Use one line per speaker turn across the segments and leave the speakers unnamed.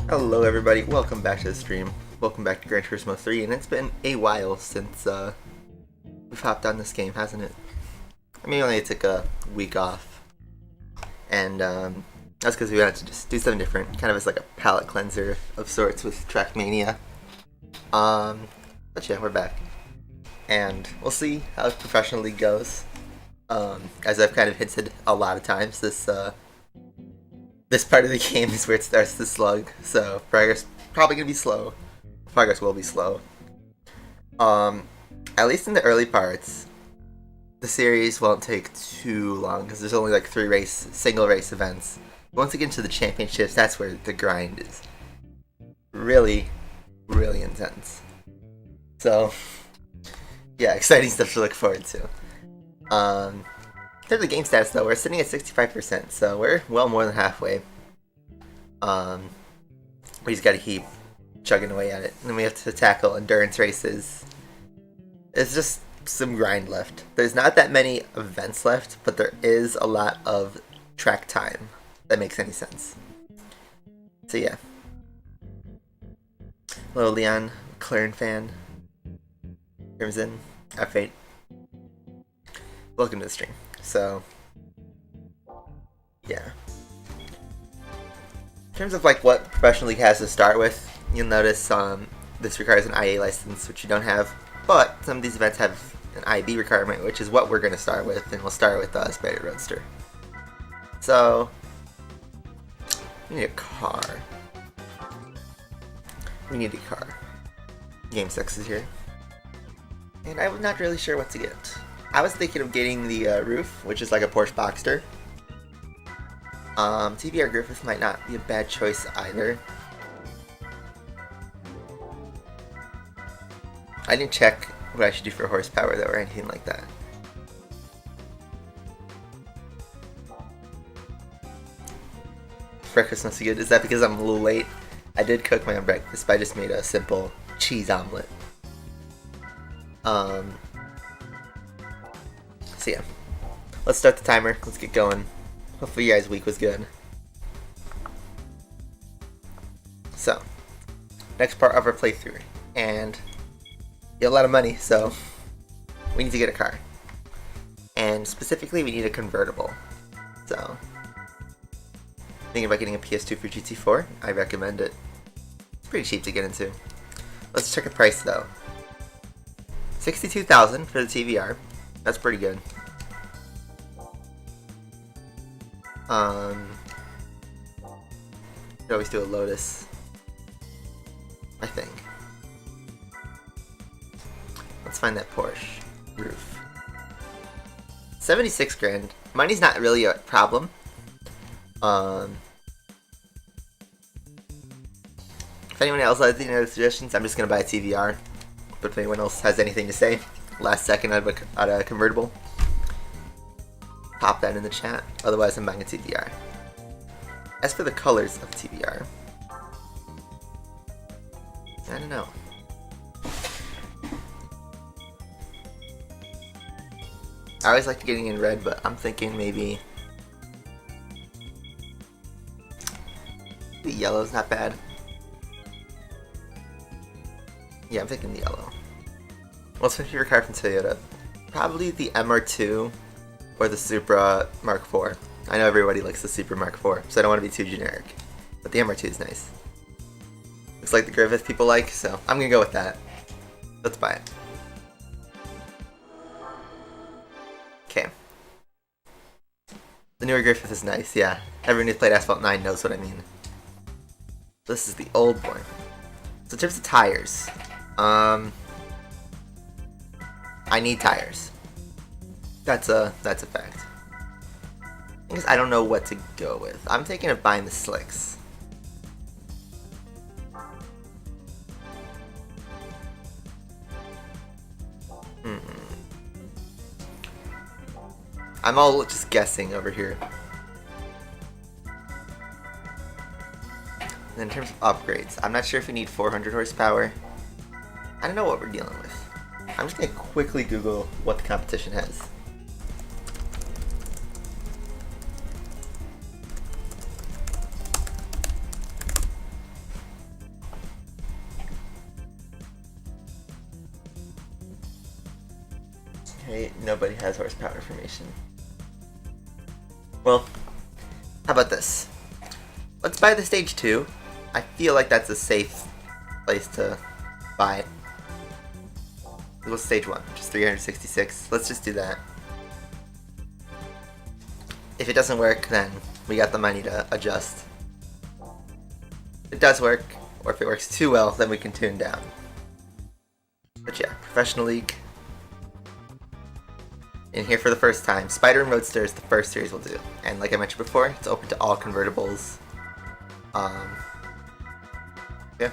Hello everybody, welcome back to the stream. Welcome back to Gran Turismo 3, and it's been a while since we've hopped on this game, hasn't it? I mean, only took a week off, and that's because we wanted to just do something different, kind of as like a palate cleanser of sorts with Trackmania. But yeah, we're back, and we'll see how Professional League goes. As I've kind of hinted a lot of times, this part of the game is where it starts to slug, so progress probably gonna be slow. Progress will be slow. At least in the early parts, the series won't take too long because there's only like 3 single race events. Once you get into the championships, that's where the grind is really, really intense. So, yeah, exciting stuff to look forward to. In terms of game stats, though, we're sitting at 65%, so we're well more than halfway. We just gotta keep chugging away at it. And then we have to tackle endurance races. It's just some grind left. There's not that many events left, but there is a lot of track time. If that makes any sense. So yeah. Hello, Leon, McLaren fan. Crimson, F8. Welcome to the stream. So, yeah. In terms of like what Professional League has to start with, you'll notice this requires an IA license, which you don't have, but some of these events have an IB requirement, which is what we're going to start with, and we'll start with Spider Roadster. So, we need a car. We need a car. Game 6 is here. And I'm not really sure what to get. I was thinking of getting the roof, which is like a Porsche Boxster. TBR Griffith might not be a bad choice either. I didn't check what I should do for horsepower though, or anything like that. Breakfast must be good. Is that because I'm a little late? I did cook my own breakfast, but I just made a simple cheese omelet. So yeah, let's start the timer. Let's get going. Hopefully you guys' week was good. So, next part of our playthrough, and you have a lot of money, so we need to get a car. And specifically, we need a convertible. So, thinking about getting a PS2 for GT4, I recommend it. It's pretty cheap to get into. Let's check the price though. $62,000 for the TVR. That's pretty good. Could always do a Lotus, I think. Let's find that Porsche roof. 76 grand. Money's not really a problem. If anyone else has any other suggestions, I'm just gonna buy a TVR. But if anyone else has anything to say, last second out of a convertible, pop that in the chat. Otherwise, I'm buying a TVR. As for the colors of TVR, I don't know. I always like getting in red, but I'm thinking maybe the yellow's not bad. Yeah, I'm thinking the yellow. What's my favorite car from Toyota? Probably the MR2 or the Supra Mark IV. I know everybody likes the Supra Mark IV, so I don't want to be too generic. But the MR2 is nice. Looks like the Griffith people like, so I'm gonna go with that. Let's buy it. Okay. The newer Griffith is nice, yeah. Everyone who's played Asphalt 9 knows what I mean. This is the old one. So in terms of tires, I need tires. That's a fact. Because I don't know what to go with. I'm thinking of buying the slicks. I'm all just guessing over here. And in terms of upgrades, I'm not sure if we need 400 horsepower. I don't know what we're dealing with. I'm just gonna quickly Google what the competition has. Okay, nobody has horsepower information. Well, how about this? Let's buy the stage 2. I feel like that's a safe place to buy it. We'll go stage 1, which is 366. Let's just do that. If it doesn't work, then we got the money to adjust. If it does work, or if it works too well, then we can tune down. But yeah, Professional League. In here for the first time. Spider and Roadster is the first series we'll do. And like I mentioned before, it's open to all convertibles. Yeah.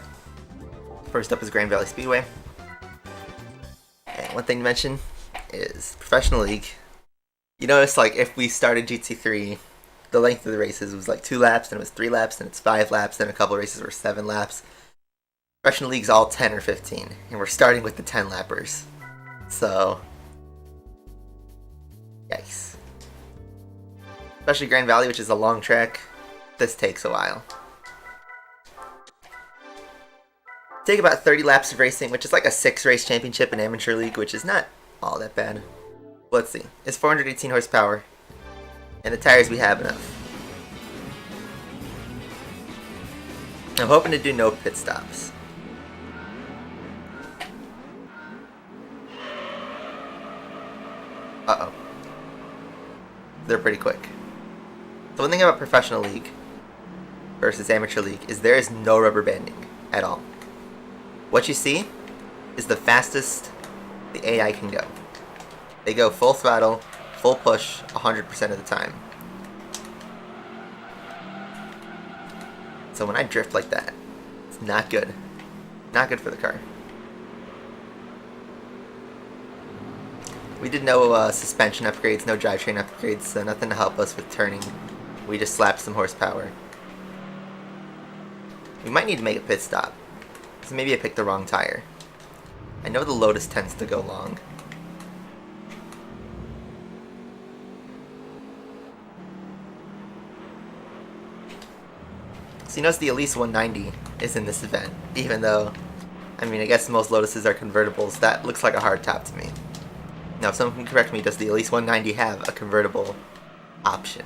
First up is Grand Valley Speedway. And one thing to mention is Professional League. You notice, like, if we started GT3, the length of the races was like 2 laps, then it was 3 laps, then it's 5 laps, then a couple races were 7 laps. Professional League's all 10 or 15, and we're starting with the 10 lappers. So, yikes. Especially Grand Valley, which is a long track, this takes a while. Take about 30 laps of racing, which is like a 6-race championship in Amateur League, which is not all that bad. Let's see. It's 418 horsepower, and the tires we have enough. I'm hoping to do no pit stops. Uh-oh. They're pretty quick. The one thing about Professional League versus Amateur League is there is no rubber banding at all. What you see is the fastest the AI can go. They go full throttle, full push, 100% of the time. So when I drift like that, it's not good. Not good for the car. We did no suspension upgrades, no drivetrain upgrades, so nothing to help us with turning. We just slapped some horsepower. We might need to make a pit stop. So maybe I picked the wrong tire. I know the Lotus tends to go long. So you notice the Elise 190 is in this event, even though, I mean, I guess most Lotuses are convertibles. That looks like a hard top to me. Now, if someone can correct me, does the Elise 190 have a convertible option?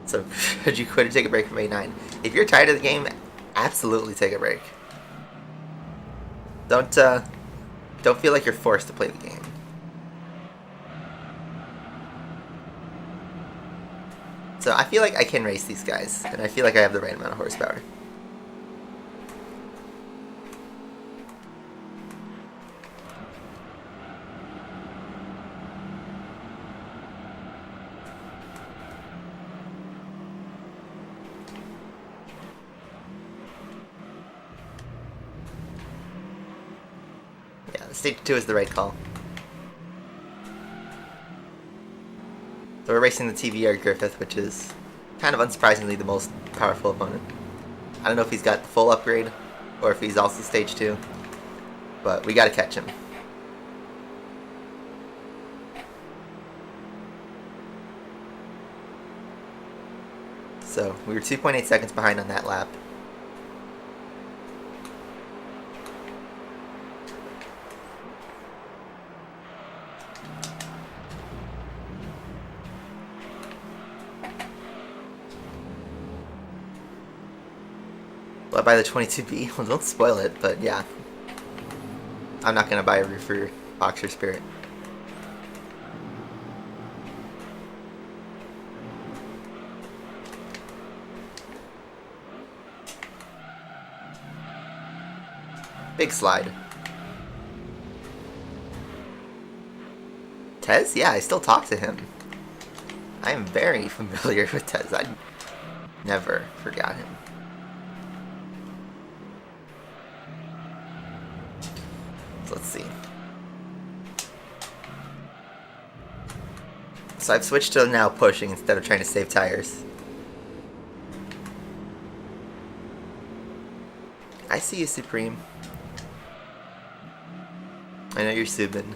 So, should you quit or take a break from A9? If you're tired of the game, absolutely take a break. Don't feel like you're forced to play the game. So I feel like I can race these guys, and I feel like I have the right amount of horsepower. Yeah, stage 2 is the right call. So we're racing the TVR Griffith, which is kind of unsurprisingly the most powerful opponent. I don't know if he's got the full upgrade, or if he's also stage 2, but we gotta catch him. So we were 2.8 seconds behind on that lap. Will I buy the 22B? Well, don't spoil it, but yeah. I'm not gonna buy a roof for Boxer Spirit. Big slide. Tez? Yeah, I still talk to him. I am very familiar with Tez. I never forgot him. Let's see. So I've switched to now pushing instead of trying to save tires. I see you, Supreme. I know you're Subin.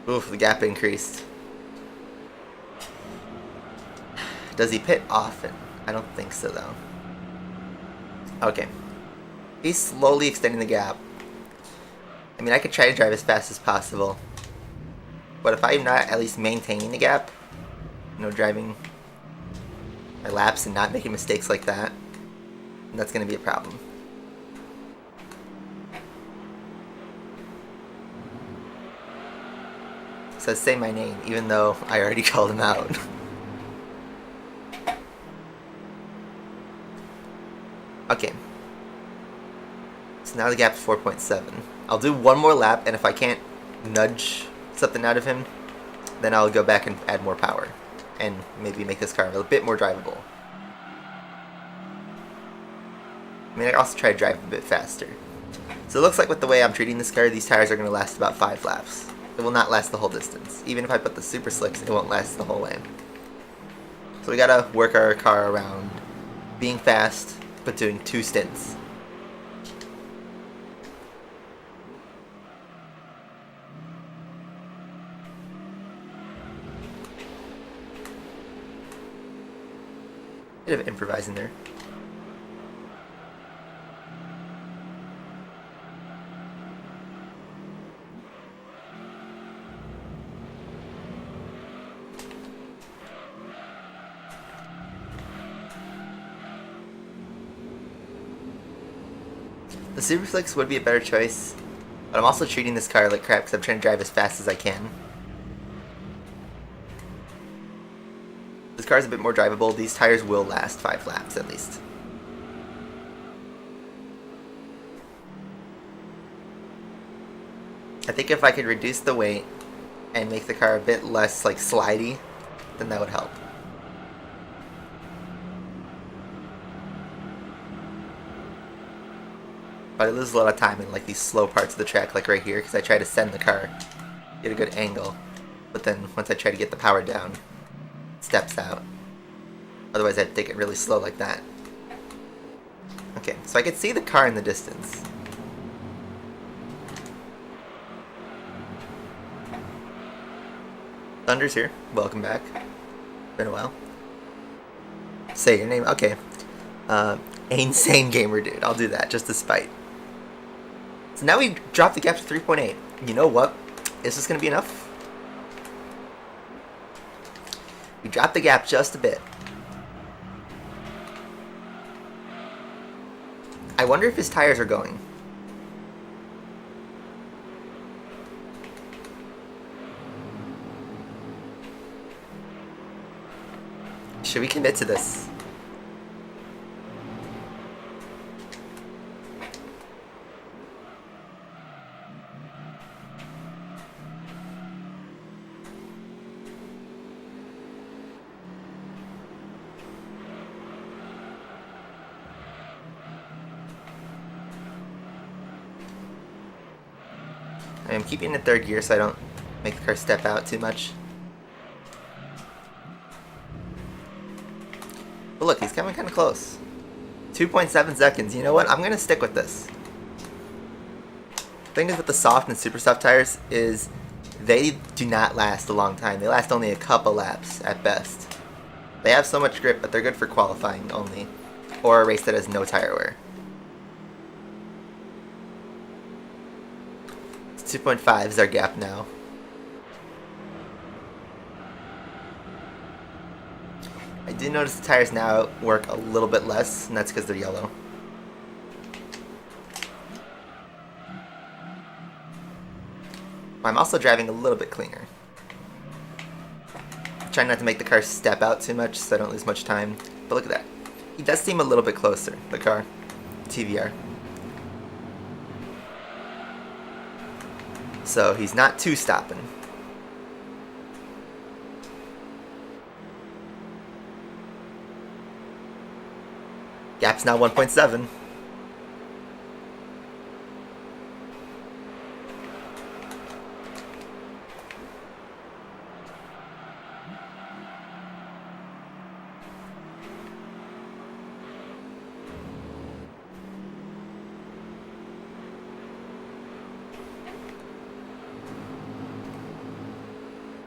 Oof, the gap increased. Does he pit often? I don't think so, though. Okay. He's slowly extending the gap. I mean, I could try to drive as fast as possible. But if I'm not at least maintaining the gap, you know, driving my laps and not making mistakes like that, that's going to be a problem. It says say my name, even though I already called him out. Okay. So now the gap's 4.7. I'll do one more lap, and if I can't nudge something out of him, then I'll go back and add more power. And maybe make this car a bit more drivable. I mean, I also try to drive a bit faster. So it looks like with the way I'm treating this car, these tires are going to last about 5 laps. It will not last the whole distance. Even if I put the super slicks, it won't last the whole way. So we gotta work our car around being fast, but doing 2 stints. Bit of improvising there. The Super Slicks would be a better choice, but I'm also treating this car like crap because I'm trying to drive as fast as I can. This car is a bit more drivable. These tires will last 5 laps at least. I think if I could reduce the weight and make the car a bit less like slidey, then that would help. But I lose a lot of time in like these slow parts of the track, like right here, because I try to send the car, get a good angle, but then once I try to get the power down, it steps out. Otherwise I'd take it really slow like that. Okay, so I can see the car in the distance. Thunder's here. Welcome back. Been a while. Say your name. Okay. Insane Gamer Dude. I'll do that, just to spite. So now we dropped the gap to 3.8. You know what? Is this going to be enough? We dropped the gap just a bit. I wonder if his tires are going. Should we commit to this? I'm keeping it in 3rd gear so I don't make the car step out too much. But look, he's coming kind of close. 2.7 seconds. You know what? I'm going to stick with this. The thing is with the soft and super soft tires is they do not last a long time. They last only a couple laps at best. They have so much grip, but they're good for qualifying only. Or a race that has no tire wear. 2.5 is our gap now. I do notice the tires now work a little bit less, and that's because they're yellow. I'm also driving a little bit cleaner. I'm trying not to make the car step out too much so I don't lose much time. But look at that. He does seem a little bit closer, the car. TVR. So he's not too stopping. Gap's now 1.7.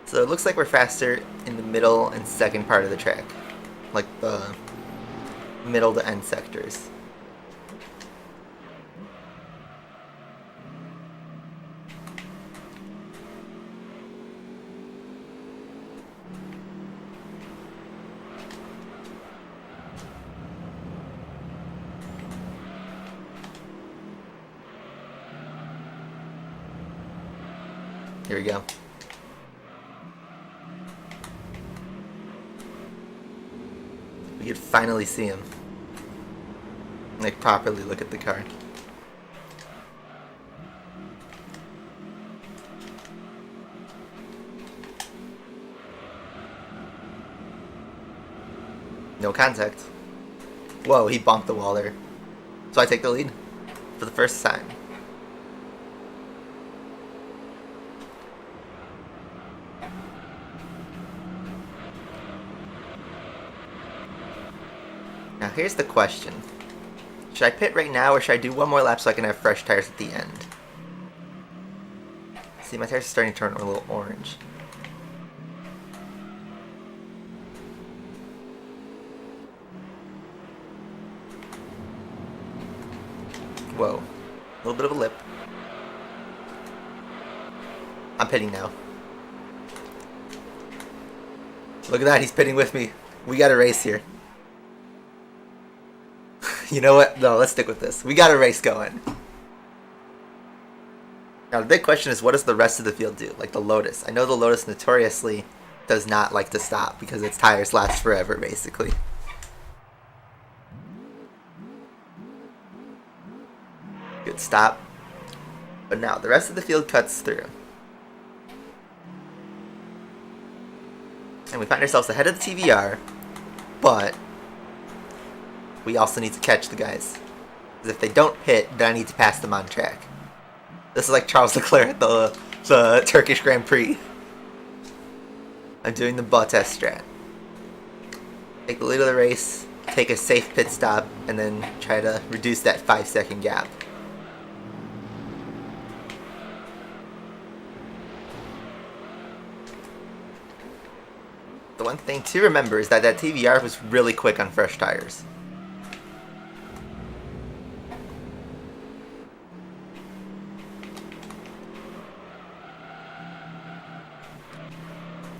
So it looks like we're faster in the middle and second part of the track. Like the middle to end sectors. Here we go. We could finally see him. Like, properly look at the car. No contact. Whoa, he bumped the wall there. So I take the lead for the first time. Now here's the question. Should I pit right now or should I do one more lap so I can have fresh tires at the end? See, my tires are starting to turn a little orange. Whoa. A little bit of a lip. I'm pitting now. Look at that, he's pitting with me. We got a race here. You know what? No, let's stick with this. We got a race going. Now the big question is, what does the rest of the field do? Like the Lotus. I know the Lotus notoriously does not like to stop because its tires last forever, basically. Good stop. But now the rest of the field cuts through. And we find ourselves ahead of the TVR, but we also need to catch the guys. Because if they don't pit, then I need to pass them on track. This is like Charles Leclerc at the Turkish Grand Prix. I'm doing the Bottas strat. Take the lead of the race, take a safe pit stop, and then try to reduce that 5-second gap. The one thing to remember is that TVR was really quick on fresh tires.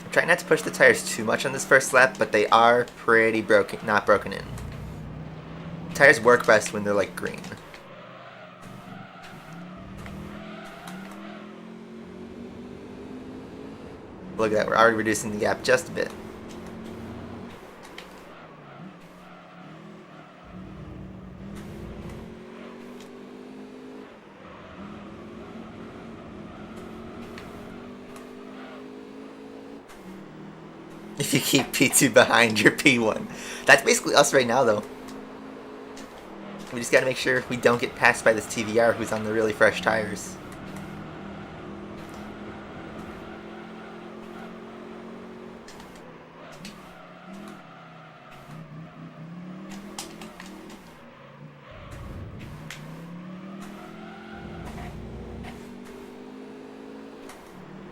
I'm trying not to push the tires too much on this first lap, but they are pretty not broken in. Tires work best when they're like green. Look at that, we're already reducing the gap just a bit. If you keep P2 behind, you're P1. That's basically us right now, though. We just gotta make sure we don't get passed by this TVR who's on the really fresh tires.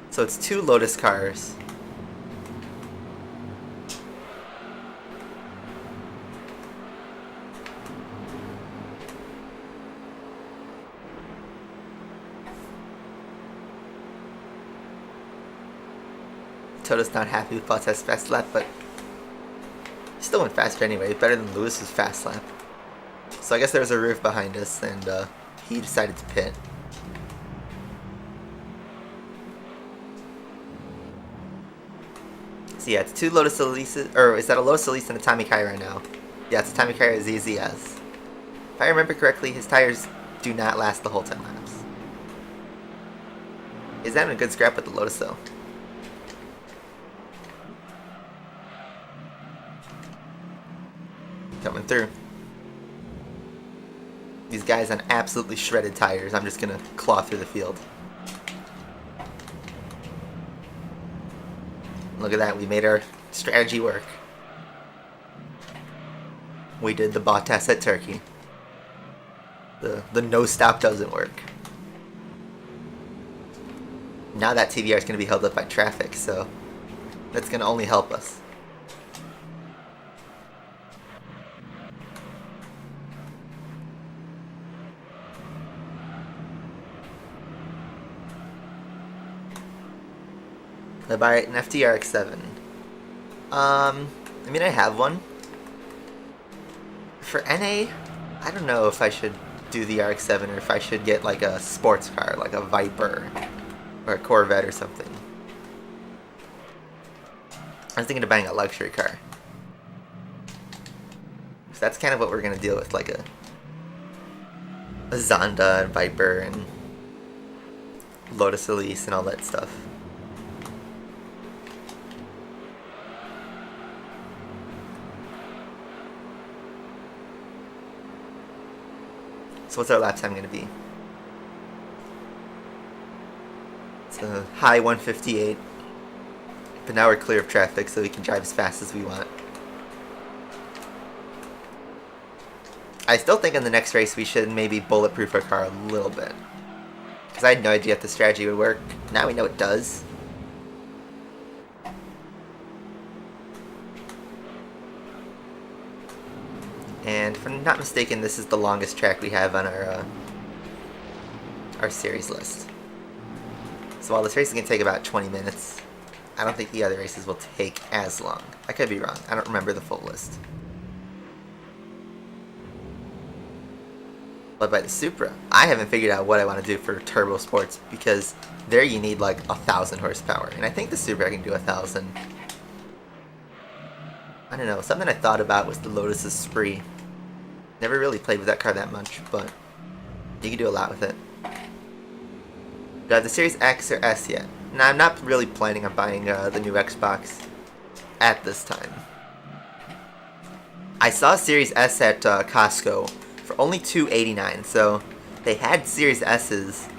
So it's 2 Lotus cars. Toto's not happy with Bottas' fast lap, but he still went faster anyway, better than Lewis's fast lap. So I guess there was a roof behind us, and he decided to pit. So yeah, it's 2 Lotus Elises, or is that a Lotus Elise and a Tommy Kaira now? Yeah, it's a Tommy Kaira ZZS. If I remember correctly, his tires do not last the whole 10 laps. He's having a good scrap with the Lotus though. Coming through. These guys on absolutely shredded tires. I'm just gonna claw through the field. Look at that, we made our strategy work. We did the Bottas at Turkey. The no stop doesn't work. Now that TVR is going to be held up by traffic, so That's gonna only help us. I buy an FTRX7. I mean, I have one. For NA, I don't know if I should do the RX-7 or if I should get like a sports car, like a Viper or a Corvette or something. I was thinking of buying a luxury car. So that's kind of what we're gonna deal with, like a Zonda and Viper and Lotus Elise and all that stuff. So what's our lap time going to be? It's a high 158. But now we're clear of traffic so we can drive as fast as we want. I still think in the next race we should maybe bulletproof our car a little bit. Because I had no idea if the strategy would work. Now we know it does. And if I'm not mistaken, this is the longest track we have on our series list. So while this race is going to take about 20 minutes, I don't think the other races will take as long. I could be wrong. I don't remember the full list. But by the Supra, I haven't figured out what I want to do for turbo sports, because there you need like 1,000 horsepower, and I think the Supra can do 1,000. I don't know. Something I thought about was the Lotus Esprit. Never really played with that car that much, but you can do a lot with it. Do I have the Series X or S yet? No, I'm not really planning on buying the new Xbox at this time. I saw Series S at Costco for only $289, so they had Series S's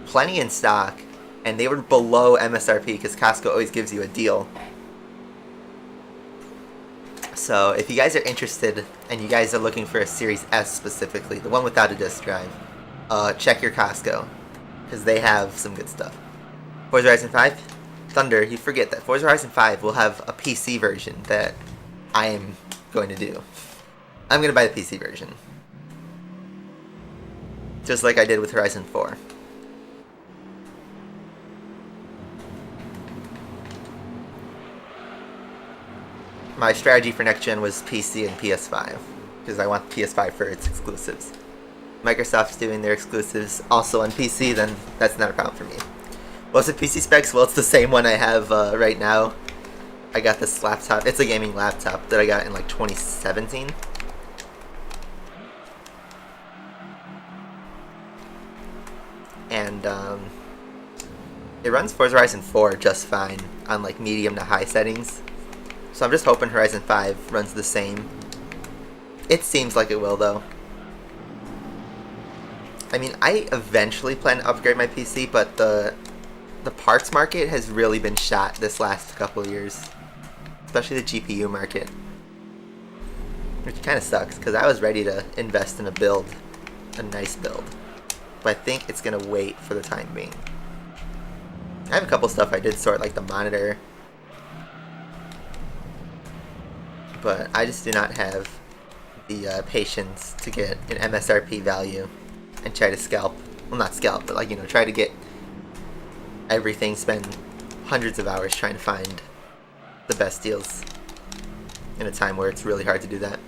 plenty in stock, and they were below MSRP because Costco always gives you a deal. So if you guys are interested and you guys are looking for a Series S specifically, the one without a disc drive, check your Costco, because they have some good stuff. Forza Horizon 5? Thunder, you forget that Forza Horizon 5 will have a PC version that I am going to do. I'm going to buy the PC version. Just like I did with Horizon 4. My strategy for next gen was PC and PS5, because I want PS5 for its exclusives. Microsoft's doing their exclusives also on PC, then that's not a problem for me. What's the PC specs? Well, it's the same one I have right now. I got this laptop. It's a gaming laptop that I got in like 2017. And it runs Forza Horizon 4 just fine on like medium to high settings. So I'm just hoping Horizon 5 runs the same. It seems like it will, though. I mean, I eventually plan to upgrade my PC, but the parts market has really been shot this last couple of years. Especially the GPU market. Which kind of sucks, because I was ready to invest in a build. A nice build. But I think it's going to wait for the time being. I have a couple stuff I did sort, like the monitor. But I just do not have the patience to get an MSRP value and try to scalp. Well, not scalp, but like, you know, try to get everything, spend hundreds of hours trying to find the best deals in a time where it's really hard to do that.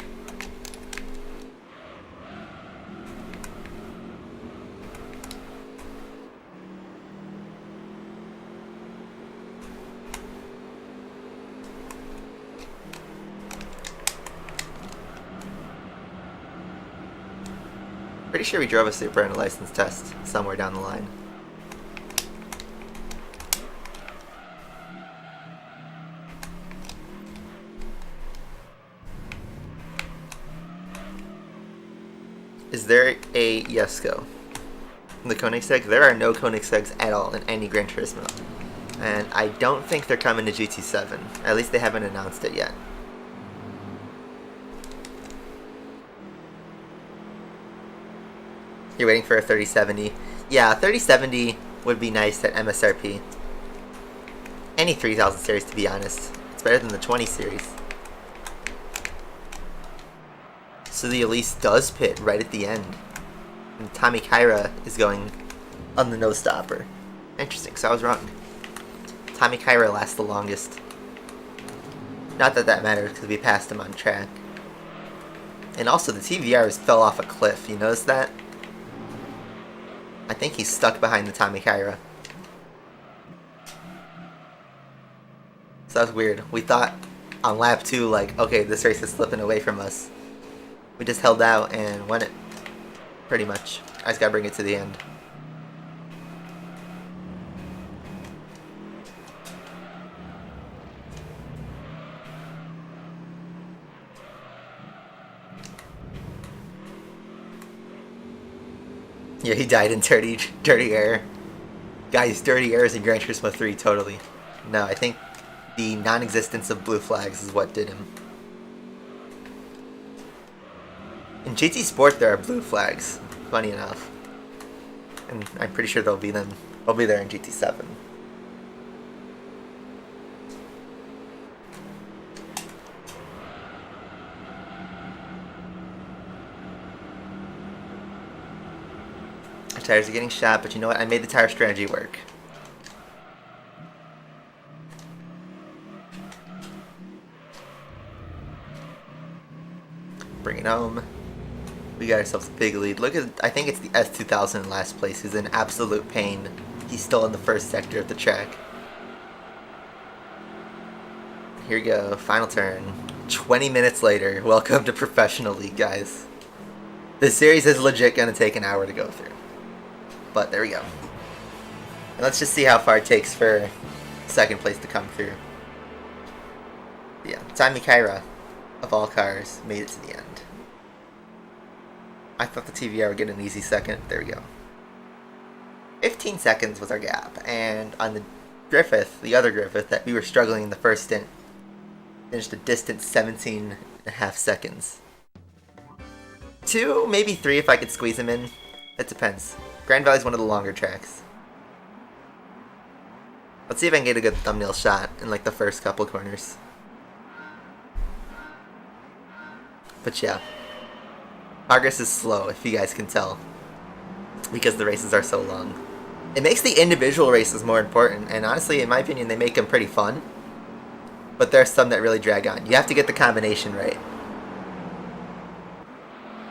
Pretty sure we drove a Supra in a license test somewhere down the line. Is there a Jesko in the Koenigsegg? There are no Koenigsegg's at all in any Gran Turismo. And I don't think they're coming to GT7. At least they haven't announced it yet. You're waiting for a 3070. Yeah, a 3070 would be nice at MSRP. Any 3000 series, to be honest. It's better than the 20 series. So the Elise does pit right at the end. And Tommy Kyra is going on the no-stopper. Interesting, so I was wrong. Tommy Kyra lasts the longest. Not that that matters, because we passed him on track. And also, the TVRs fell off a cliff. You notice that? I think he's stuck behind the Tommy Kyra. So that was weird. We thought on lap 2, like, okay, this race is slipping away from us. We just held out and won it. Pretty much. I just gotta bring it to the end. Yeah, he died in dirty air. Guys, dirty air is in Gran Turismo 3, totally. No, I think the non-existence of blue flags is what did him. In GT Sport, there are blue flags, funny enough. And I'm pretty sure they'll be there in GT7. Our tires are getting shot, but you know what? I made the tire strategy work. Bring it home. We got ourselves a big lead. Look at, I think it's the S2000 in last place, who's in absolute pain. He's still in the first sector of the track. Here we go, final turn. 20 minutes later. Welcome to Professional League, guys. This series is legit gonna take an hour to go through. But there we go. And let's just see how far it takes for second place to come through. Yeah, Tommy Kyra, of all cars, made it to the end. I thought the TVR would get an easy second. There we go. 15 seconds was our gap. And on the Griffith, the other Griffith, that we were struggling in the first stint, finished a distant 17.5 seconds. 2, maybe 3 if I could squeeze him in. It depends. Grand Valley's one of the longer tracks. Let's see if I can get a good thumbnail shot in like the first couple corners. But yeah. Progress is slow, if you guys can tell, because the races are so long. It makes the individual races more important, and honestly, in my opinion, they make them pretty fun. But there are some that really drag on. You have to get the combination right.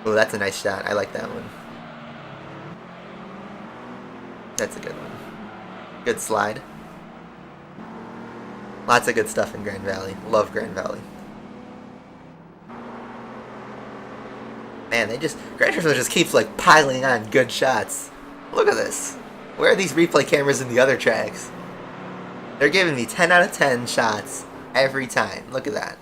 Oh, that's a nice shot. I like that one. That's a good one. Good slide. Lots of good stuff in Grand Valley. Love Grand Valley. Man, Gran Turismo just keeps like piling on good shots. Look at this. Where are these replay cameras in the other tracks? They're giving me 10 out of 10 shots every time. Look at that.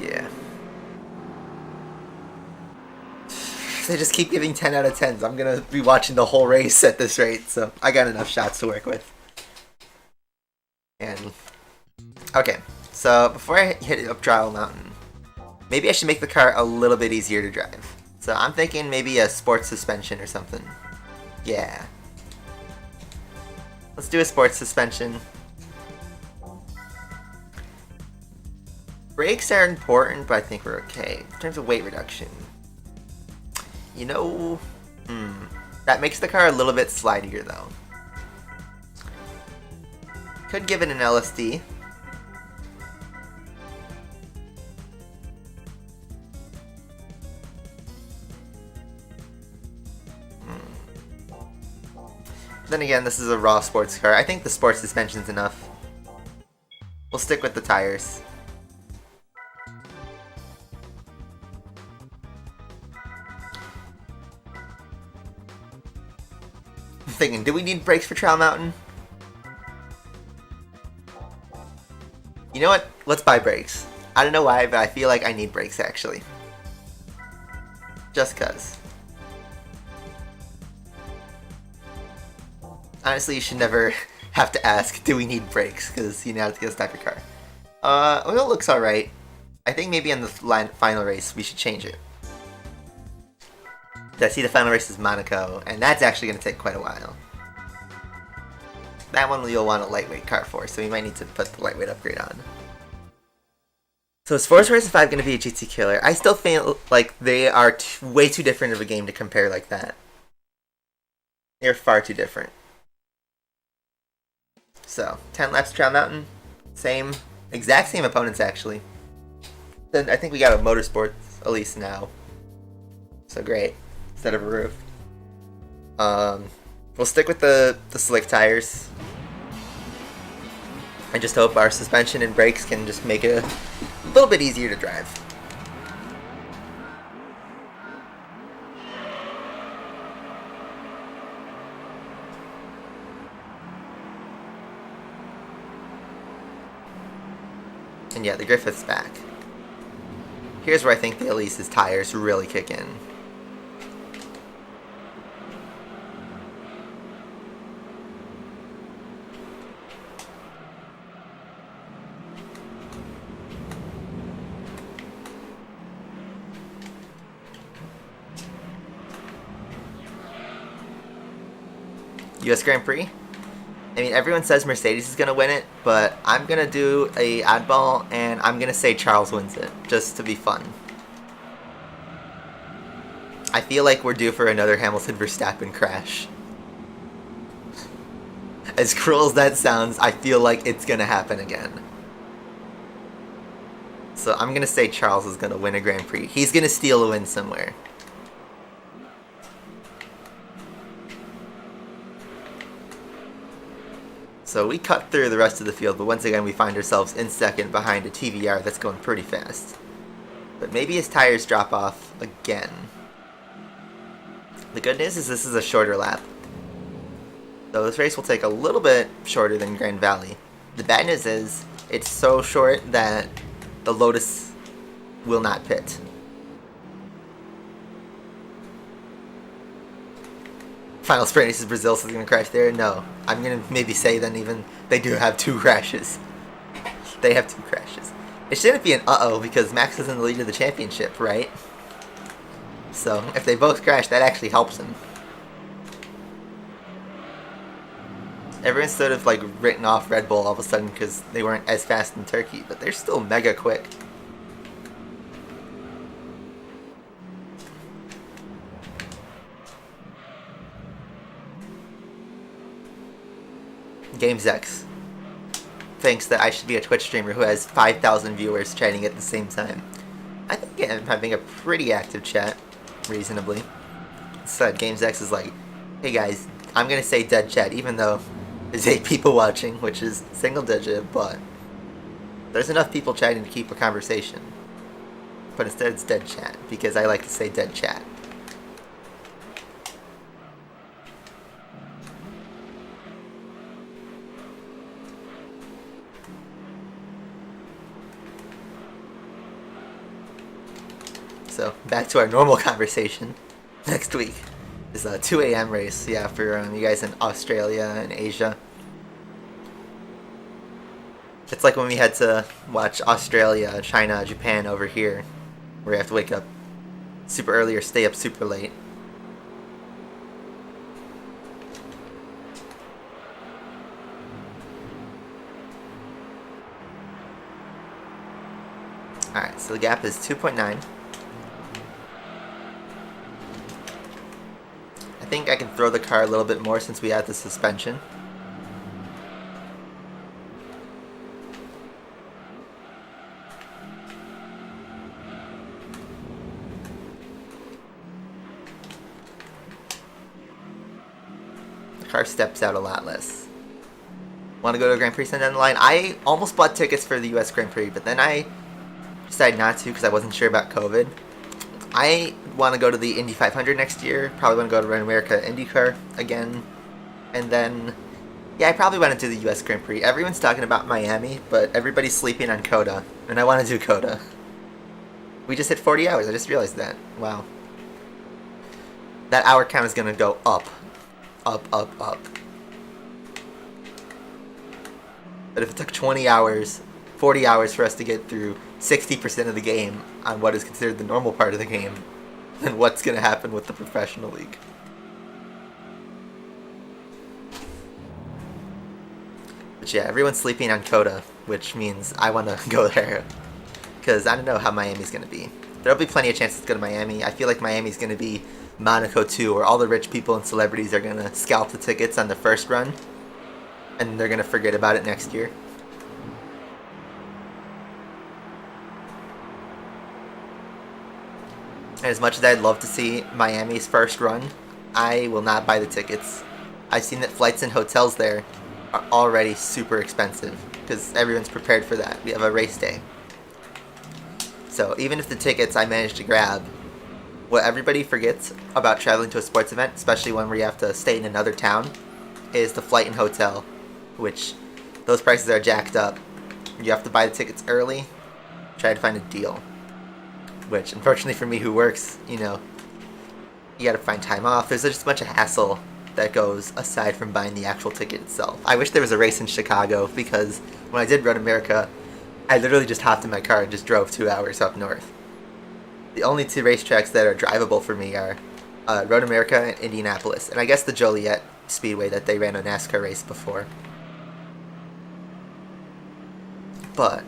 Yeah. They just keep giving 10 out of 10s. I'm gonna be watching the whole race at this rate, so I got enough shots to work with. And okay. So, before I hit up Trial Mountain, maybe I should make the car a little bit easier to drive. So, I'm thinking maybe a sports suspension or something. Yeah. Let's do a sports suspension. Brakes are important, but I think we're okay. In terms of weight reduction. You know, that makes the car a little bit slidier, though. Could give it an LSD. Then again, this is a raw sports car. I think the sports suspension's enough. We'll stick with the tires. I'm thinking, do we need brakes for Trial Mountain? You know what? Let's buy brakes. I don't know why, but I feel like I need brakes actually. Just cuz. Honestly, you should never have to ask, do we need brakes? Because you know how to stop your car. Oil looks alright. I think maybe on the final race we should change it. I see the final race is Monaco, and that's actually going to take quite a while. That one you'll want a lightweight car for, so we might need to put the lightweight upgrade on. So is Forza Horizon 5 going to be a GT killer? I still feel like they are way too different of a game to compare like that. They're far too different. So, 10 laps Trail Mountain. Exact same opponents actually. Then I think we got a Motorsports Elise now. So great. Instead of a roof. We'll stick with the slick tires. I just hope our suspension and brakes can just make it a little bit easier to drive. And yeah, the Griffith's back. Here's where I think the Elise's tires really kick in. US Grand Prix? I mean, everyone says Mercedes is going to win it, but I'm going to do a oddball, and I'm going to say Charles wins it, just to be fun. I feel like we're due for another Hamilton-Verstappen crash. As cruel as that sounds, I feel like it's going to happen again. So I'm going to say Charles is going to win a Grand Prix. He's going to steal a win somewhere. So we cut through the rest of the field, but once again we find ourselves in second behind a TVR that's going pretty fast. But maybe his tires drop off again. The good news is this is a shorter lap. So this race will take a little bit shorter than Grand Valley. The bad news is it's so short that the Lotus will not pit. Final sprint race is Brazil, so it's going to crash there? No. I'm going to maybe say then even they do have 2 crashes. They have 2 crashes. It shouldn't be an uh-oh because Max is in the lead of the championship, right? So if they both crash, that actually helps him. Everyone's sort of like written off Red Bull all of a sudden because they weren't as fast in Turkey, but they're still mega quick. GamesX thinks that I should be a Twitch streamer who has 5,000 viewers chatting at the same time. I think I'm having a pretty active chat, reasonably. Instead, GamesX is like, hey guys, I'm going to say dead chat, even though there's 8 people watching, which is single digit, but there's enough people chatting to keep a conversation. But instead it's dead chat, because I like to say dead chat. So, back to our normal conversation. Next week is a 2 a.m. race, yeah, for you guys in Australia and Asia. It's like when we had to watch Australia, China, Japan over here, where you have to wake up super early or stay up super late. Alright, so the gap is 2.9. I think I can throw the car a little bit more since we have the suspension. The car steps out a lot less. Want to go to a Grand Prix down the line? I almost bought tickets for the US Grand Prix, but then I decided not to because I wasn't sure about COVID. I want to go to the Indy 500 next year. Probably want to go to Run America IndyCar again. And then, yeah, I probably want to do the US Grand Prix. Everyone's talking about Miami, but everybody's sleeping on COTA. And I want to do COTA. We just hit 40 hours. I just realized that. Wow. That hour count is going to go up. Up, up, up. But if it took 20 hours, 40 hours for us to get through 60% of the game on what is considered the normal part of the game, and what's going to happen with the professional league. But yeah, everyone's sleeping on Coda, which means I want to go there. Because I don't know how Miami's going to be. There'll be plenty of chances to go to Miami. I feel like Miami's going to be Monaco too, where all the rich people and celebrities are going to scalp the tickets on the first run. And they're going to forget about it next year. And as much as I'd love to see Miami's first run, I will not buy the tickets. I've seen that flights and hotels there are already super expensive because everyone's prepared for that. We have a race day. So even if the tickets I manage to grab, what everybody forgets about traveling to a sports event, especially one where you have to stay in another town, is the flight and hotel, which those prices are jacked up. You have to buy the tickets early, try to find a deal. Which, unfortunately for me who works, you know, you gotta find time off. There's just a bunch of hassle that goes aside from buying the actual ticket itself. I wish there was a race in Chicago, because when I did Road America, I literally just hopped in my car and just drove 2 hours up north. The only two racetracks that are drivable for me are Road America and Indianapolis, and I guess the Joliet Speedway that they ran a NASCAR race before. But,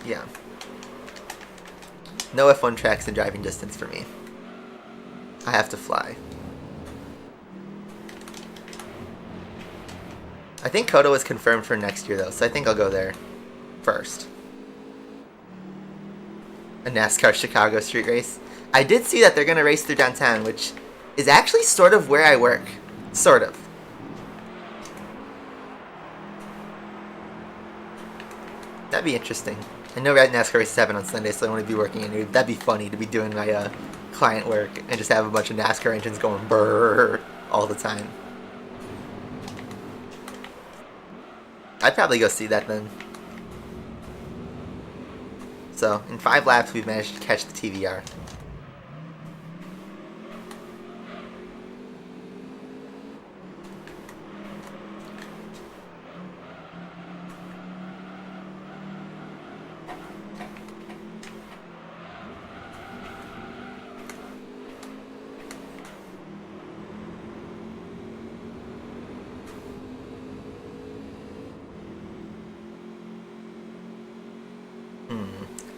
yeah. No F1 tracks in driving distance for me. I have to fly. I think Coda was confirmed for next year though, so I think I'll go there first. A NASCAR Chicago street race. I did see that they're going to race through downtown, which is actually sort of where I work. Sort of. That'd be interesting. I know NASCAR race 7 on Sunday, so I want to be working in here. That'd be funny to be doing my client work and just have a bunch of NASCAR engines going brrrr all the time. I'd probably go see that then. So, in 5 laps, we've managed to catch the TVR.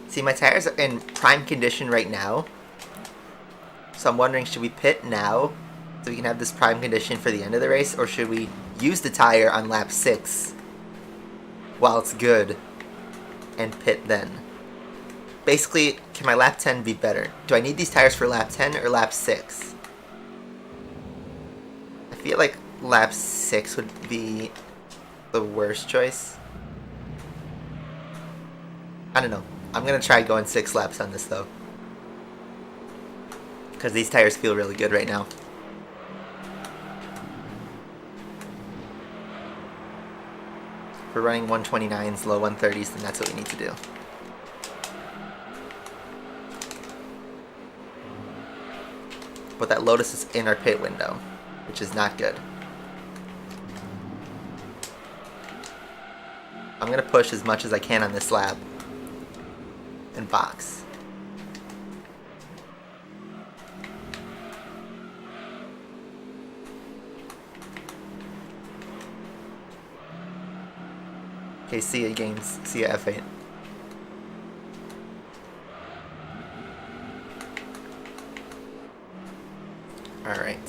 See, my tires are in prime condition right now. So I'm wondering, should we pit now so we can have this prime condition for the end of the race? Or should we use the tire on lap 6 while it's good and pit then? Basically, can my lap 10 be better? Do I need these tires for lap 10 or lap 6? I feel like lap 6 would be the worst choice. I don't know. I'm going to try going 6 laps on this, though. Because these tires feel really good right now. If we're running 129s, low 130s, then that's what we need to do. But that Lotus is in our pit window, which is not good. I'm going to push as much as I can on this lap. And box. Okay, see ya games. See ya F8. Alright.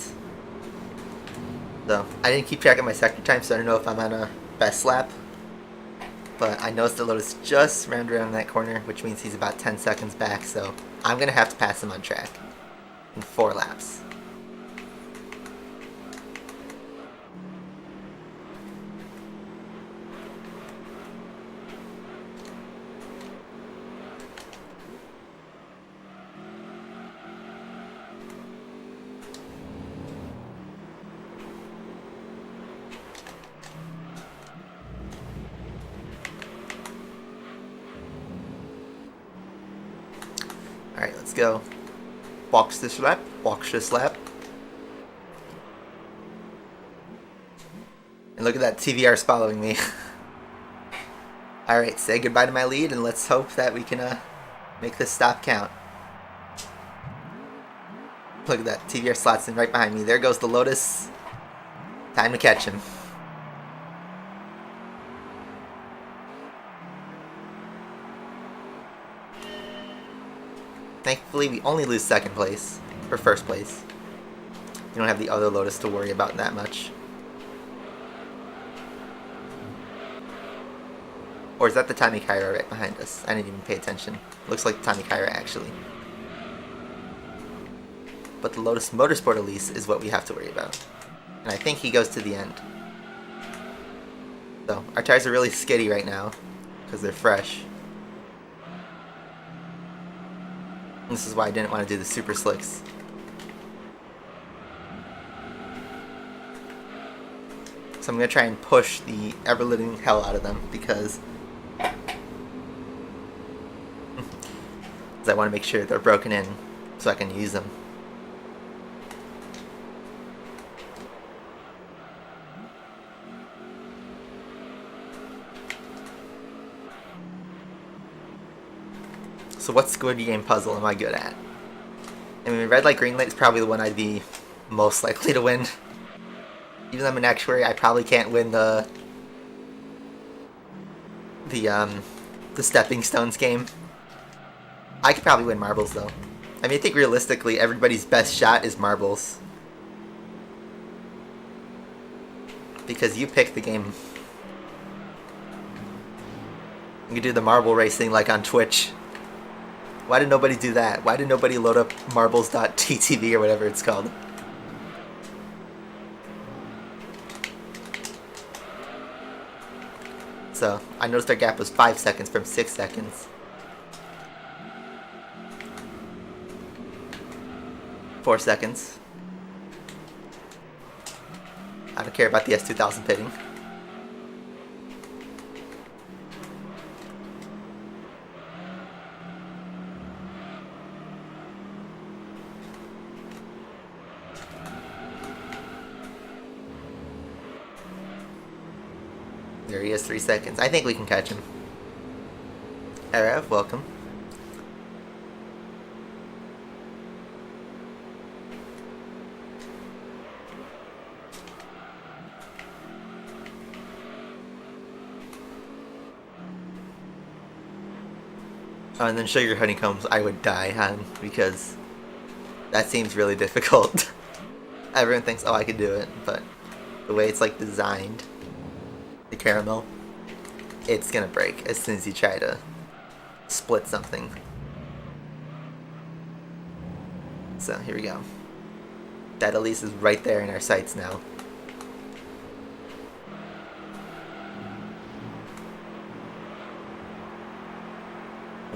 So, I didn't keep track of my sector time, so I don't know if I'm on a best lap. But I noticed the Lotus just round around that corner, which means he's about 10 seconds back, so I'm going to have to pass him on track in 4 laps. Alright, let's go. Box this lap. Box this lap. And look at that, TVR's following me. Alright, say goodbye to my lead, and let's hope that we can Make this stop count. Look at that. TVR slots in right behind me. There goes the Lotus. Time to catch him. Thankfully, we only lose second place. Or first place. You don't have the other Lotus to worry about that much. Or is that the Tommy Kyra right behind us? I didn't even pay attention. Looks like the Tommy Kyra actually. But the Lotus Motorsport Elise is what we have to worry about. And I think he goes to the end. So, our tires are really skiddy right now. Because they're fresh. And this is why I didn't want to do the super slicks. So I'm going to try and push the ever-living hell out of them because I want to make sure they're broken in so I can use them. So what Squid Game puzzle am I good at? I mean, red light, green light is probably the one I'd be most likely to win. Even though I'm an actuary, I probably can't win the stepping stones game. I could probably win marbles though. I mean, I think realistically, everybody's best shot is marbles. Because you pick the game. You can do the marble racing like on Twitch. Why did nobody do that? Why did nobody load up marbles.ttv or whatever it's called? So, I noticed our gap was 5 seconds from 6 seconds. 4 seconds. I don't care about the S2000 pitting. There he is, 3 seconds. I think we can catch him. Arav, welcome. Oh, and then sugar honeycombs I would die on because that seems really difficult. Everyone thinks, oh, I could do it, but the way it's like designed, the caramel, it's gonna break as soon as you try to split something. So here we go. That Elise is right there in our sights now.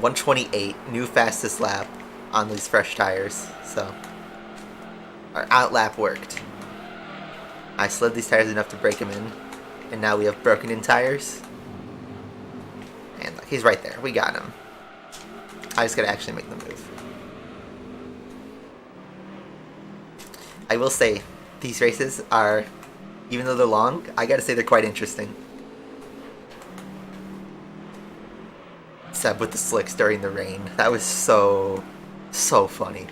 .128, new fastest lap on these fresh tires. So our out lap worked. I slid these tires enough to break them in. And now we have broken in tires. And look, he's right there. We got him. I just gotta actually make the move. I will say, these races are, even though they're long, I gotta say they're quite interesting. Seb with the slicks during the rain. That was so funny.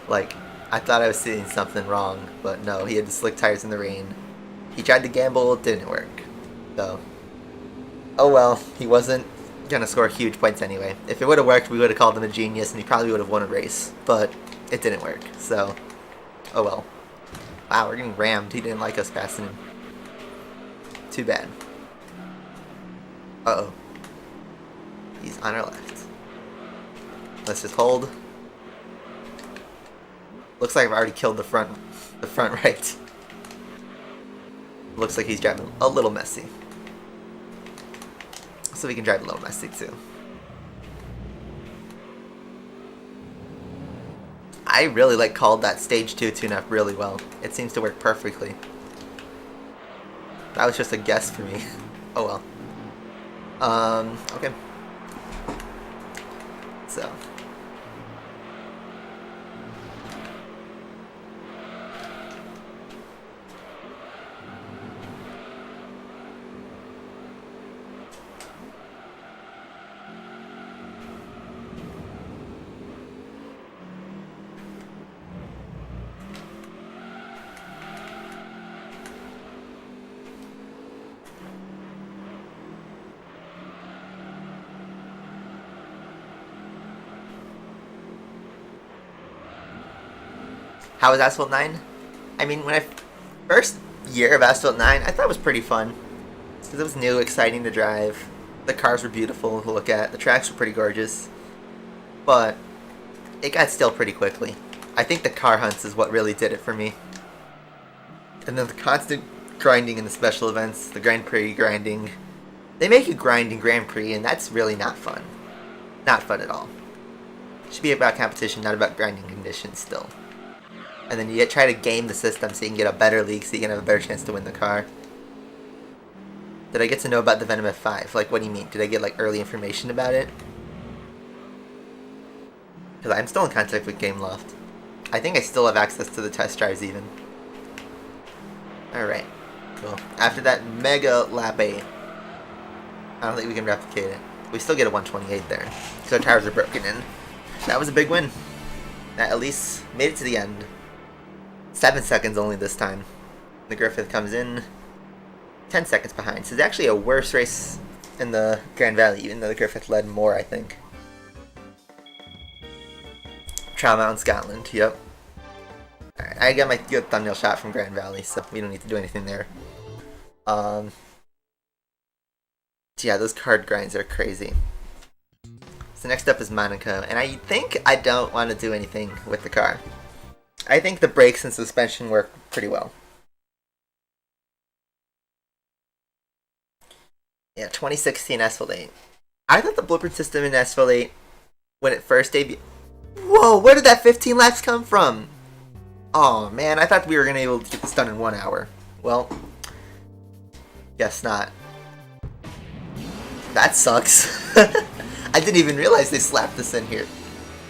Like, I thought I was seeing something wrong, but no, he had the slick tires in the rain. He tried to gamble, it didn't work. So, oh well, he wasn't gonna score huge points anyway. If it would have worked, we would have called him a genius and he probably would have won a race. But it didn't work, so, oh well. Wow, we're getting rammed. He didn't like us passing him. Too bad. Uh-oh. He's on our left. Let's just hold. Looks like I've already killed the front right. Looks like he's driving a little messy. So we can drive a little messy too. I really called that stage 2 tune-up really well. It seems to work perfectly. That was just a guess for me. Oh well. Okay. So. How was Asphalt 9? I mean, when I first year of Asphalt 9, I thought it was pretty fun. Because it was new, exciting to drive. The cars were beautiful to look at. The tracks were pretty gorgeous. But it got stale pretty quickly. I think the car hunts is what really did it for me. And then the constant grinding in the special events, the Grand Prix grinding. They make you grind in Grand Prix, and that's really not fun. Not fun at all. It should be about competition, not about grinding conditions still. And then you try to game the system so you can get a better league, so you can have a better chance to win the car. Did I get to know about the Venom F5? Like, what do you mean? Did I get, like, early information about it? Because I'm still in contact with GameLoft. I think I still have access to the test drives, even. Alright. Cool. After that mega lap 8. I don't think we can replicate it. We still get a 128 there. Because our tires are broken in. That was a big win. That at least made it to the end. 7 seconds only this time. The Griffith comes in 10 seconds behind. So it's actually a worse race in the Grand Valley, even though the Griffith led more, I think. Trial Mountain, Scotland, yep. Alright, I got my good thumbnail shot from Grand Valley, so we don't need to do anything there. Yeah, those card grinds are crazy. So next up is Monaco, and I think I don't want to do anything with the car. I think the brakes and suspension work pretty well. Yeah, 2016 Asphalt 8. I thought the blueprint system in Asphalt 8, when it first debuted... Whoa, where did that 15 laps come from? Oh man, I thought we were going to be able to get this done in 1 hour. Well, guess not. That sucks. I didn't even realize they slapped this in here.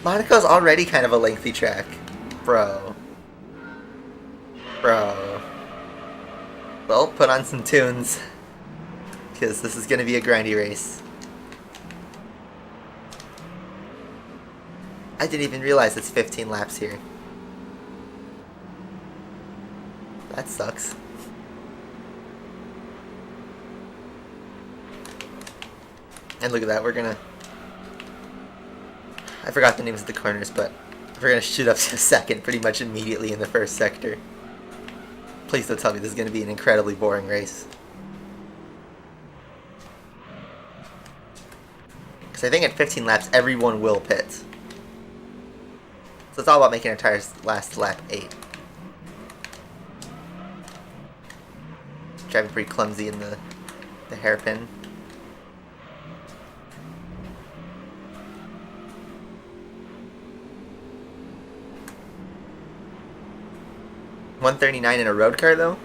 Monaco's already kind of a lengthy track. Bro. Well, put on some tunes. Because this is going to be a grindy race. I didn't even realize it's 15 laps here. That sucks. And look at that, we're gonna... I forgot the names of the corners, but we're gonna shoot up to second pretty much immediately in the first sector. Please don't tell me this is gonna be an incredibly boring race. Because I think at 15 laps, everyone will pit. So it's all about making our tires last lap 8. Driving pretty clumsy in the hairpin. $139 in a road car though?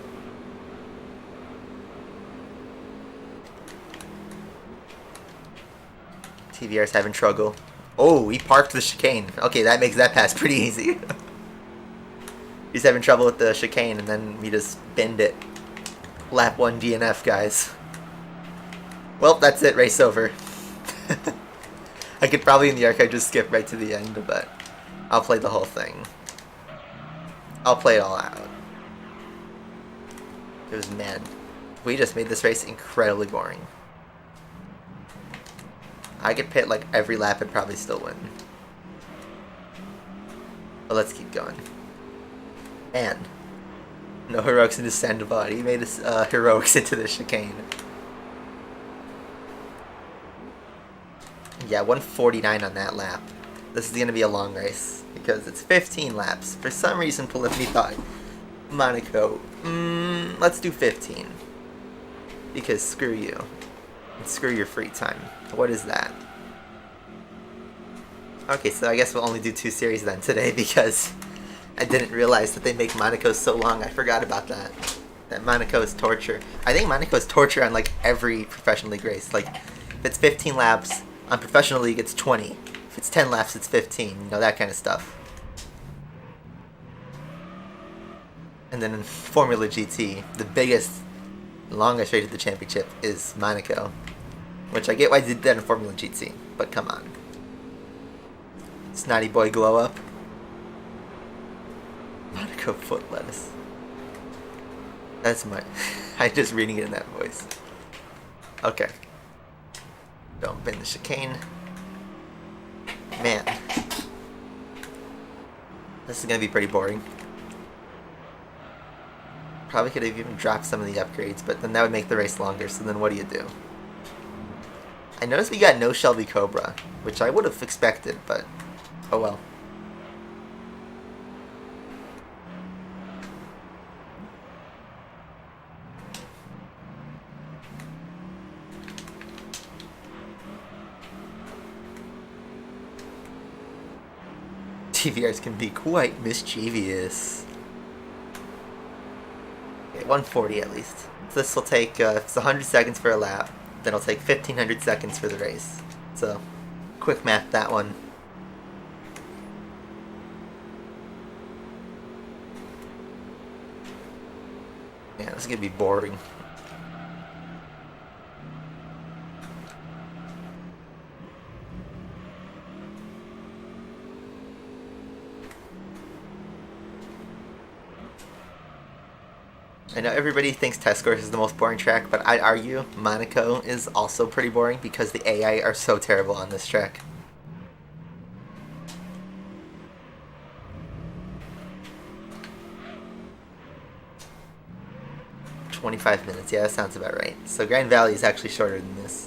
TVR's having trouble. Oh, he parked the chicane. Okay, that makes that pass pretty easy. He's having trouble with the chicane, and then we just bend it. Lap 1 DNF, guys. Well, that's it. Race over. I could probably in the archive just skip right to the end, but I'll play the whole thing. I'll play it all out. It was mad. We just made this race incredibly boring. I could pit like every lap and probably still win. But let's keep going. Man. No heroics into Sandoval. He made his heroics into the chicane. Yeah, 149 on that lap. This is going to be a long race because it's 15 laps. For some reason, Polyphony thought, Monaco, let's do 15. Because screw you. And screw your free time. What is that? Okay, so I guess we'll only do 2 series then today because I didn't realize that they make Monaco so long. I forgot about that. That Monaco is torture. I think Monaco is torture on like every professional league race. Like, if it's 15 laps, on professional league it's 20. If it's 10 laps, it's 15. You know, that kind of stuff. And then in Formula GT, the biggest, longest race of the championship is Monaco. Which I get why they did that in Formula GT, but come on. Snotty boy glow up. Monaco foot lettuce. That's my... I'm just reading it in that voice. Okay. Don't bend the chicane. Man. This is gonna be pretty boring. Probably could have even dropped some of the upgrades, but then that would make the race longer, so then what do you do? I noticed we got no Shelby Cobra, which I would have expected, but oh well. TVRs can be quite mischievous. Okay, 140 at least. So this will take, it's 100 seconds for a lap, then it'll take 1500 seconds for the race. So, quick math that one. Yeah, this is gonna be boring. I know everybody thinks test course is the most boring track, but I'd argue Monaco is also pretty boring because the AI are so terrible on this track. "25 minutes, yeah, that sounds about right. So Grand Valley is actually shorter than this.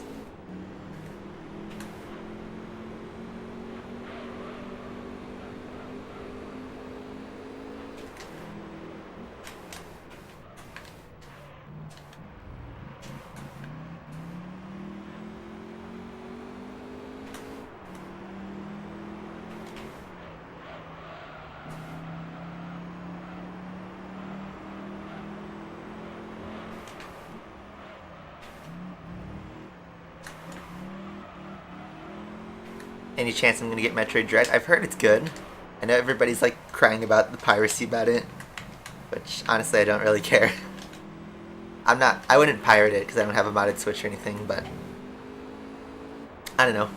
Any chance I'm gonna get Metroid Dread? I've heard it's good. I know everybody's like crying about the piracy about it, which honestly I don't really care. I wouldn't pirate it because I don't have a modded Switch or anything, but I don't know.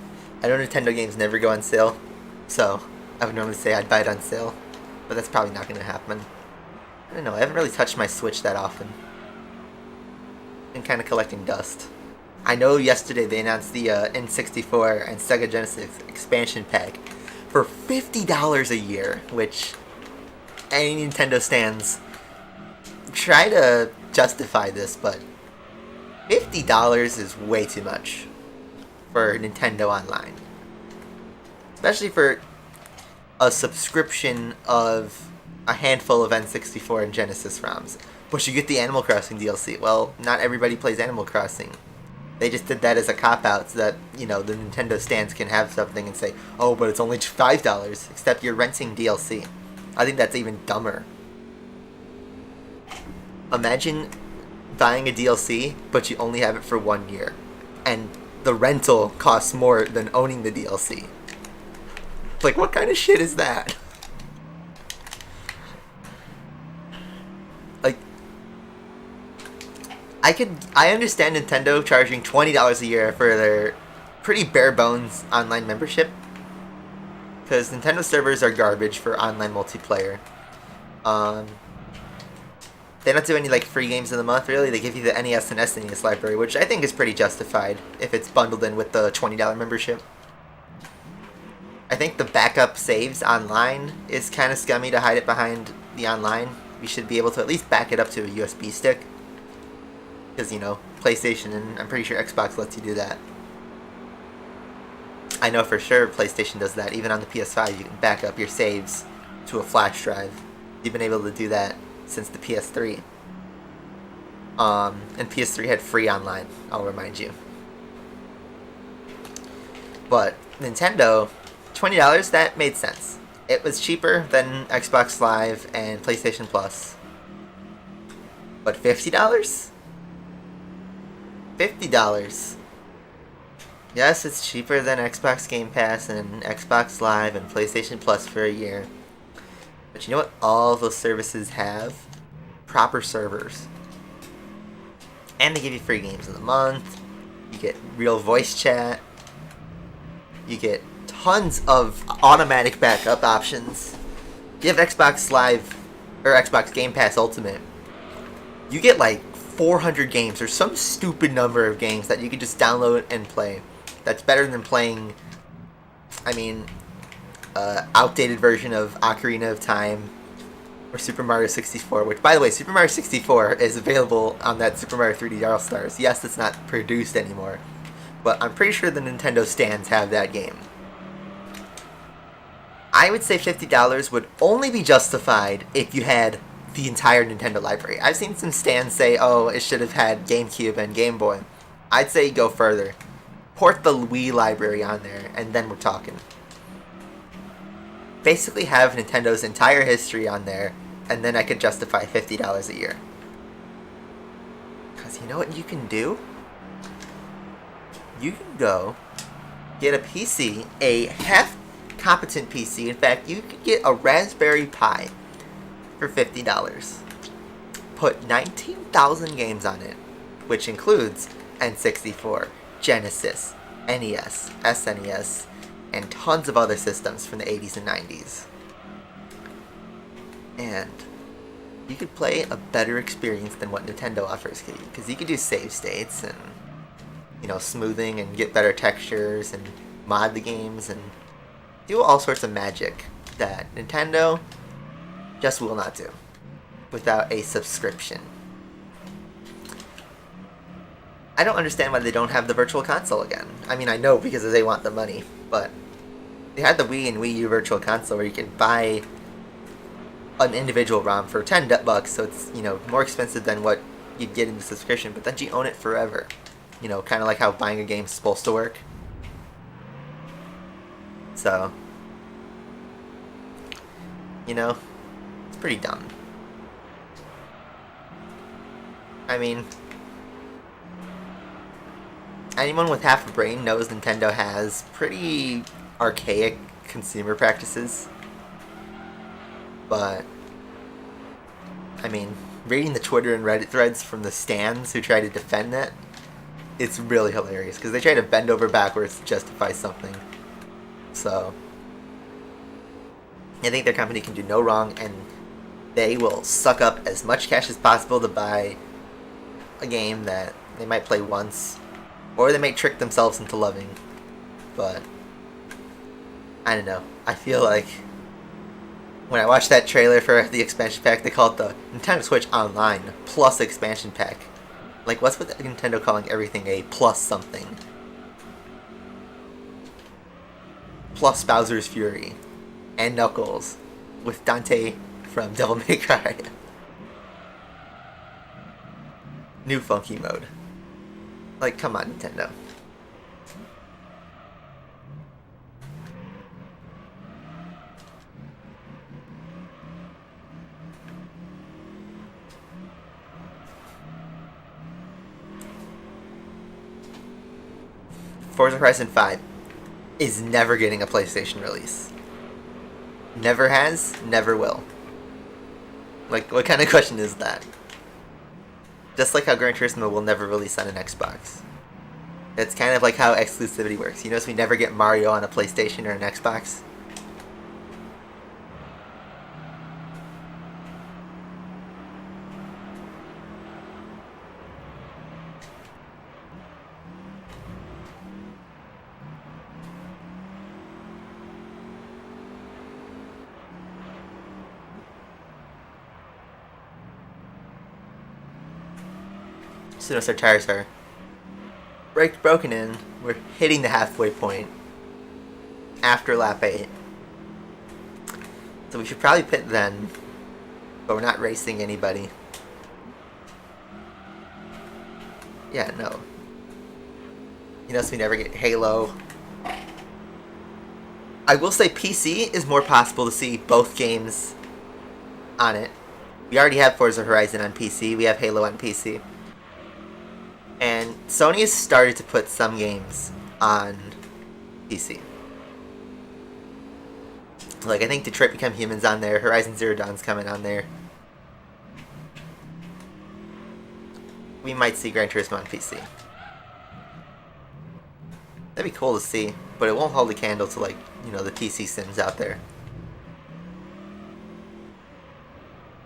I know Nintendo games never go on sale, so I would normally say I'd buy it on sale, but that's probably not gonna happen. I don't know, I haven't really touched my Switch that often. Been kind of collecting dust. I know yesterday they announced the N64 and Sega Genesis expansion pack for $50 a year, which any Nintendo stands try to justify this, but $50 is way too much for Nintendo Online. Especially for a subscription of a handful of N64 and Genesis ROMs. But you get the Animal Crossing DLC. Well, not everybody plays Animal Crossing. They just did that as a cop-out so that, you know, the Nintendo stands can have something and say, oh, but it's only $5, except you're renting DLC. I think that's even dumber. Imagine buying a DLC, but you only have it for 1 year. And the rental costs more than owning the DLC. Like, what kind of shit is that? Like, I understand Nintendo charging $20 a year for their pretty bare bones online membership, because Nintendo servers are garbage for online multiplayer. They don't do any like free games in the month really. They give you the NES and SNES library, which I think is pretty justified if it's bundled in with the $20 membership. I think the backup saves online is kind of scummy to hide it behind the online. You should be able to at least back it up to a USB stick. Because, you know, PlayStation and I'm pretty sure Xbox lets you do that. I know for sure PlayStation does that. Even on the PS5, you can back up your saves to a flash drive. You've been able to do that since the PS3. And PS3 had free online, I'll remind you. But Nintendo, $20, that made sense. It was cheaper than Xbox Live and PlayStation Plus. But $50? $50. Yes, it's cheaper than Xbox Game Pass and Xbox Live and PlayStation Plus for a year. But you know what all those services have? Proper servers. And they give you free games in the month. You get real voice chat. You get tons of automatic backup options. You have Xbox Live or Xbox Game Pass Ultimate. You get like 400 games or some stupid number of games that you can just download and play. That's better than playing, outdated version of Ocarina of Time or Super Mario 64, which, by the way, Super Mario 64 is available on that Super Mario 3D All-Stars. Yes, it's not produced anymore, but I'm pretty sure the Nintendo stands have that game. I would say $50 would only be justified if you had the entire Nintendo library. I've seen some stands say, oh, it should have had GameCube and Game Boy. I'd say go further. Port the Wii library on there, and then we're talking. Basically have Nintendo's entire history on there, and then I could justify $50 a year. Because you know what you can do? You can go get a PC, a half-competent PC. In fact, you could get a Raspberry Pi for $50. Put 19,000 games on it, which includes N64, Genesis, NES, SNES, and tons of other systems from the 80s and 90s. And you could play a better experience than what Nintendo offers you, because you could do save states and, you know, smoothing and get better textures and mod the games and do all sorts of magic that Nintendo just will not do without a subscription. I don't understand why they don't have the Virtual Console again. I mean, I know because they want the money, but they had the Wii and Wii U Virtual Console where you could buy an individual ROM for $10, so it's, you know, more expensive than what you'd get in the subscription, but then you own it forever. You know, kind of like how buying a game's supposed to work. So, you know, it's pretty dumb. I mean, anyone with half a brain knows Nintendo has pretty archaic consumer practices. But, I mean, reading the Twitter and Reddit threads from the stands who try to defend that, it's really hilarious, because they try to bend over backwards to justify something. So, I think their company can do no wrong, and they will suck up as much cash as possible to buy a game that they might play once, or they might trick themselves into loving. But, I don't know. I feel like when I watched that trailer for the expansion pack, they call it the Nintendo Switch Online Plus Expansion Pack. Like, what's with Nintendo calling everything a plus something? Plus Bowser's Fury and Knuckles with Dante from Devil May Cry. New funky mode. Like, come on, Nintendo. Forza Horizon 5 is never getting a PlayStation release. Never has, never will. Like, what kind of question is that? Just like how Gran Turismo will never release on an Xbox. That's kind of like how exclusivity works. You notice we never get Mario on a PlayStation or an Xbox? As soon as our tires are broken in, we're hitting the halfway point after lap 8. So we should probably pit then, but we're not racing anybody. Yeah, no. You notice we never get Halo. I will say PC is more possible to see both games on it. We already have Forza Horizon on PC, we have Halo on PC. And Sony has started to put some games on PC. Like, I think Detroit Become Human's on there, Horizon Zero Dawn's coming on there. We might see Gran Turismo on PC. That'd be cool to see, but it won't hold a candle to, like, you know, the PC sims out there.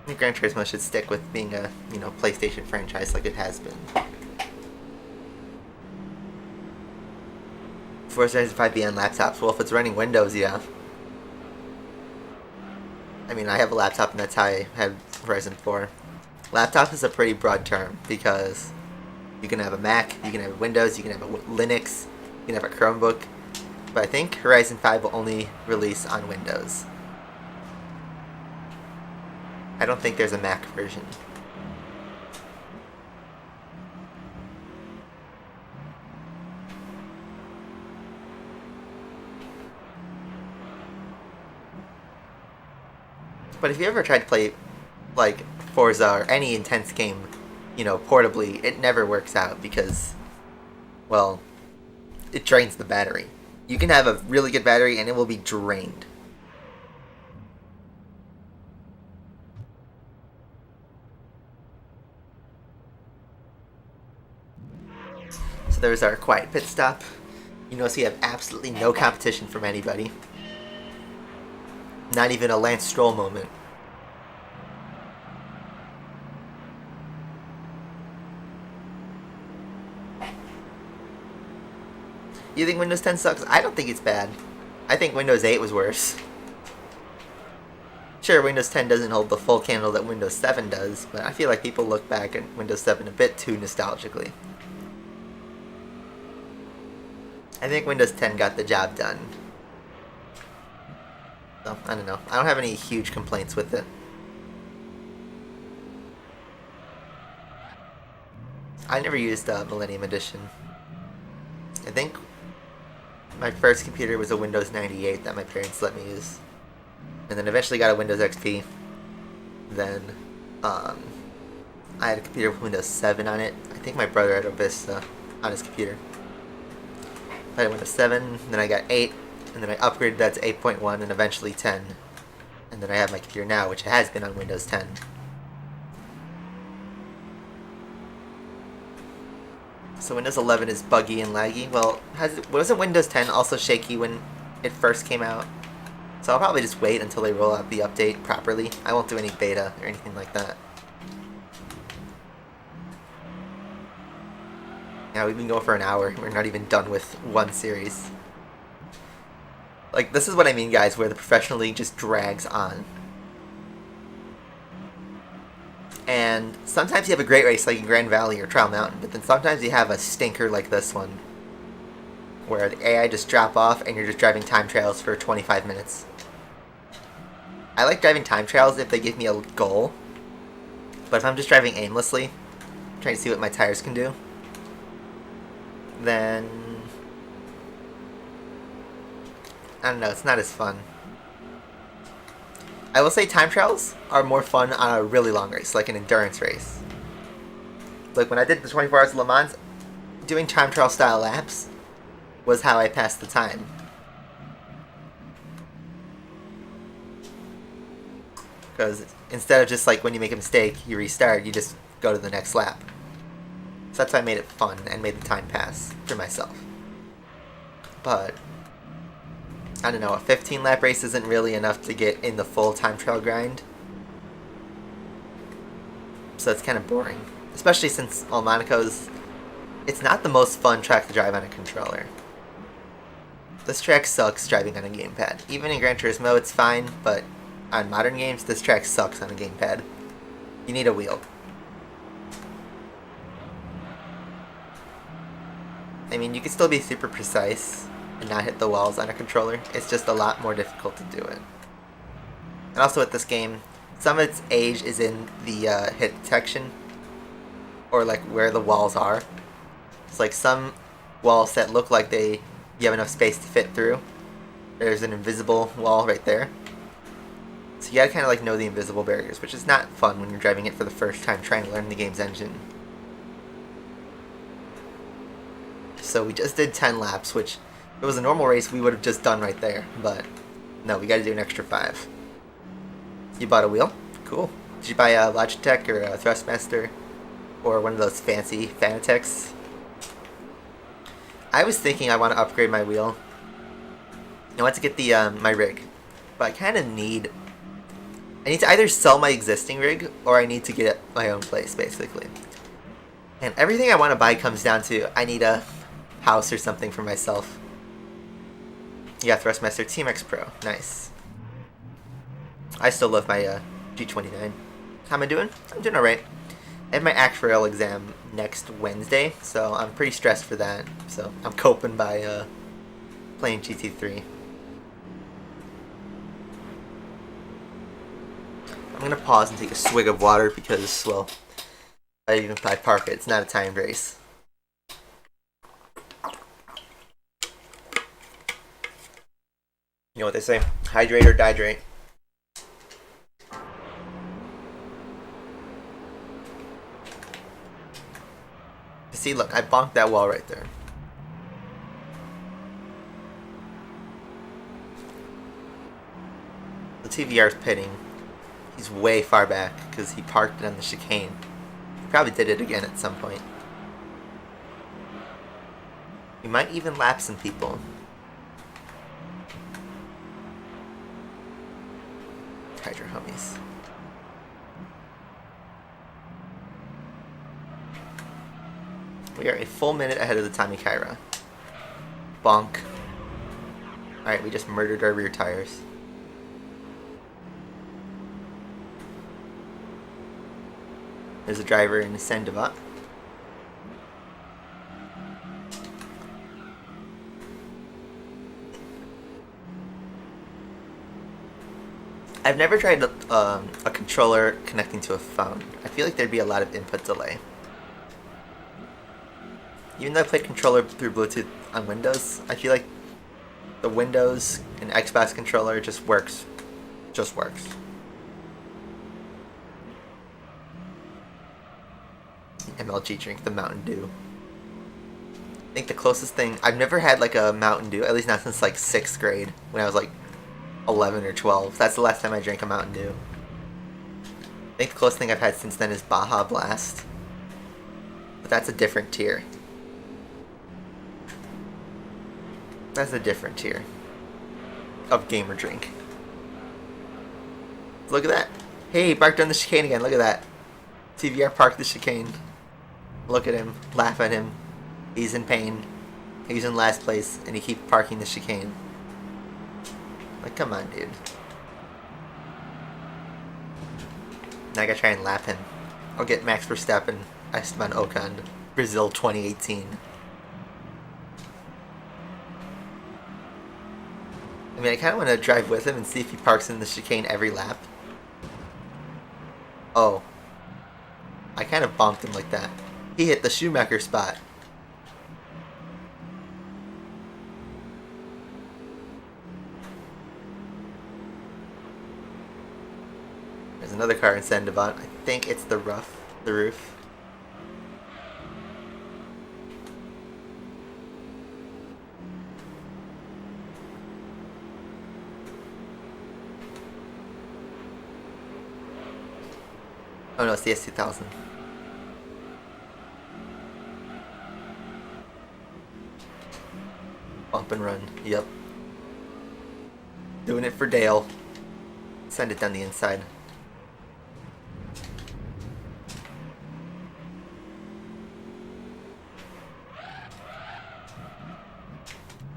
I think Gran Turismo should stick with being a, you know, PlayStation franchise like it has been. Forza Horizon 5 be on laptops. Well, if it's running Windows, yeah. I mean, I have a laptop and that's how I had Ryzen 4. Laptop is a pretty broad term because you can have a Mac, you can have Windows, you can have a Linux, you can have a Chromebook, but I think Horizon 5 will only release on Windows. I don't think there's a Mac version. But if you ever tried to play, like, Forza or any intense game, you know, portably, it never works out because, well, it drains the battery. You can have a really good battery and it will be drained. So there's our quiet pit stop. You notice we have absolutely no competition from anybody. Not even a Lance Stroll moment. You think Windows 10 sucks? I don't think it's bad. I think Windows 8 was worse. Sure, Windows 10 doesn't hold the full candle that Windows 7 does, but I feel like people look back at Windows 7 a bit too nostalgically. I think Windows 10 got the job done. So, I don't know. I don't have any huge complaints with it. I never used Millennium Edition. I think my first computer was a Windows 98 that my parents let me use. And then eventually got a Windows XP. Then, I had a computer with Windows 7 on it. I think my brother had a Vista on his computer. I had Windows 7, then I got 8, and then I upgraded that to 8.1 and eventually 10. And then I have my computer now, which has been on Windows 10. So Windows 11 is buggy and laggy. Well, wasn't Windows 10 also shaky when it first came out? So I'll probably just wait until they roll out the update properly. I won't do any beta or anything like that. Yeah, we've been going for an hour. We're not even done with one series. Like, this is what I mean, guys, where the professional league just drags on. And sometimes you have a great race like in Grand Valley or Trial Mountain, but then sometimes you have a stinker like this one, where the AI just drop off and you're just driving time trials for 25 minutes. I like driving time trials if they give me a goal, but if I'm just driving aimlessly, trying to see what my tires can do, then I don't know, it's not as fun. I will say time trials are more fun on a really long race, like an endurance race. Like when I did the 24 Hours of Le Mans, doing time trial style laps was how I passed the time. Because instead of just like when you make a mistake, you restart, you just go to the next lap. So that's why I made it fun and made the time pass for myself. But I don't know, a 15 lap race isn't really enough to get in the full time trial grind. So it's kind of boring. Especially since Monaco's, it's not the most fun track to drive on a controller. This track sucks driving on a gamepad. Even in Gran Turismo it's fine, but on modern games this track sucks on a gamepad. You need a wheel. I mean, you can still be super precise and not hit the walls on a controller. It's just a lot more difficult to do it. And also with this game, some of its age is in the hit detection, or like where the walls are. It's like some walls that look like you have enough space to fit through. There's an invisible wall right there. So you gotta kind of like know the invisible barriers, which is not fun when you're driving it for the first time trying to learn the game's engine. So we just did 10 laps, which if it was a normal race we would have just done right there, but no, we gotta do an extra 5. You bought a wheel? Cool. Did you buy a Logitech or a Thrustmaster or one of those fancy Fanatec's? I was thinking I want to upgrade my wheel. I want to get the my rig, but I kind of need to either sell my existing rig or I need to get my own place, basically. And everything I want to buy comes down to I need a house or something for myself. Yeah, Thrustmaster TMX Pro. Nice. I still love my G29. How am I doing? I'm doing alright. I have my actuarial exam next Wednesday, so I'm pretty stressed for that. So I'm coping by playing GT3. I'm gonna pause and take a swig of water because, well, even if I park it, it's not a timed race. You know what they say? Hydrate or dihydrate. See, look, I bonked that wall right there. The TVR's pitting. He's way far back because he parked it on the chicane. He probably did it again at some point. We might even lap some people. Hydro homies. We are a full minute ahead of the Tommy Kyra. Bonk. Alright, we just murdered our rear tires. There's a driver in Sandoval. I've never tried a controller connecting to a phone. I feel like there'd be a lot of input delay. Even though I played controller through Bluetooth on Windows, I feel like the Windows and Xbox controller just works. Just works. MLG drink the Mountain Dew. I think the closest thing... I've never had like a Mountain Dew, at least not since like 6th grade, when I was like 11 or 12. That's the last time I drank a Mountain Dew. I think the closest thing I've had since then is Baja Blast. But that's a different tier. That's a different tier of gamer drink. Look at that. Hey, he parked on the chicane again. Look at that. TVR parked the chicane. Look at him. Laugh at him. He's in pain. He's in last place, and he keeps parking the chicane. Like, come on, dude. Now I gotta try and lap him. I'll get Max Verstappen, Esteban Ocon, Brazil 2018. I mean, I kind of want to drive with him and see if he parks in the chicane every lap. Oh. I kind of bonked him like that. He hit the Schumacher spot. There's another car in Sandoval. I think it's the roof. Oh no, it's the S2000. Bump and run, yep. Doing it for Dale. Send it down the inside.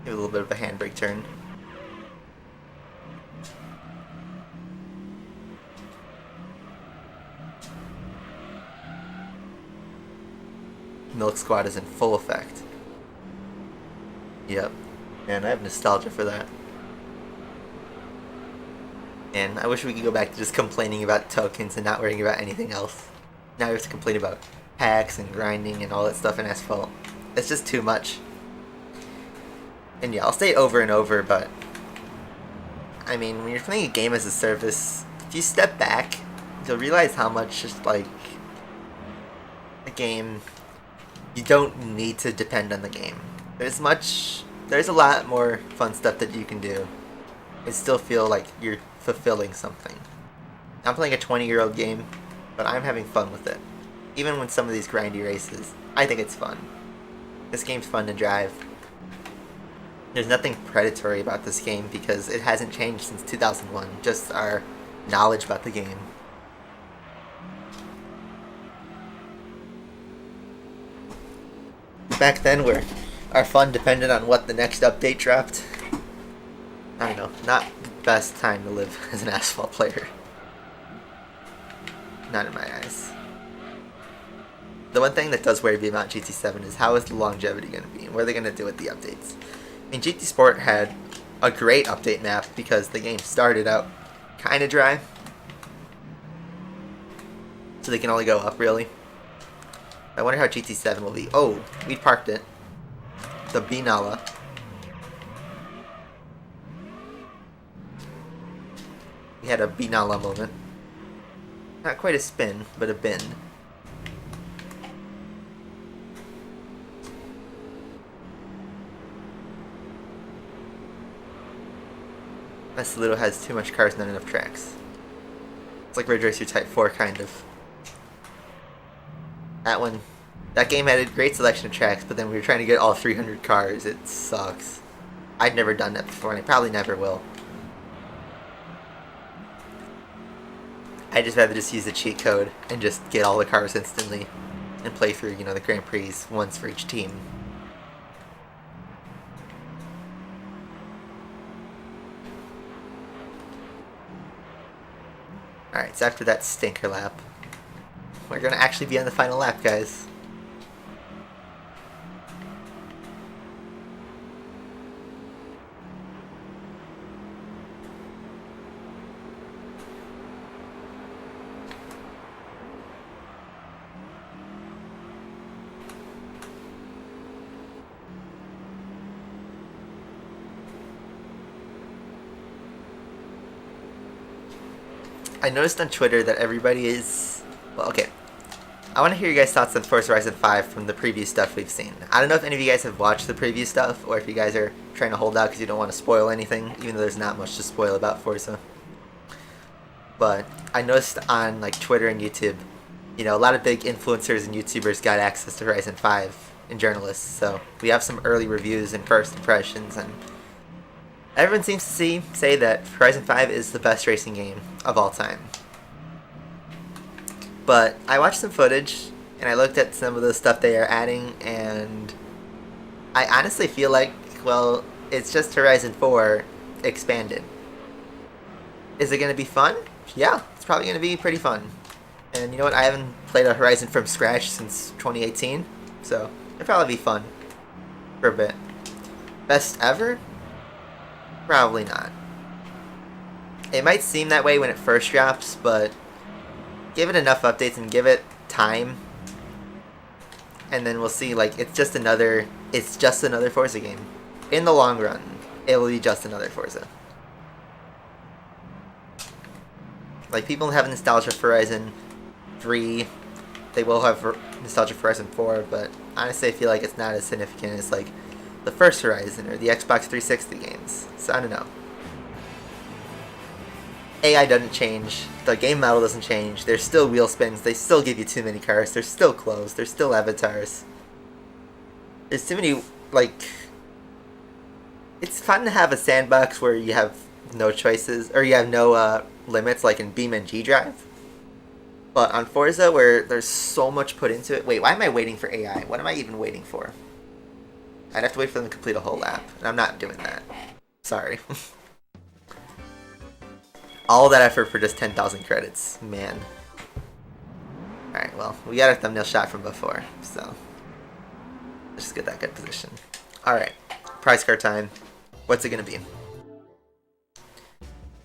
Give a little bit of a handbrake turn. Milk Squad is in full effect. Yep. Man, I have nostalgia for that. And I wish we could go back to just complaining about tokens and not worrying about anything else. Now we have to complain about hacks and grinding and all that stuff in Asphalt. It's just too much. And yeah, I'll say it over and over, but I mean, when you're playing a game as a service, if you step back, you'll realize how much just like a game, you don't need to depend on the game. There's a lot more fun stuff that you can do and still feel like you're fulfilling something. I'm playing a 20-year-old game, but I'm having fun with it. Even when some of these grindy races, I think it's fun. This game's fun to drive. There's nothing predatory about this game because it hasn't changed since 2001, just our knowledge about the game. Back then, our fun depended on what the next update dropped. I don't know, not best time to live as an asphalt player. Not in my eyes. The one thing that does worry me about GT7 is how is the longevity going to be? What are they going to do with the updates? I mean, GT Sport had a great update map because the game started out kind of dry. So they can only go up, really. I wonder how GT7 will be. Oh, we parked it. The Binala. We had a Binala moment. Not quite a spin, but a bin. This Saludo has too much cars, not enough tracks. It's like Ridge Racer Type 4, kind of. That game had a great selection of tracks, but then we were trying to get all 300 cars. It sucks. I'd never done that before, and I probably never will. I'd just rather just use the cheat code and just get all the cars instantly and play through, you know, the Grand Prix once for each team. Alright, so after that stinker lap, we're going to actually be on the final lap, guys. I noticed on Twitter that everybody is... Well, okay. I want to hear you guys' thoughts on Forza Horizon 5 from the preview stuff we've seen. I don't know if any of you guys have watched the preview stuff, or if you guys are trying to hold out because you don't want to spoil anything, even though there's not much to spoil about Forza. But I noticed on like Twitter and YouTube, you know, a lot of big influencers and YouTubers got access to Horizon 5 and journalists, so we have some early reviews and first impressions, and everyone seems to say that Horizon 5 is the best racing game of all time. But I watched some footage, and I looked at some of the stuff they are adding, and I honestly feel like, well, it's just Horizon 4 expanded. Is it going to be fun? Yeah, it's probably going to be pretty fun. And you know what? I haven't played a Horizon from scratch since 2018, so it'll probably be fun for a bit. Best ever? Probably not. It might seem that way when it first drops, but give it enough updates and give it time, and then we'll see. Like, it's just another Forza game. In the long run, it will be just another Forza. Like, people have nostalgia for Horizon 3. They will have nostalgia for Horizon 4, but honestly, I feel like it's not as significant as like the first Horizon or the Xbox 360 games. So I don't know. AI doesn't change. The game model doesn't change. There's still wheel spins. They still give you too many cars. There's still clothes. There's still avatars. There's too many, like... It's fun to have a sandbox where you have no choices, or you have no limits, like in Beam and G-Drive. But on Forza, where there's so much put into it... Wait, why am I waiting for AI? What am I even waiting for? I'd have to wait for them to complete a whole lap, and I'm not doing that. Sorry. All that effort for just 10,000 credits. Man. Alright, well, we got our thumbnail shot from before, so let's just get that good position. Alright, prize car time. What's it gonna be?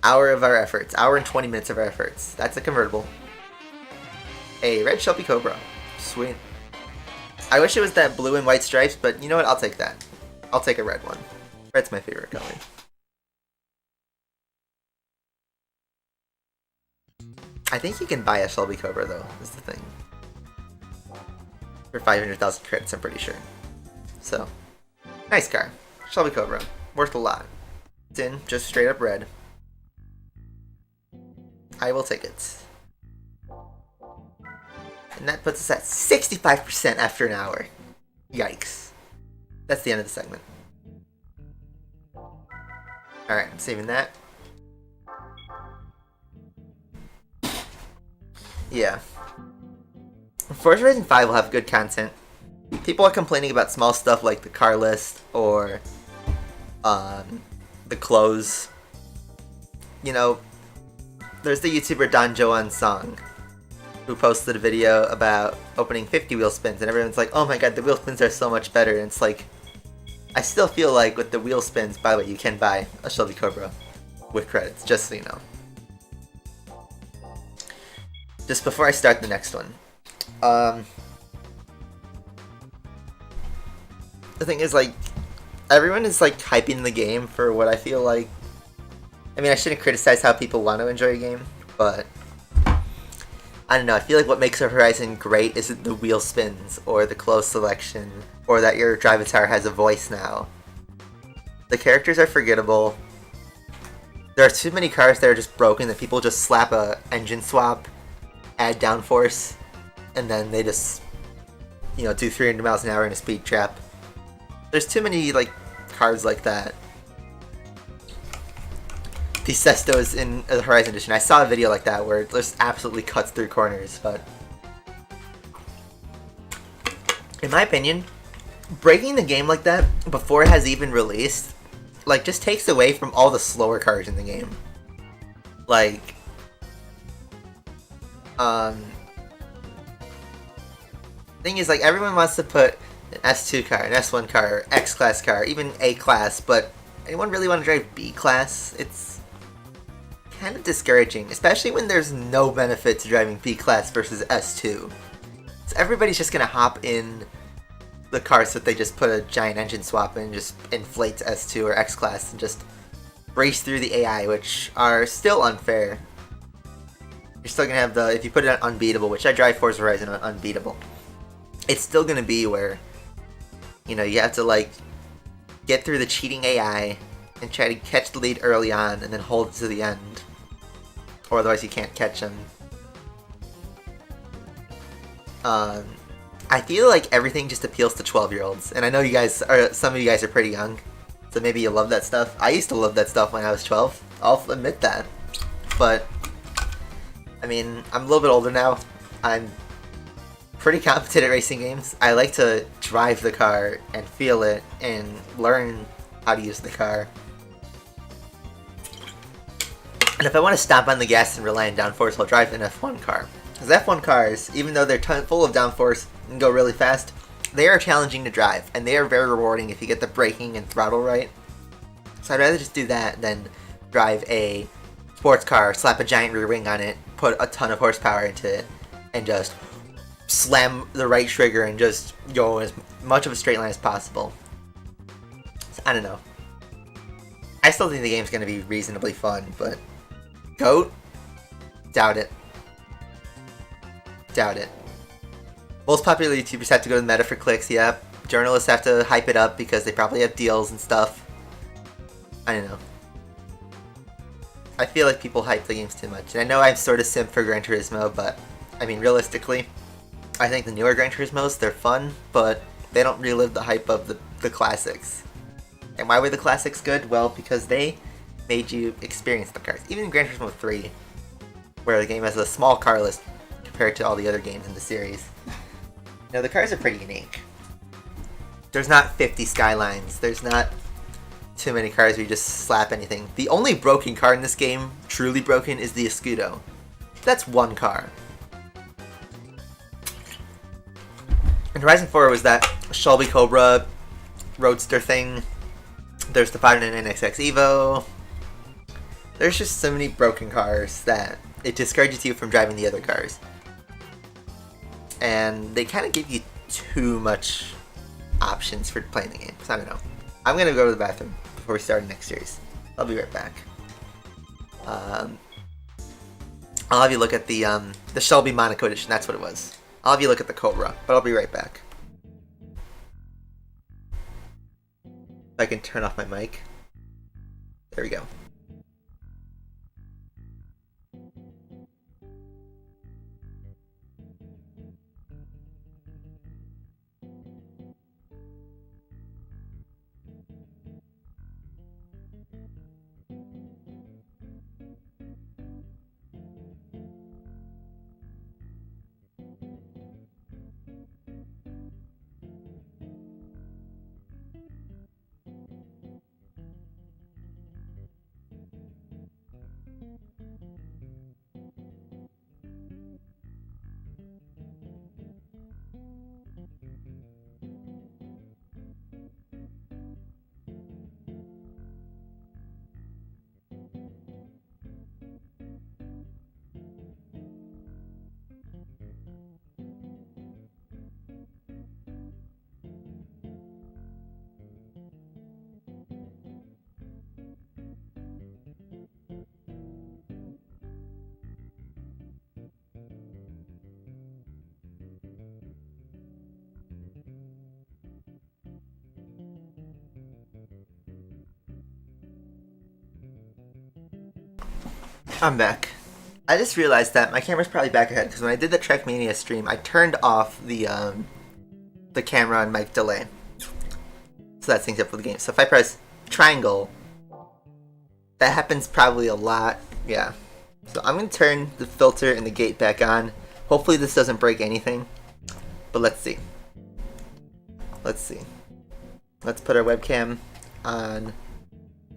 Hour of our efforts. Hour and 20 minutes of our efforts. That's a convertible. A red Shelby Cobra. Sweet. I wish it was that blue and white stripes, but you know what? I'll take that. I'll take a red one. Red's my favorite color. I think you can buy a Shelby Cobra, though, is the thing. For 500,000 credits, I'm pretty sure. So, nice car. Shelby Cobra. Worth a lot. It's in just straight up red. I will take it. And that puts us at 65% after an hour. Yikes. That's the end of the segment. Alright, I'm saving that. Yeah. Forza Horizon 5 will have good content. People are complaining about small stuff like the car list or the clothes. you know, there's the YouTuber Don Joan Song, who posted a video about opening 50 wheel spins, and everyone's like, oh my god, the wheel spins are so much better. And it's like, I still feel like with the wheel spins, by the way, you can buy a Shelby Cobra with credits, just so you know. Just before I start the next one. The thing is, like, everyone is, like, hyping the game for what I feel like... I mean, I shouldn't criticize how people want to enjoy a game, but... I don't know, I feel like what makes a Horizon great isn't the wheel spins, or the close selection, or that your Drivatar has a voice now. The characters are forgettable. There are too many cars that are just broken that people just slap a engine swap, add downforce, and then they just, you know, do 300 miles an hour in a speed trap. There's too many, like, cars like that. The Sestos in the Horizon Edition. I saw a video like that where it just absolutely cuts through corners, but... in my opinion, breaking the game like that before it has even released, like, just takes away from all the slower cars in the game. Like... thing is, like, everyone wants to put an S2 car, an S1 car, X-Class car, even A-Class, but anyone really want to drive B-Class? It's kind of discouraging, especially when there's no benefit to driving B-Class versus S2. So everybody's just gonna hop in the cars that they just put a giant engine swap in, just inflate to S2 or X-Class, and just race through the AI, which are still unfair. You're still gonna have the, if you put it on Unbeatable, which I drive Forza Horizon on Unbeatable, it's still gonna be where, you know, you have to, like, get through the cheating AI and try to catch the lead early on and then hold it to the end. Or otherwise you can't catch them. I feel like everything just appeals to 12-year-olds. And I know you guys are, some of you guys are pretty young, so maybe you love that stuff. I used to love that stuff when I was 12. I'll admit that. But, I mean, I'm a little bit older now. I'm pretty competent at racing games. I like to drive the car and feel it and learn how to use the car. And if I want to stomp on the gas and rely on downforce, I'll drive an F1 car. Because F1 cars, even though they're full of downforce and go really fast, they are challenging to drive, and they are very rewarding if you get the braking and throttle right. So I'd rather just do that than drive a sports car, slap a giant rear wing on it, put a ton of horsepower into it, and just slam the right trigger and just go as much of a straight line as possible. So, I don't know. I still think the game's going to be reasonably fun, but... GOAT? Doubt it. Doubt it. Most popular YouTubers have to go to the meta for clicks, yep. Journalists have to hype it up because they probably have deals and stuff. I don't know. I feel like people hype the games too much. And I know I'm sort of simp for Gran Turismo, but, I mean, realistically, I think the newer Gran Turismos, they're fun, but they don't relive the hype of the classics. And why were the classics good? Well, because they made you experience the cars. Even in Gran Turismo 3, where the game has a small car list compared to all the other games in the series. You know, the cars are pretty unique. There's not 50 Skylines. There's not too many cars where you just slap anything. The only broken car in this game, truly broken, is the Escudo. That's one car. In Horizon 4 was that Shelby Cobra Roadster thing. There's the 599 XX Evo. There's just so many broken cars that it discourages you from driving the other cars. And they kind of give you too much options for playing the game. So I don't know. I'm going to go to the bathroom before we start the next series. I'll be right back. I'll have you look at the Shelby Monaco edition. That's what it was. I'll have you look at the Cobra, but I'll be right back. If I can turn off my mic. There we go. I'm back. I just realized that my camera's probably back ahead because when I did the Trackmania stream, I turned off the camera and mic delay. So that syncs up with the game. So if I press triangle, that happens probably a lot. Yeah. So I'm going to turn the filter and the gate back on. Hopefully this doesn't break anything. But let's see. Let's see. Let's put our webcam on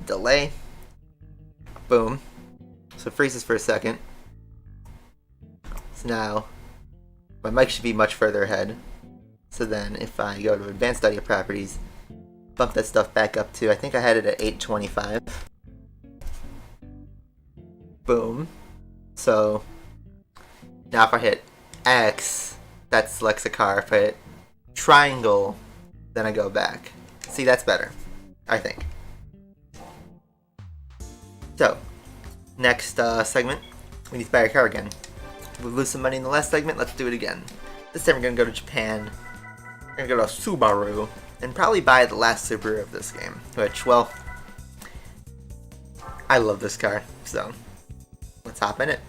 delay. Boom. So it freezes for a second. So now my mic should be much further ahead. So then if I go to advanced audio properties, bump that stuff back up to, I think I had it at 825. Boom. So now if I hit X, that selects a car. If I hit triangle, then I go back. See, that's better, I think. So, next segment, we need to buy a car again. We lose some money in the last segment, let's do it again. This time we're going to go to Japan. We're going to go to Subaru, and probably buy the last Subaru of this game. Which, well, I love this car, so let's hop in it.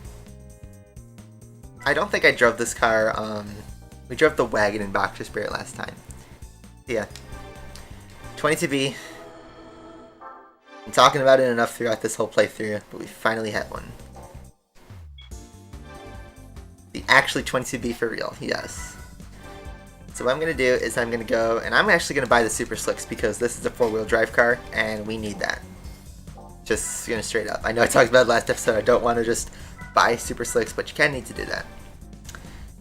I don't think I drove this car, we drove the wagon in Boxer Spirit last time. Yeah. 22B. I'm talking about it enough throughout this whole playthrough, but we finally had one. The actually 22B for real, yes. So what I'm going to do is I'm going to go, and I'm actually going to buy the Super Slicks because this is a 4-wheel drive car, and we need that. Just going to straight up. I know I talked about it last episode, I don't want to just buy Super Slicks, but you kind of need to do that.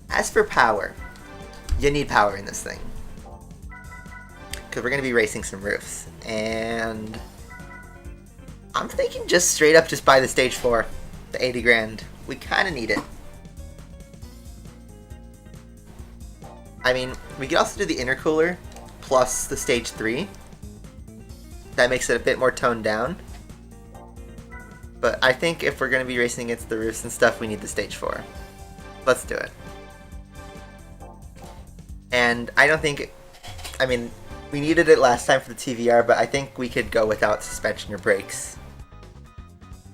As for power, you need power in this thing. Because we're going to be racing some roofs, and I'm thinking just straight up just buy the Stage 4, the 80 grand. We kind of need it. I mean, we could also do the intercooler plus the Stage 3. That makes it a bit more toned down. But I think if we're going to be racing against the roofs and stuff, we need the Stage 4. Let's do it. And I don't think... I mean, we needed it last time for the TVR, but I think we could go without suspension or brakes.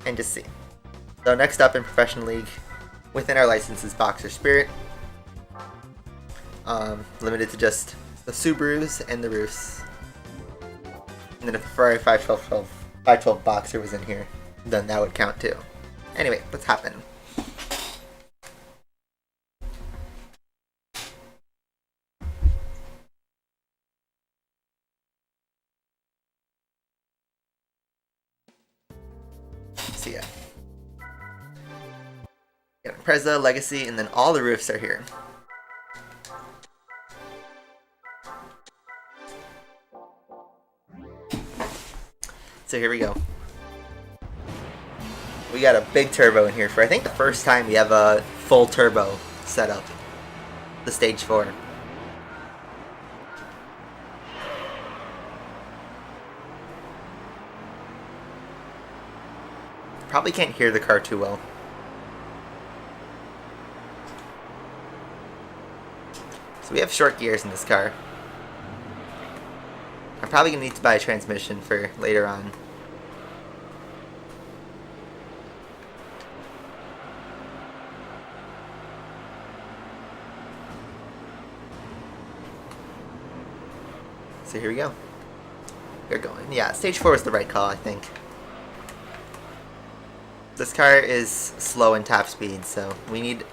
And just see. So next up in Professional League, within our license is Boxer Spirit. Limited to just the Subarus and the roofs. And then if the Ferrari 512 Boxer was in here, then that would count too. Anyway, let's hop in. So yeah. Got Impreza, Legacy, and then all the roofs are here. So here we go. We got a big turbo in here for I think the first time we have a full turbo set up. The Stage 4. Probably can't hear the car too well. So we have short gears in this car. I'm probably going to need to buy a transmission for later on. So here we go. We're going. Yeah, Stage 4 is the right call, I think. This car is slow in top speed, so we need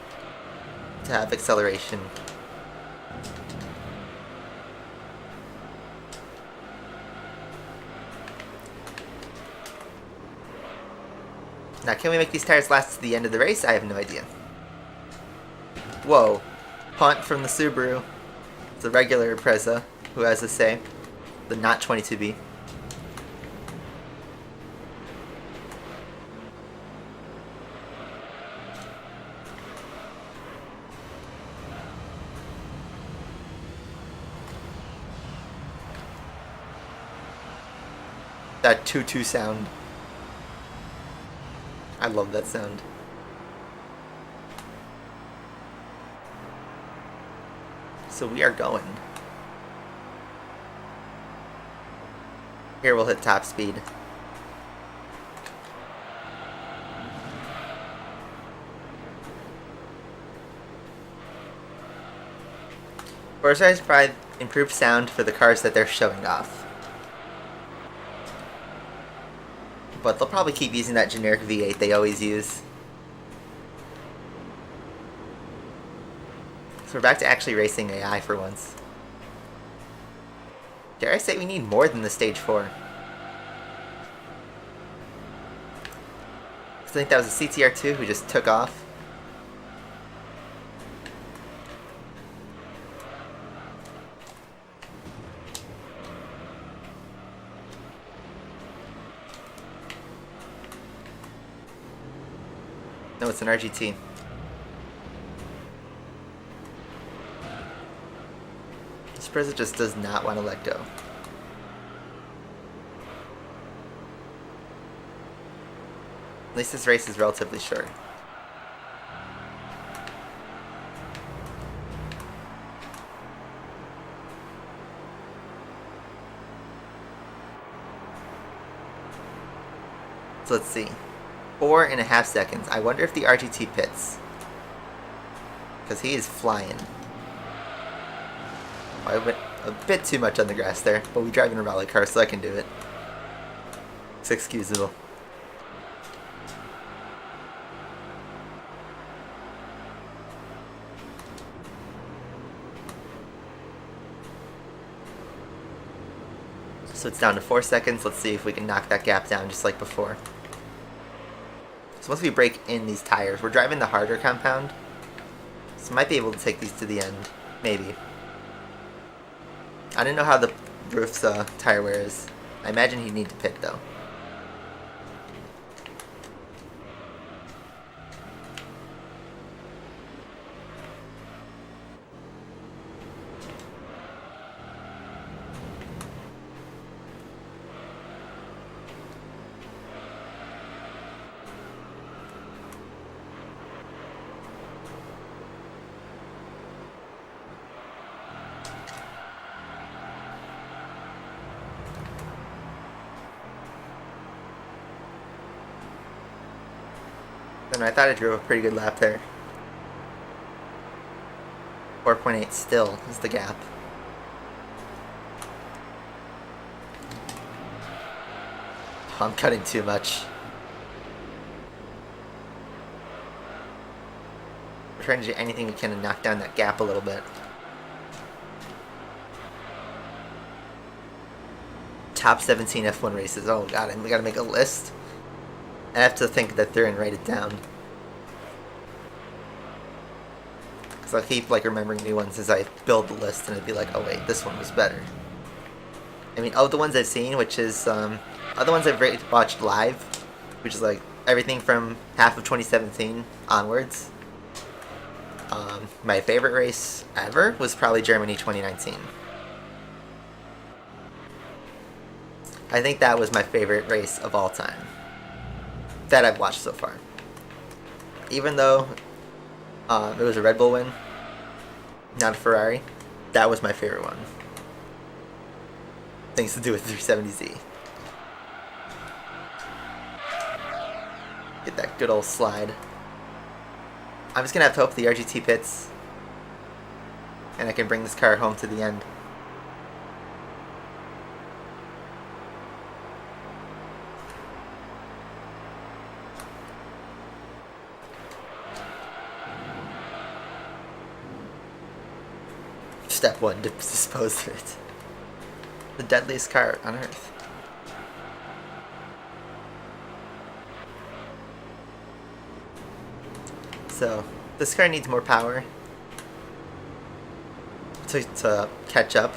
to have acceleration. Now, can we make these tires last to the end of the race? I have no idea. Whoa. Punt from the Subaru. It's a regular Impreza, who has a say. The not 22B. That toot-toot sound. I love that sound. So we are going. Here we'll hit top speed. Motorcycles provide improved sound for the cars that they're showing off. But they'll probably keep using that generic V8 they always use. So we're back to actually racing AI for once. Dare I say we need more than the stage 4. I think that was a CTR2 who just took off. No, it's an RGT. This Spreza just does not want to let go. At least this race is relatively short. So let's see. 4.5 seconds. I wonder if the RGT pits. Because he is flying. I went a bit too much on the grass there, but we drive in a rally car, so I can do it. It's excusable. So it's down to 4 seconds. Let's see if we can knock that gap down just like before. So once we break in these tires, we're driving the harder compound. So might be able to take these to the end. Maybe. I didn't know how the roof's tire wear is. I imagine he'd need to pit though. And I thought I drove a pretty good lap there. 4.8 still is the gap. Oh, I'm cutting too much. We're trying to do anything we can to knock down that gap a little bit. Top 17 F1 races. Oh god, we gotta make a list. I have to think that through and write it down. Because I'll keep like remembering new ones as I build the list, and it'd be like, oh wait, this one was better. I mean, of the ones I've seen, which is other ones I've watched live, which is like everything from half of 2017 onwards. My favorite race ever was probably Germany 2019. I think that was my favorite race of all time that I've watched so far. Even though it was a Red Bull win, not a Ferrari, that was my favorite one. Things to do with 370Z. Get that good old slide. I'm just gonna have to hope the RGT pits and I can bring this car home to the end. Step 1, to dispose of it. The deadliest car on Earth. So, this car needs more power to catch up.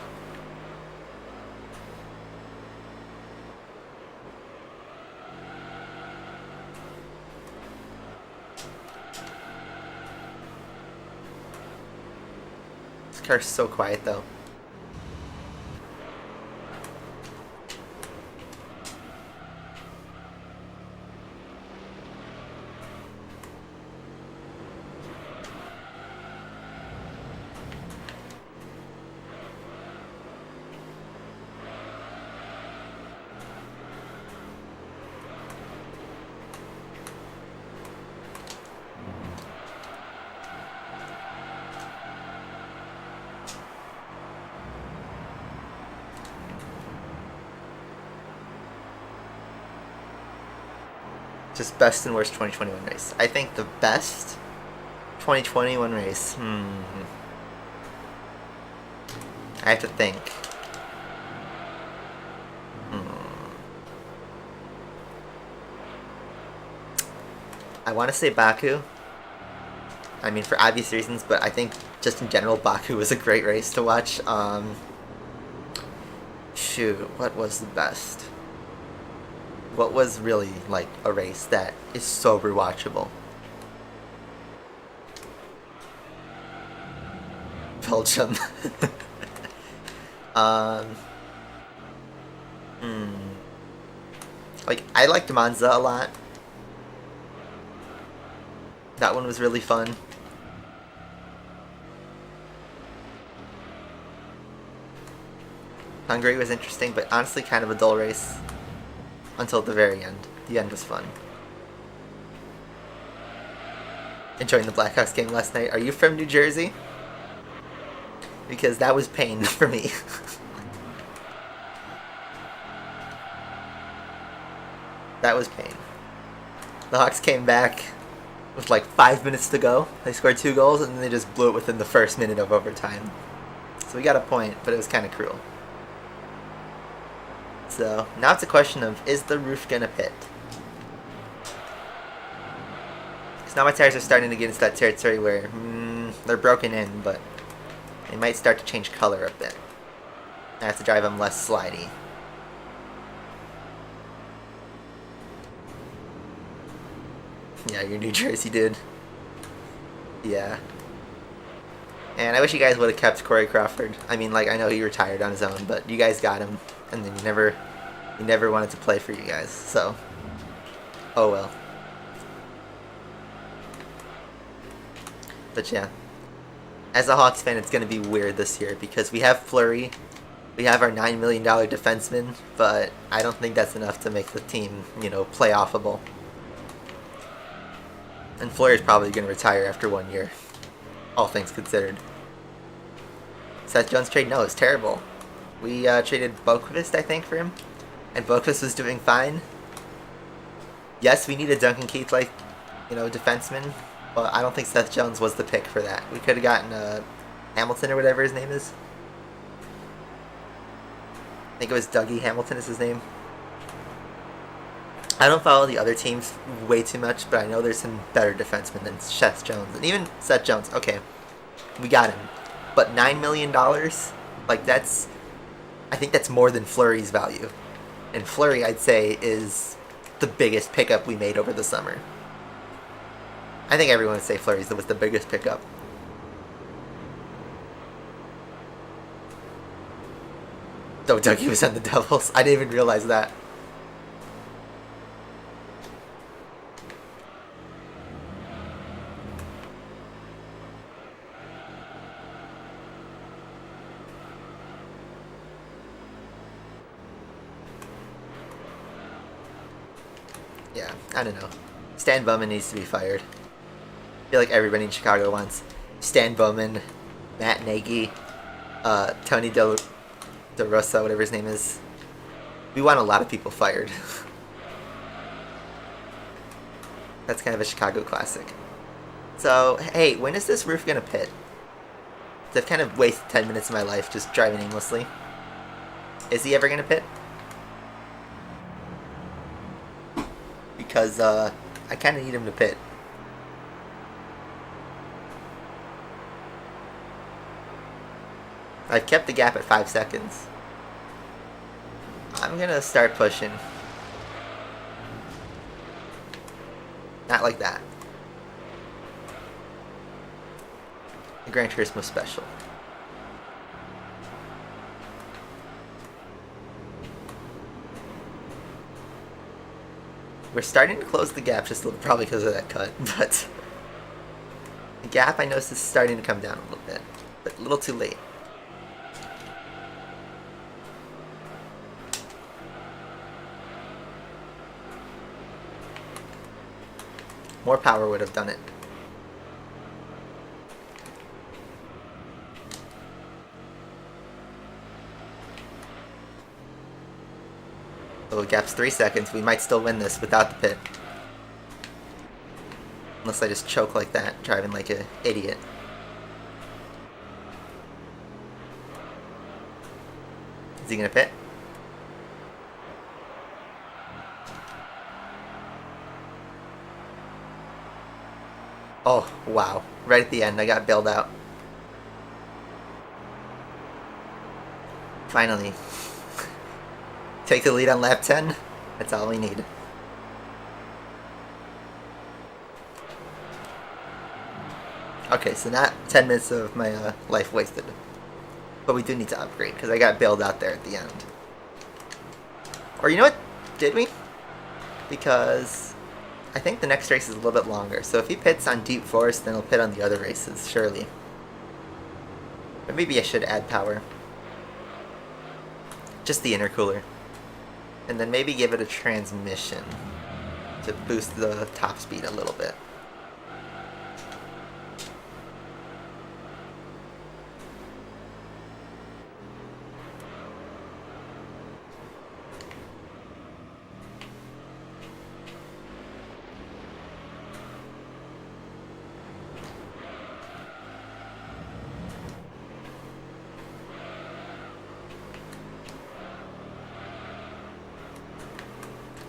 This car's so quiet though. Just best and worst 2021 race. I think the best 2021 race. I have to think. I want to say Baku. I mean, for obvious reasons, but I think just in general, Baku was a great race to watch. Shoot, what was the best? What was really, like, a race that is so rewatchable? Belgium. Like, I liked Monza a lot. That one was really fun. Hungary was interesting, but honestly kind of a dull race. Until the very end. The end was fun. Enjoying the Blackhawks game last night. Are you from New Jersey? Because that was pain for me. That was pain. The Hawks came back with like 5 minutes to go. They scored 2 goals and then they just blew it within the first minute of overtime. So we got a point, but it was kind of cruel. So now it's a question of, is the roof gonna pit? Because now my tires are starting to get into that territory where they're broken in, but they might start to change color a bit. I have to drive them less slidey. Yeah, you're New Jersey, dude. Yeah. And I wish you guys would have kept Corey Crawford. I mean, like, I know he retired on his own, but you guys got him, and then you never wanted to play for you guys, so. Oh well. But yeah. As a Hawks fan, it's going to be weird this year, because we have Fleury, we have our $9 million defenseman, but I don't think that's enough to make the team, you know, playoffable. And Fleury's probably going to retire after 1 year, all things considered. Seth Jones trade? No, it's terrible. We traded Boqvist, I think, for him, and Boqvist was doing fine. Yes, we needed Duncan Keith, like, you know, defenseman, but I don't think Seth Jones was the pick for that. We could have gotten Hamilton or whatever his name is. I think it was Dougie Hamilton is his name. I don't follow the other teams way too much, but I know there's some better defensemen than Seth Jones. And even Seth Jones, okay, we got him. But $9 million, like that's, I think that's more than Fleury's value. And Fleury, I'd say, is the biggest pickup we made over the summer. I think everyone would say Fleury's was the biggest pickup. Oh, Dougie was on the Devils. I didn't even realize that. Yeah, I don't know. Stan Bowman needs to be fired. I feel like everybody in Chicago wants Stan Bowman, Matt Nagy, Tony De Rosa, whatever his name is. We want a lot of people fired. That's kind of a Chicago classic. So, hey, when is this roof gonna pit? I've kind of wasted 10 minutes of my life just driving aimlessly. Is he ever gonna pit? Because I kind of need him to pit. I've kept the gap at 5 seconds. I'm gonna start pushing. Not like that. The Gran Turismo special. We're starting to close the gap just a little, probably because of that cut, but the gap I noticed is starting to come down a little bit, but a little too late. More power would have done it. So the gap's 3 seconds. We might still win this without the pit. Unless I just choke like that, driving like an idiot. Is he gonna pit? Oh, wow. Right at the end, I got bailed out. Finally. Take the lead on lap 10. That's all we need. Okay, so not 10 minutes of my life wasted. But we do need to upgrade, because I got bailed out there at the end. Or you know what? Did we? Because I think the next race is a little bit longer. So if he pits on Deep Forest, then he'll pit on the other races, surely. But maybe I should add power. Just the intercooler. And then maybe give it a transmission to boost the top speed a little bit.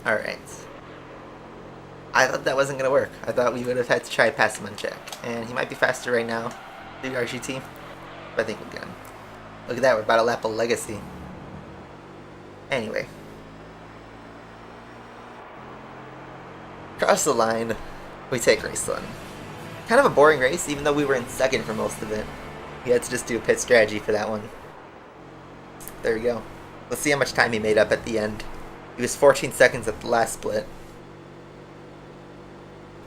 Alright. I thought that wasn't going to work. I thought we would have had to try to pass him on check. And he might be faster right now through RGT. But I think we'll get him. Look at that, we're about to lap a legacy. Anyway. Cross the line. We take race 1. Kind of a boring race, even though we were in second for most of it. We had to just do a pit strategy for that one. There we go. Let's see how much time he made up at the end. He was 14 seconds at the last split.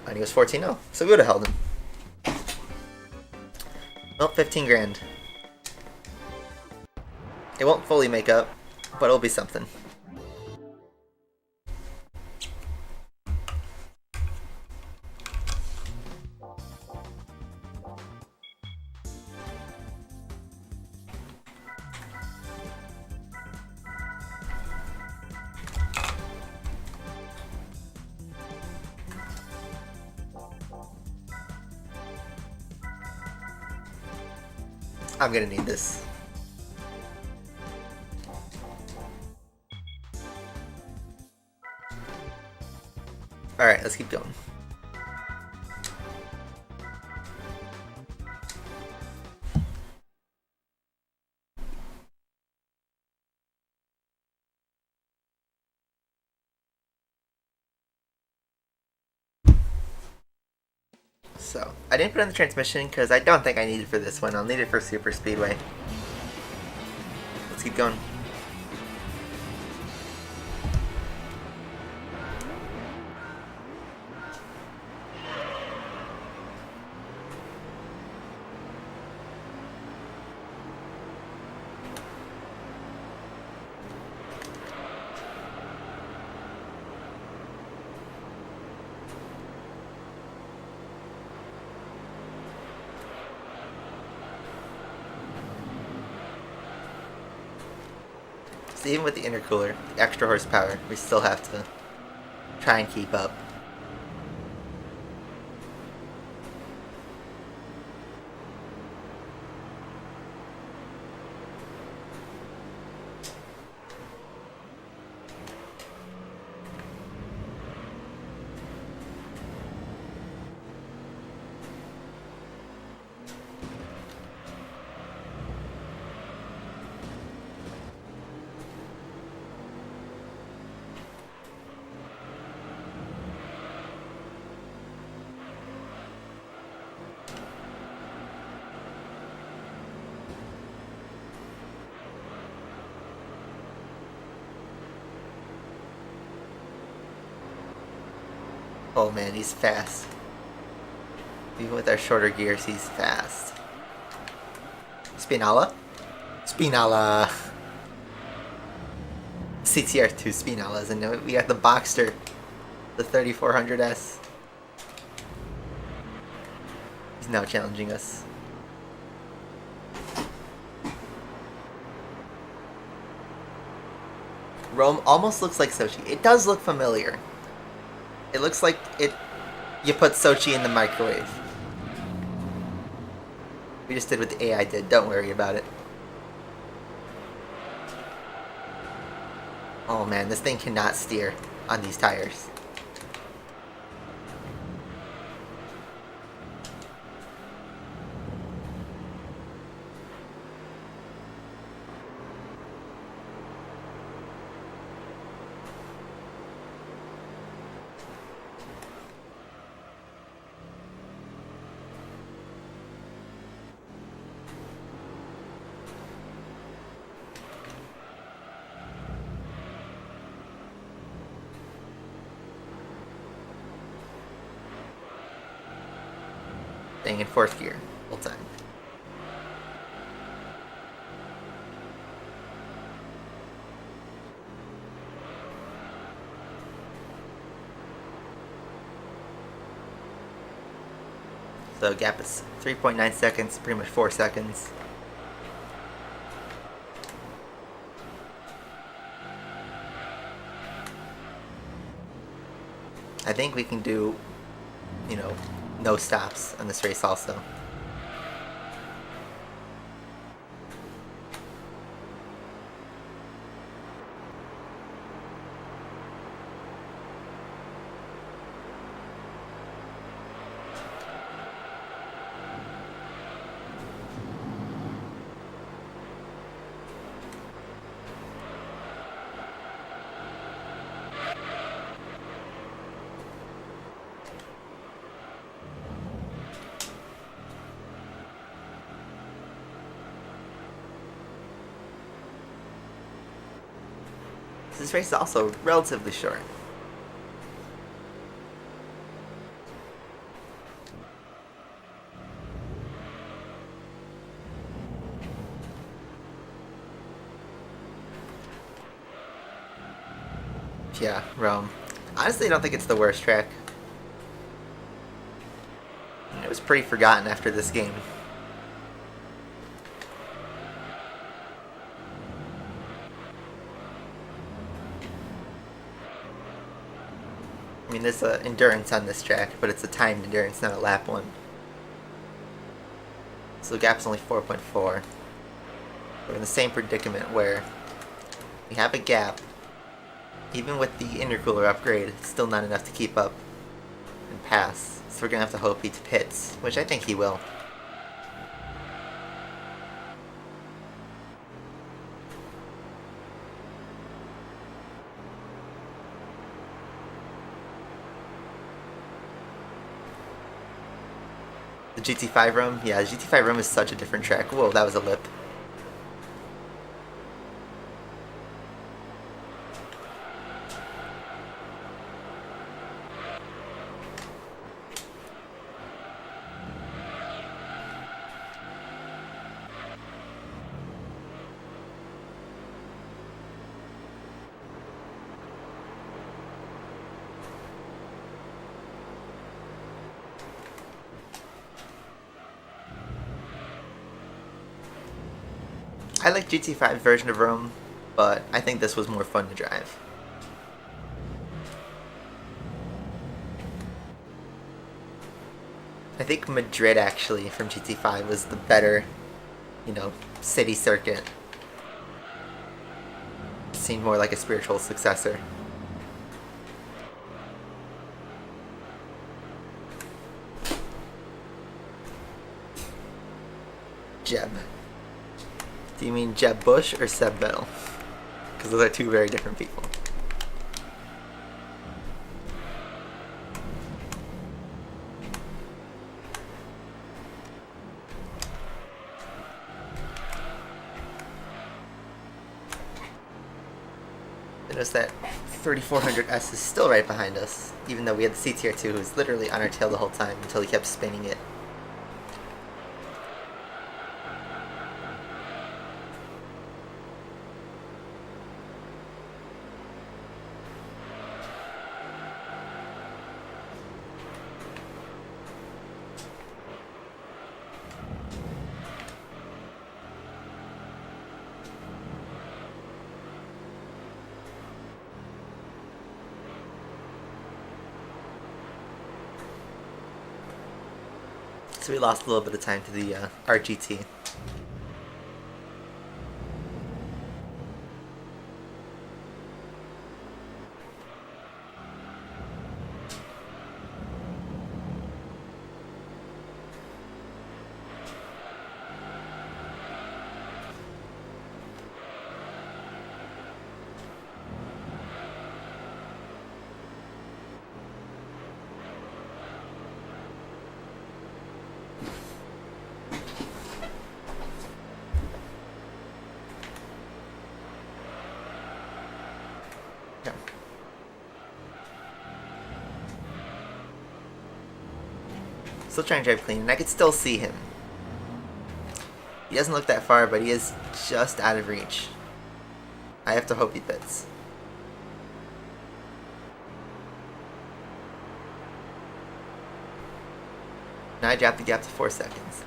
And he was 14-0. So we would have held him. Well, 15 grand. It won't fully make up, but it'll be something. I'm gonna need this. Alright, let's keep going. So, I didn't put in the transmission because I don't think I need it for this one. I'll need it for Super Speedway. Let's keep going. So even with the intercooler, the extra horsepower, we still have to try and keep up. Oh man, he's fast. Even with our shorter gears, he's fast. Spinala? Spinala! CTR2 Spinalas, and we got the Boxster, the 3400S. He's now challenging us. Rome almost looks like Sochi. It does look familiar. It looks like it You put Sochi in the microwave. We just did what the AI did. Don't worry about it. Oh man, this thing cannot steer on these tires. Staying in fourth gear full time. So gap is 3.9 seconds, pretty much 4 seconds. I think we can do, you know, no stops on this race also. This race is also relatively short. Yeah, Rome. Honestly, I don't think it's the worst track. It was pretty forgotten after this game. I mean, there's endurance on this track, but it's a timed endurance, not a lap one. So the gap's only 4.4. We're in the same predicament where we have a gap. Even with the intercooler upgrade, it's still not enough to keep up and pass. So we're going to have to hope he pits, which I think he will. The GT5 Rome? Yeah, the GT5 Rome is such a different track. Whoa, that was a lip. I like GT5 version of Rome, but I think this was more fun to drive. I think Madrid actually from GT5 was the better, you know, city circuit. It seemed more like a spiritual successor. Jeb. Do you mean Jeb Bush or Seb Vettel? Because those are two very different people. Notice that 3400S is still right behind us, even though we had the CTR2 who was literally on our tail the whole time until he kept spinning it. so we lost a little bit of time to the RGT. Still trying to drive clean, and I could still see him. He doesn't look that far, but he is just out of reach. I have to hope he pits. Now I dropped the gap to 4 seconds.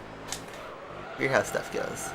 Weird how stuff goes.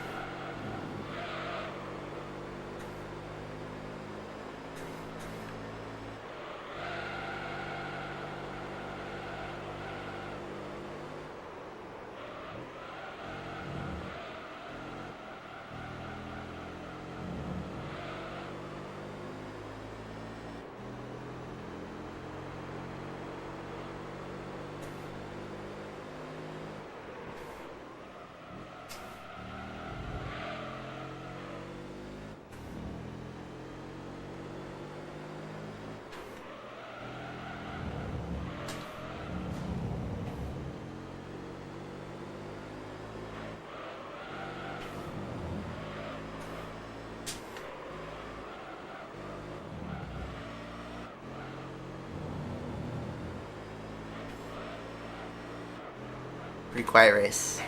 Pretty quiet race.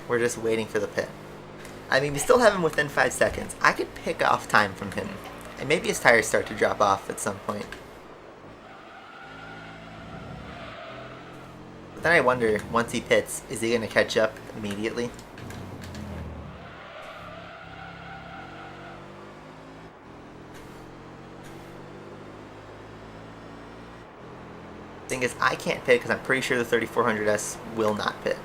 We're just waiting for the pit. I mean, we still have him within 5 seconds. I could pick off time from him. And maybe his tires start to drop off at some point. But then I wonder, once he pits, is he going to catch up immediately? Thing is, I can't pit because I'm pretty sure the 3400S will not pit.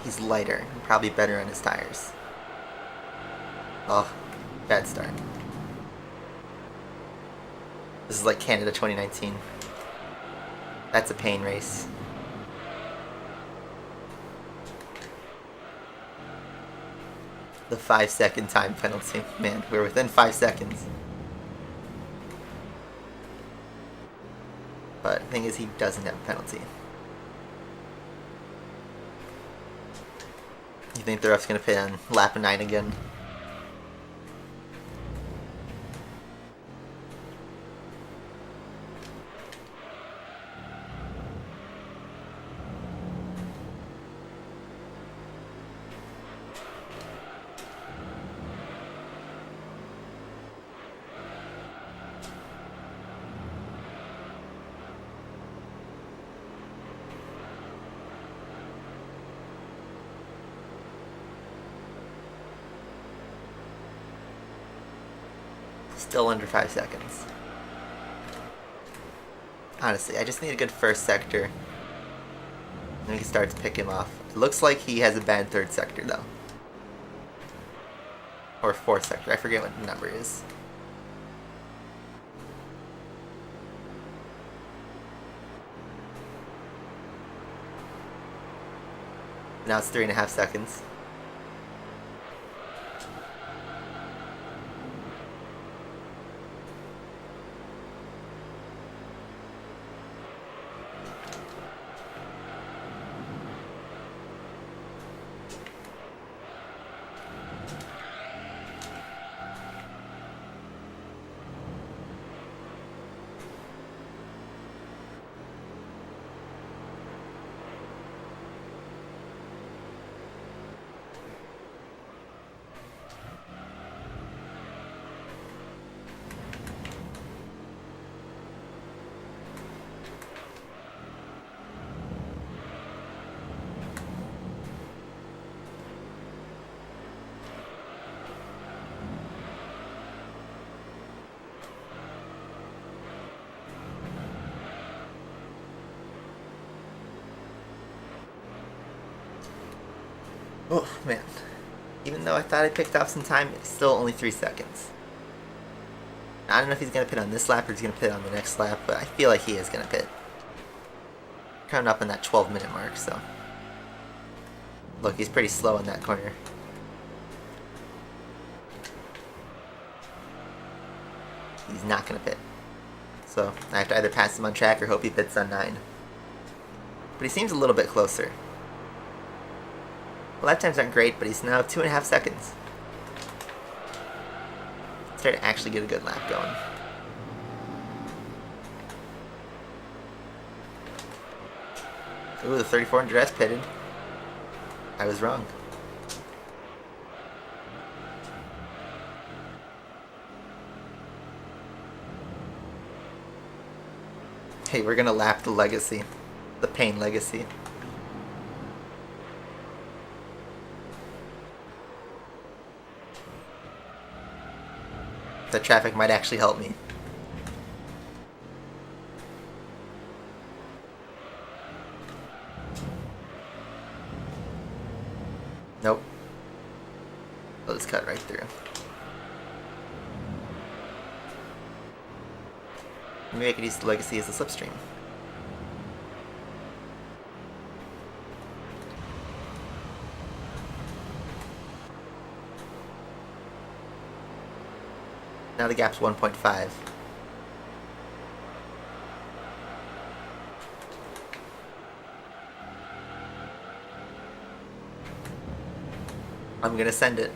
He's lighter and probably better on his tires. Oh, bad start. This is like Canada 2019. That's a pain race. The 5-second time penalty. Man, we're within 5 seconds. But the thing is, he doesn't have a penalty. You think the ref's going to pit on lap 9 again? Still under 5 seconds. Honestly, I just need a good first sector. Then we can start to pick him off. It looks like he has a bad third sector though. Or fourth sector, I forget what the number is. Now it's 3.5 seconds. Oh, man. Even though I thought I picked off some time, it's still only 3 seconds. I don't know if he's going to pit on this lap or he's going to pit on the next lap, but I feel like he is going to pit. Coming up in that 12-minute mark, so. Look, he's pretty slow in that corner. He's not going to pit. So I have to either pass him on track or hope he pits on 9. But he seems a little bit closer. Lap times aren't great, but he's now 2.5 seconds. Start to actually get a good lap going. Ooh, the 3400S pitted. I was wrong. Hey, we're gonna lap the legacy. The Pain legacy. The traffic might actually help me. Nope. I'll just cut right through. Maybe I could use the legacy as a slipstream. Now the gap's 1.5. I'm gonna send it.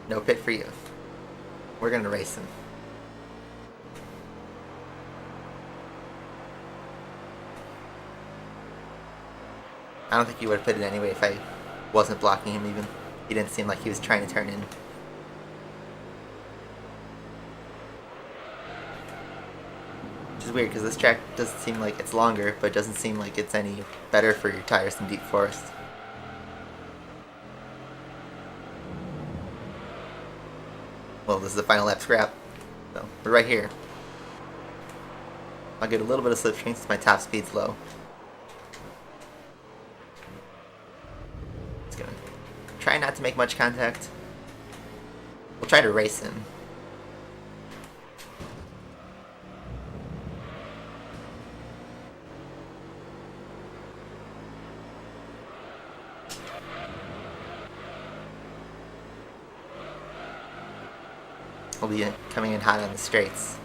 No pit for you. We're gonna race him. I don't think he would have pitted anyway if I wasn't blocking him even. He didn't seem like he was trying to turn in. Which is weird because this track doesn't seem like it's longer, but it doesn't seem like it's any better for your tires than Deep Forest. Well, this is the final lap scrap, so we're right here. I'll get a little bit of slipstream since my top speed's low. It's gonna try not to make much contact. We'll try to race him. We'll be coming in hot on the straights.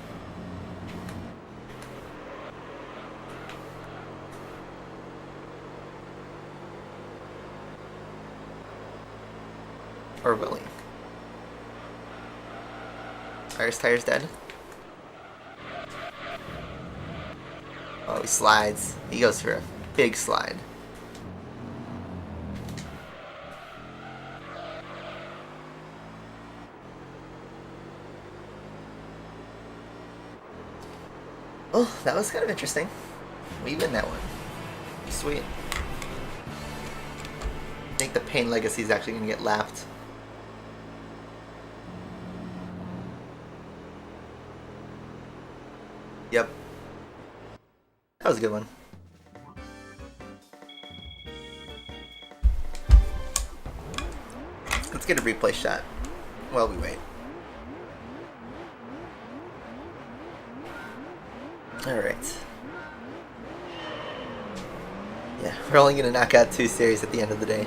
Or will he? Are his tires dead? Oh, he slides. He goes for a big slide. Oh, that was kind of interesting. We win that one. Sweet. I think the Pain Legacy is actually going to get lapped. Yep. That was a good one. Let's get a replay shot while we wait. Alright. Yeah, we're only going to knock out 2 series at the end of the day.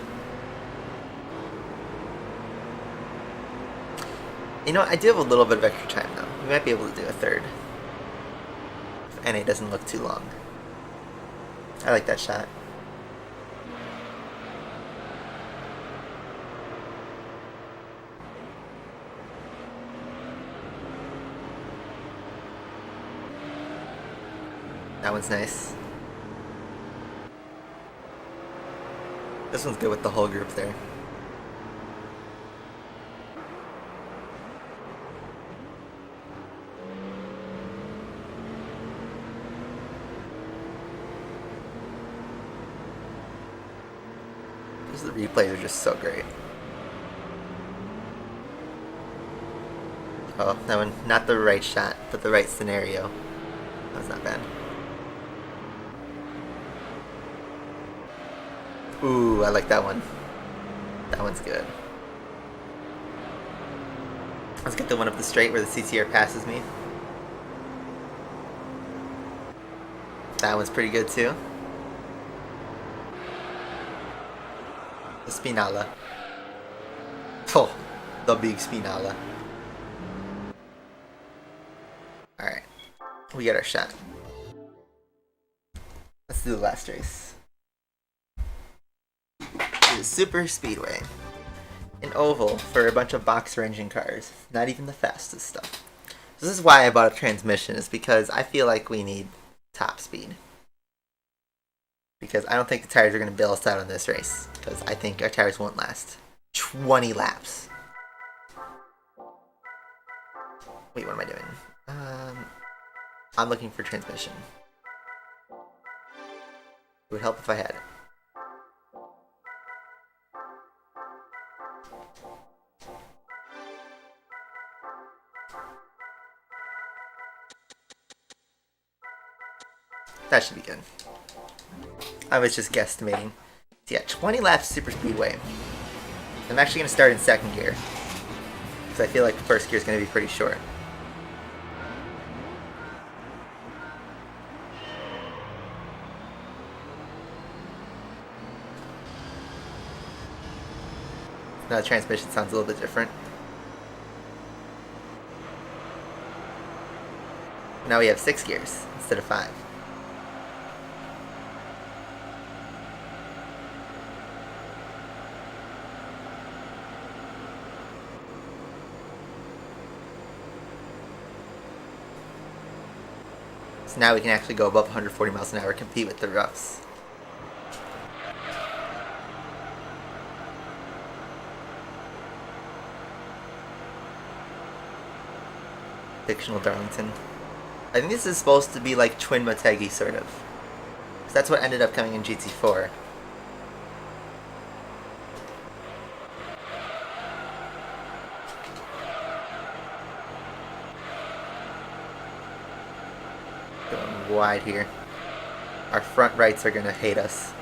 You know, I do have a little bit of extra time though. We might be able to do a third. If NA doesn't look too long. I like that shot. That one's nice. This one's good with the whole group there. The replays are just so great. Oh, that one, not the right shot, but the right scenario. That's not bad. Ooh, I like that one. That one's good. Let's get the one up the straight where the CTR passes me. That one's pretty good too. The Spinala. Oh, the big Spinala. Alright, we got our shot. Let's do the last race. The Super Speedway. An oval for a bunch of box ranging cars. Not even the fastest stuff. This is why I bought a transmission, is because I feel like we need top speed. Because I don't think the tires are going to bail us out on this race. Because I think our tires won't last 20 laps. Wait, what am I doing? I'm looking for transmission. It would help if I had it. That should be good. I was just guesstimating. So yeah, 20 laps Super Speedway. I'm actually going to start in second gear. Because I feel like the first gear is going to be pretty short. Now the transmission sounds a little bit different. Now we have 6 gears instead of 5. So now we can actually go above 140 miles an hour, compete with the roughs. Fictional Darlington. I think this is supposed to be like Twin Motegi, sort of. Because that's what ended up coming in GT4. Going wide here. Our front rights are going to hate us.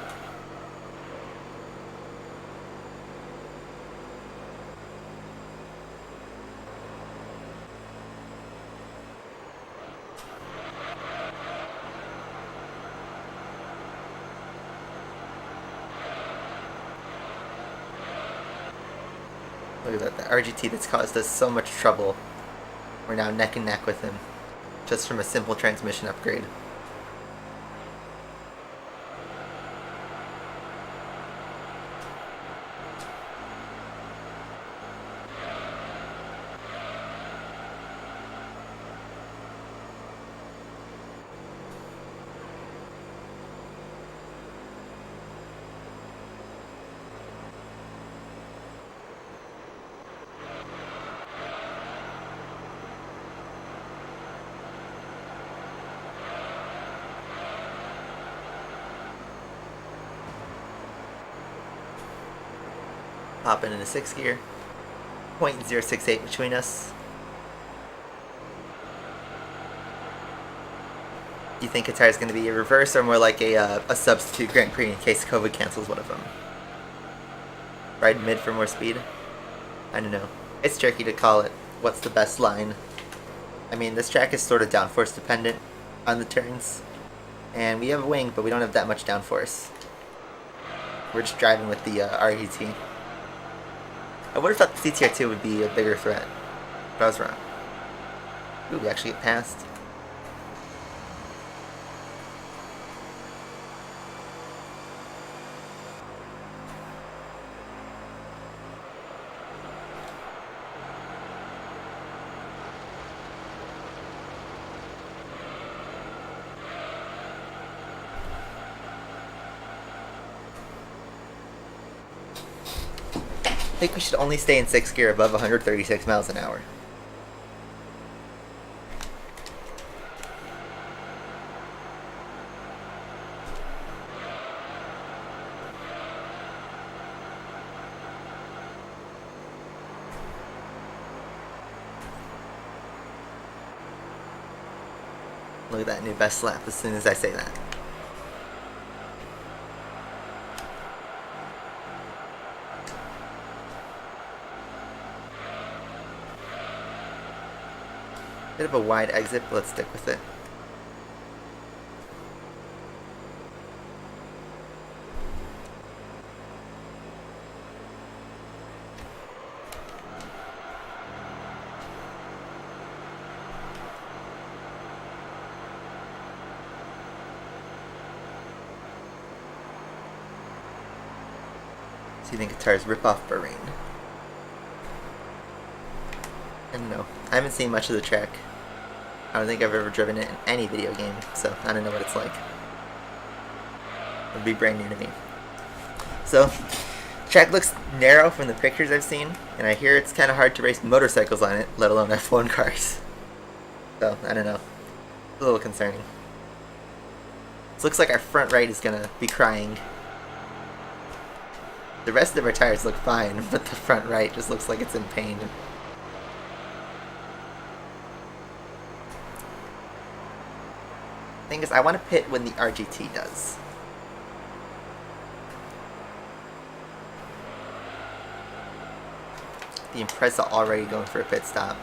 Look at that, the RGT that's caused us so much trouble. We're now neck and neck with him. Just from a simple transmission upgrade. Hopping into 6th gear. 0.068 between us. Do you think Qatar is going to be a reverse or more like a substitute Grand Prix in case COVID cancels one of them? Ride mid for more speed? I don't know. It's tricky to call it. What's the best line? I mean, this track is sort of downforce dependent on the turns. And we have a wing, but we don't have that much downforce. We're just driving with the RET. I would have thought the CTR2 would be a bigger threat, but I was wrong. Ooh, we actually get past. I think we should only stay in 6th gear above 136 miles an hour. Look at that new best lap as soon as I say that. Bit of a wide exit, but let's stick with it. So you think guitars rip off Bahrain? And no, I haven't seen much of the track. I don't think I've ever driven it in any video game, so I don't know what it's like. It would be brand new to me. So, track looks narrow from the pictures I've seen, and I hear it's kind of hard to race motorcycles on it, let alone F1 cars. So, I don't know. It's a little concerning. It looks like our front right is gonna be crying. The rest of our tires look fine, but the front right just looks like it's in pain. Thing is, I want to pit when the RGT does. The Impreza already going for a pit stop.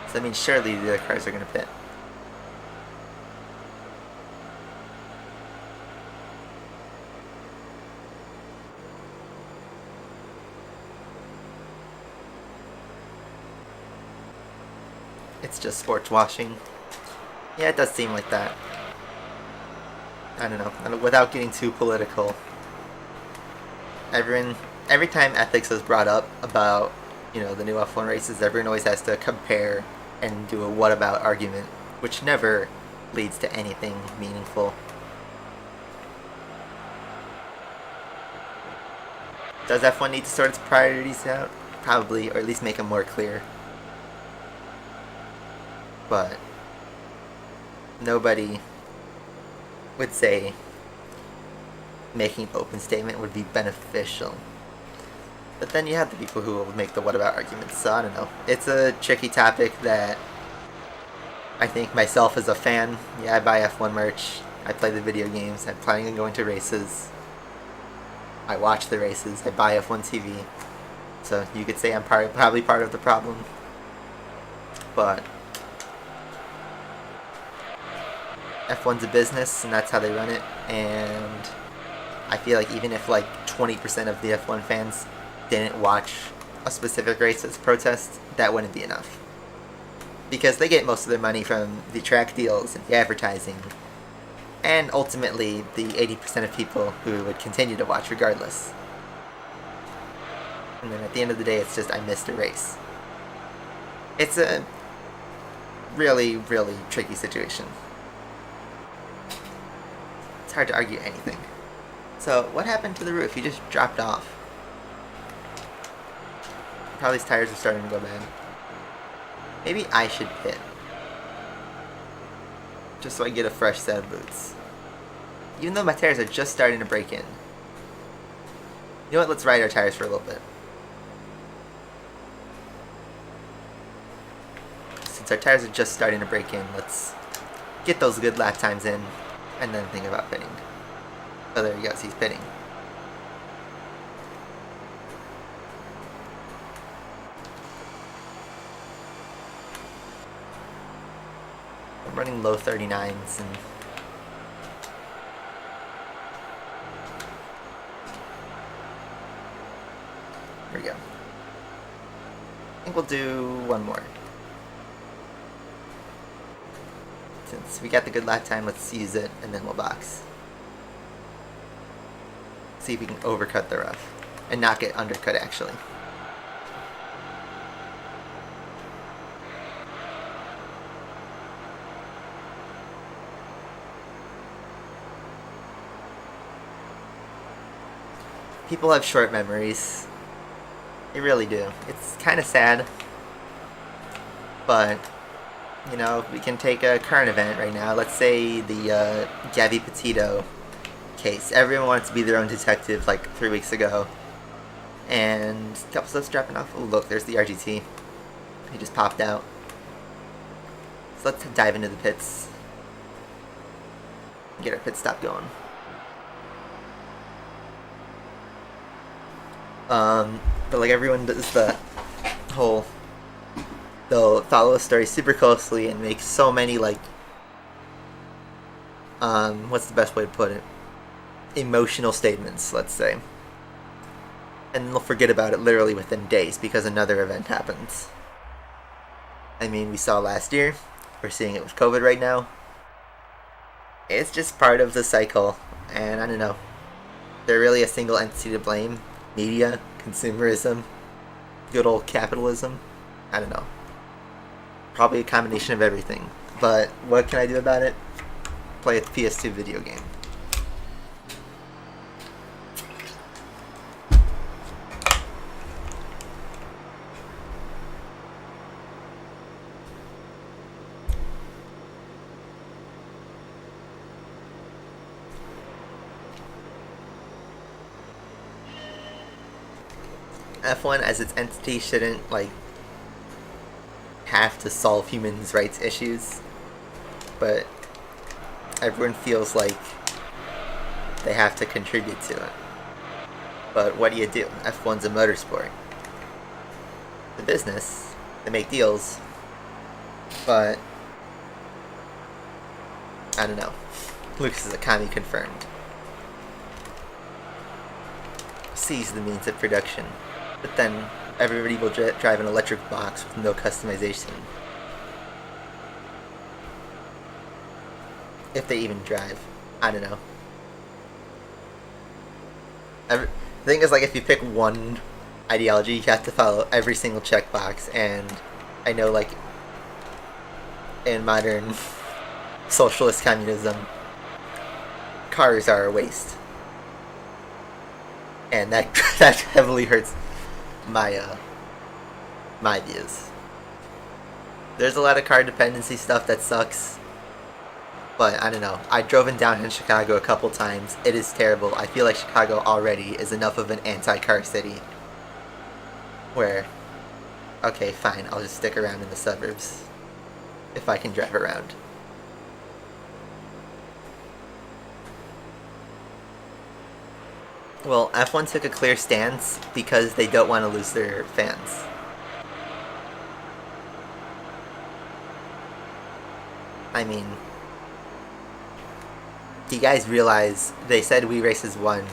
So that means surely the other cars are going to pit. It's just sports washing. Yeah, it does seem like that. I don't know. Without getting too political, every time ethics is brought up about, you know, the new F1 races, everyone always has to compare and do a what about argument, which never leads to anything meaningful. Does F1 need to sort its priorities out? Probably, or at least make them more clear. But nobody would say making an open statement would be beneficial. But then you have the people who will make the what about arguments, so I don't know. It's a tricky topic that I think myself as a fan, yeah, I buy F1 merch, I play the video games, I'm planning on going to races, I watch the races, I buy F1 TV, so you could say I'm probably part of the problem. But F1's a business, and that's how they run it, and I feel like even if like 20% of the F1 fans didn't watch a specific race as protest, that wouldn't be enough. Because they get most of their money from the track deals and the advertising, and ultimately the 80% of people who would continue to watch regardless. And then at the end of the day, it's just, I missed a race. It's a really, really tricky situation. It's hard to argue anything. So, what happened to the roof? He just dropped off. Probably his tires are starting to go bad. Maybe I should pit. Just so I get a fresh set of boots. Even though my tires are just starting to break in. You know what? Let's ride our tires for a little bit. Since our tires are just starting to break in, let's get those good lap times in, and then think about pitting. Oh, there he goes. He's pitting. I'm running low 39s, and here we go. I think we'll do one more. Since we got the good lap time, let's use it, and then we'll box. See if we can overcut the rough. And not get undercut, actually. People have short memories. They really do. It's kind of sad. But you know, we can take a current event right now. Let's say the Gabby Petito case. Everyone wanted to be their own detective like 3 weeks ago. And a couple stuff's dropping off. Oh, look, there's the RGT. He just popped out. So let's dive into the pits. Get our pit stop going. But like everyone does the whole, they'll follow a story super closely and make so many like, what's the best way to put it? Emotional statements, let's say. And they'll forget about it literally within days because another event happens. I mean, we saw last year, we're seeing it with COVID right now. It's just part of the cycle, and I don't know. They're really a single entity to blame. Media, consumerism, good old capitalism. I don't know. Probably a combination of everything. But what can I do about it? Play a PS2 video game. F1 as its entity shouldn't like have to solve human rights issues, but everyone feels like they have to contribute to it. But what do? F1's a motorsport. The business, they make deals, but I don't know. Lucas is a commie confirmed. Sees the means of production. But then everybody will drive an electric box with no customization. If they even drive. I don't know. The thing is, like, if you pick one ideology, you have to follow every single checkbox, and I know, like, in modern socialist communism, cars are a waste. And that heavily hurts my my views. There's a lot of car dependency stuff that sucks, but I don't know. I drove in downtown Chicago a couple times. It is terrible. I feel like Chicago already is enough of an anti-car city where, okay, fine, I'll just stick around in the suburbs if I can drive around. Well, F1 took a clear stance because they don't want to lose their fans. I mean, do you guys realize they said We Races won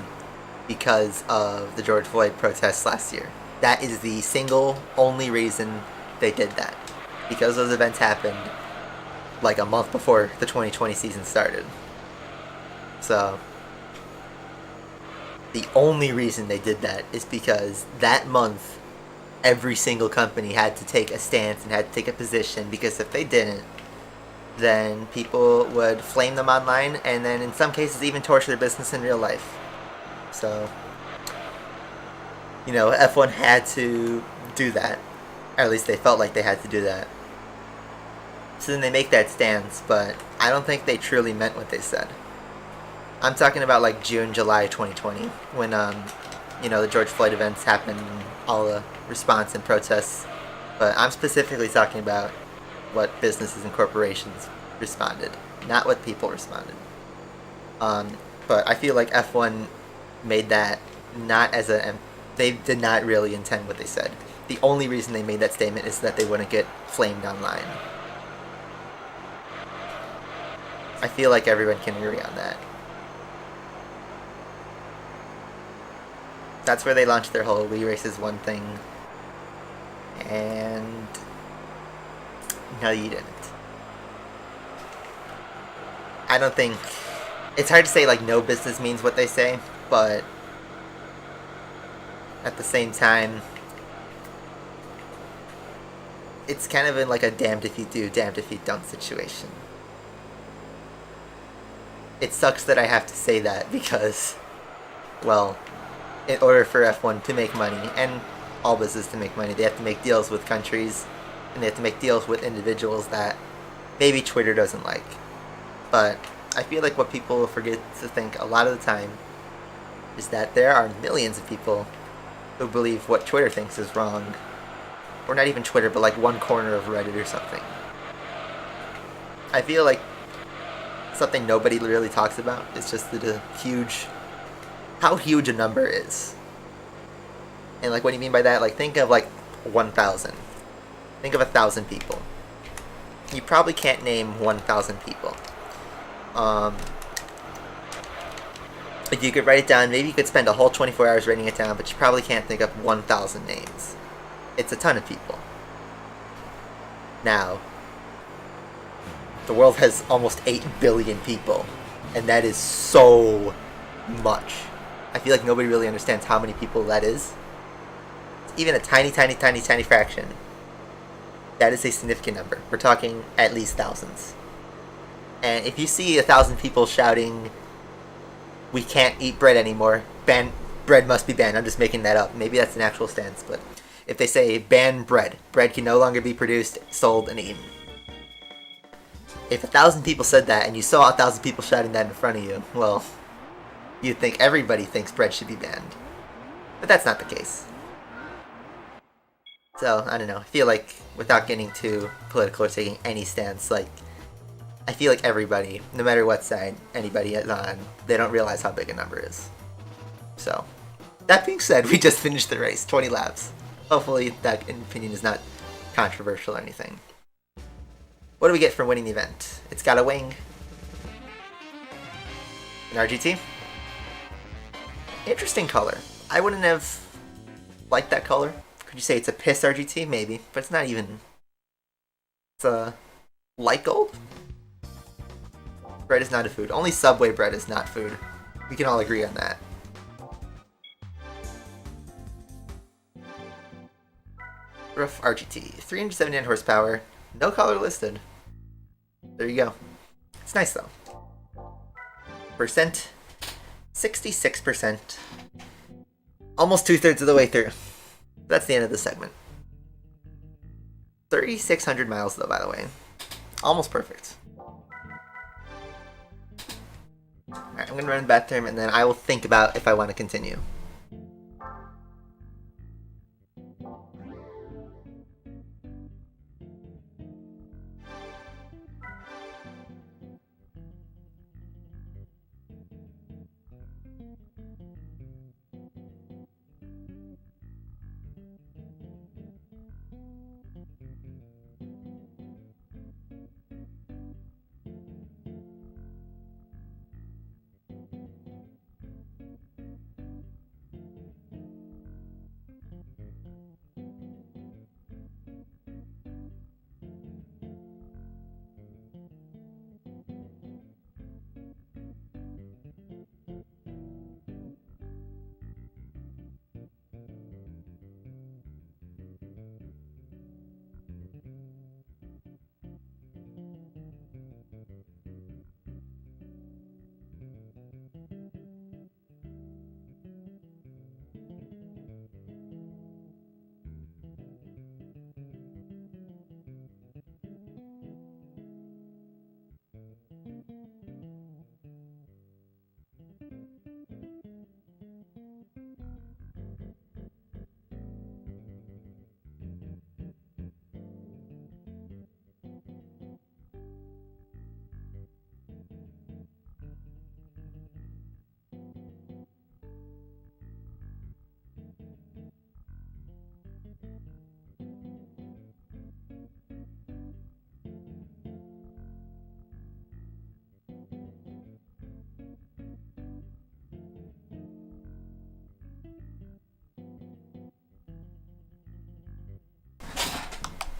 because of the George Floyd protests last year? That is the single only reason they did that. Because those events happened like a month before the 2020 season started. So the only reason they did that is because that month every single company had to take a stance and had to take a position, because if they didn't, then people would flame them online and then in some cases even torture their business in real life. So, you know, F1 had to do that. Or at least they felt like they had to do that. So then they make that stance, but I don't think they truly meant what they said. I'm talking about like June, July 2020, when, you know, the George Floyd events happened and all the response and protests. But I'm specifically talking about what businesses and corporations responded, not what people responded. But I feel like F1 made that not as a... They did not really intend what they said. The only reason they made that statement is that they wouldn't get flamed online. I feel like everyone can agree on that. That's where they launched their whole We Races One thing. And no, you didn't. I don't think... It's hard to say, like, no business means what they say, but at the same time, it's kind of in like a damned if you do, damned if you don't situation. It sucks that I have to say that because, well, in order for F1 to make money, and all business to make money, they have to make deals with countries, and they have to make deals with individuals that maybe Twitter doesn't like. But I feel like what people forget to think a lot of the time is that there are millions of people who believe what Twitter thinks is wrong. Or not even Twitter, but like one corner of Reddit or something. I feel like something nobody really talks about. It's just how huge a number is. And like, what do you mean by that? Like, think of like 1,000. Think of 1,000 people. You probably can't name 1,000 people. If you could write it down, maybe you could spend a whole 24 hours writing it down, but you probably can't think of 1,000 names. It's a ton of people. Now, the world has almost 8 billion people, and that is so much. I feel like nobody really understands how many people that is. Even a tiny fraction. That is a significant number. We're talking at least thousands. And if you see 1,000 people shouting, "We can't eat bread anymore. Bread must be banned." I'm just making that up. Maybe that's an actual stance, but if they say ban bread, bread can no longer be produced, sold, and eaten. If 1,000 people said that and you saw 1,000 people shouting that in front of you, well, you'd think everybody thinks bread should be banned. But that's not the case. So, I don't know. I feel like, without getting too political or taking any stance, like, I feel like everybody, no matter what side anybody is on, they don't realize how big a number is. So, that being said, we just finished the race, 20 laps. Hopefully that opinion is not controversial or anything. What do we get from winning the event? It's got a wing. An RGT. Interesting color. I wouldn't have liked that color. Could you say it's a piss RGT? Maybe, but it's not even. It's a light gold? Bread is not a food. Only Subway bread is not food. We can all agree on that. Roof RGT. 379 horsepower. No color listed. There you go. It's nice though. Percent. 66%. Almost 2/3 of the way through. That's the end of the segment. 3,600 miles though, by the way. Almost perfect. Alright, I'm going to run a bathroom and then I will think about if I want to continue.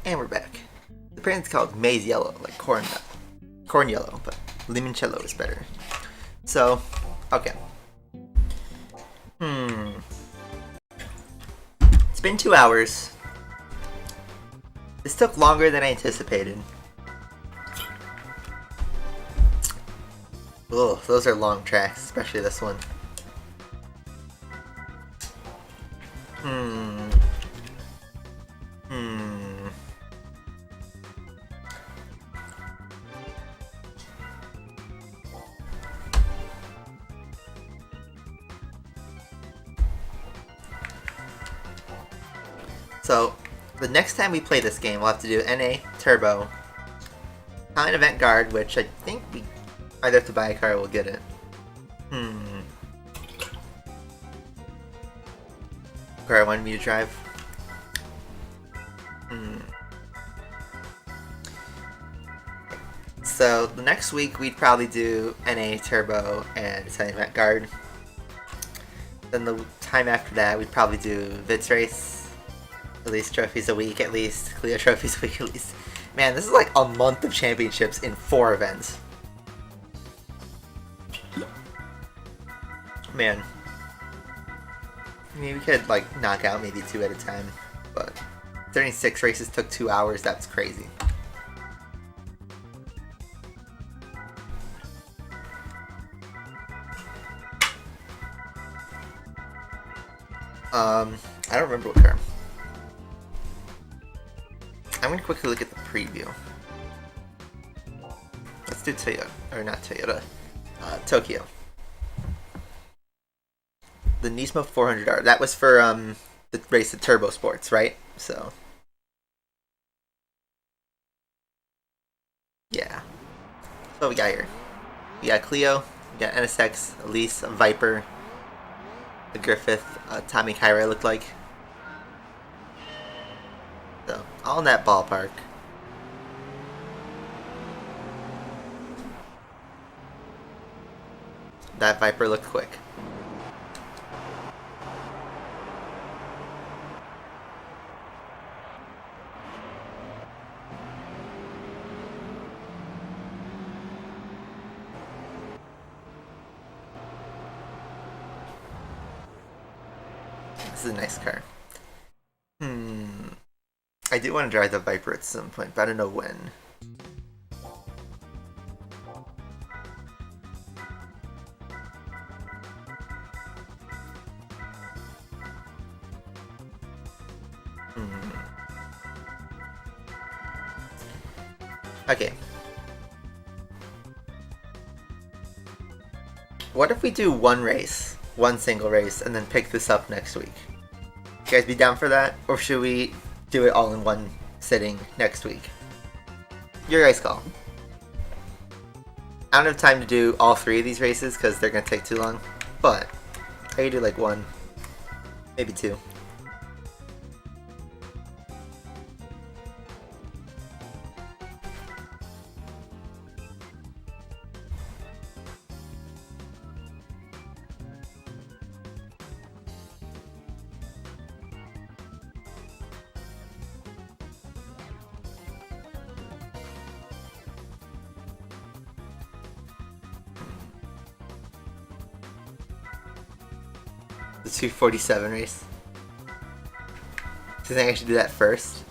And we're back. The brand's called maize yellow, like corn yellow, but limoncello is better. So, okay. It's been 2 hours. This took longer than I anticipated. Ugh, those are long tracks, especially this one. So, the next time we play this game, we'll have to do NA Turbo, Talent Event Guard, which I Either have to buy a car or we'll get it. Car I wanted me to drive. So the next week we'd probably do NA Turbo and Sunny Event Guard. Then the time after that we'd probably do Vids Race. At least trophies a week at least. Clio trophies a week at least. Man, this is like a month of championships in 4 events. Man. I mean, we could like knock out maybe 2 at a time, but 36 races took 2 hours, that's crazy. I don't remember what car. I'm gonna quickly look at the preview. Let's do Toyota, or not Toyota, Tokyo. The Nismo 400R. That was for the race of Turbo Sports, right? So yeah. So what we got here? We got Clio, we got NSX, Elise, a Viper, a Griffith, Tommy Kyra looked like. So all in that ballpark. That Viper looked quick. This is a nice car. I do want to drive the Viper at some point, but I don't know when. Okay. What if we do one race, one single race, and then pick this up next week? You guys be down for that? Or should we do it all in one sitting next week? Your guys' call. I don't have time to do all 3 of these races because they're going to take too long. But I could do like 1, maybe 2. The 247 race. Do you think I should do that first?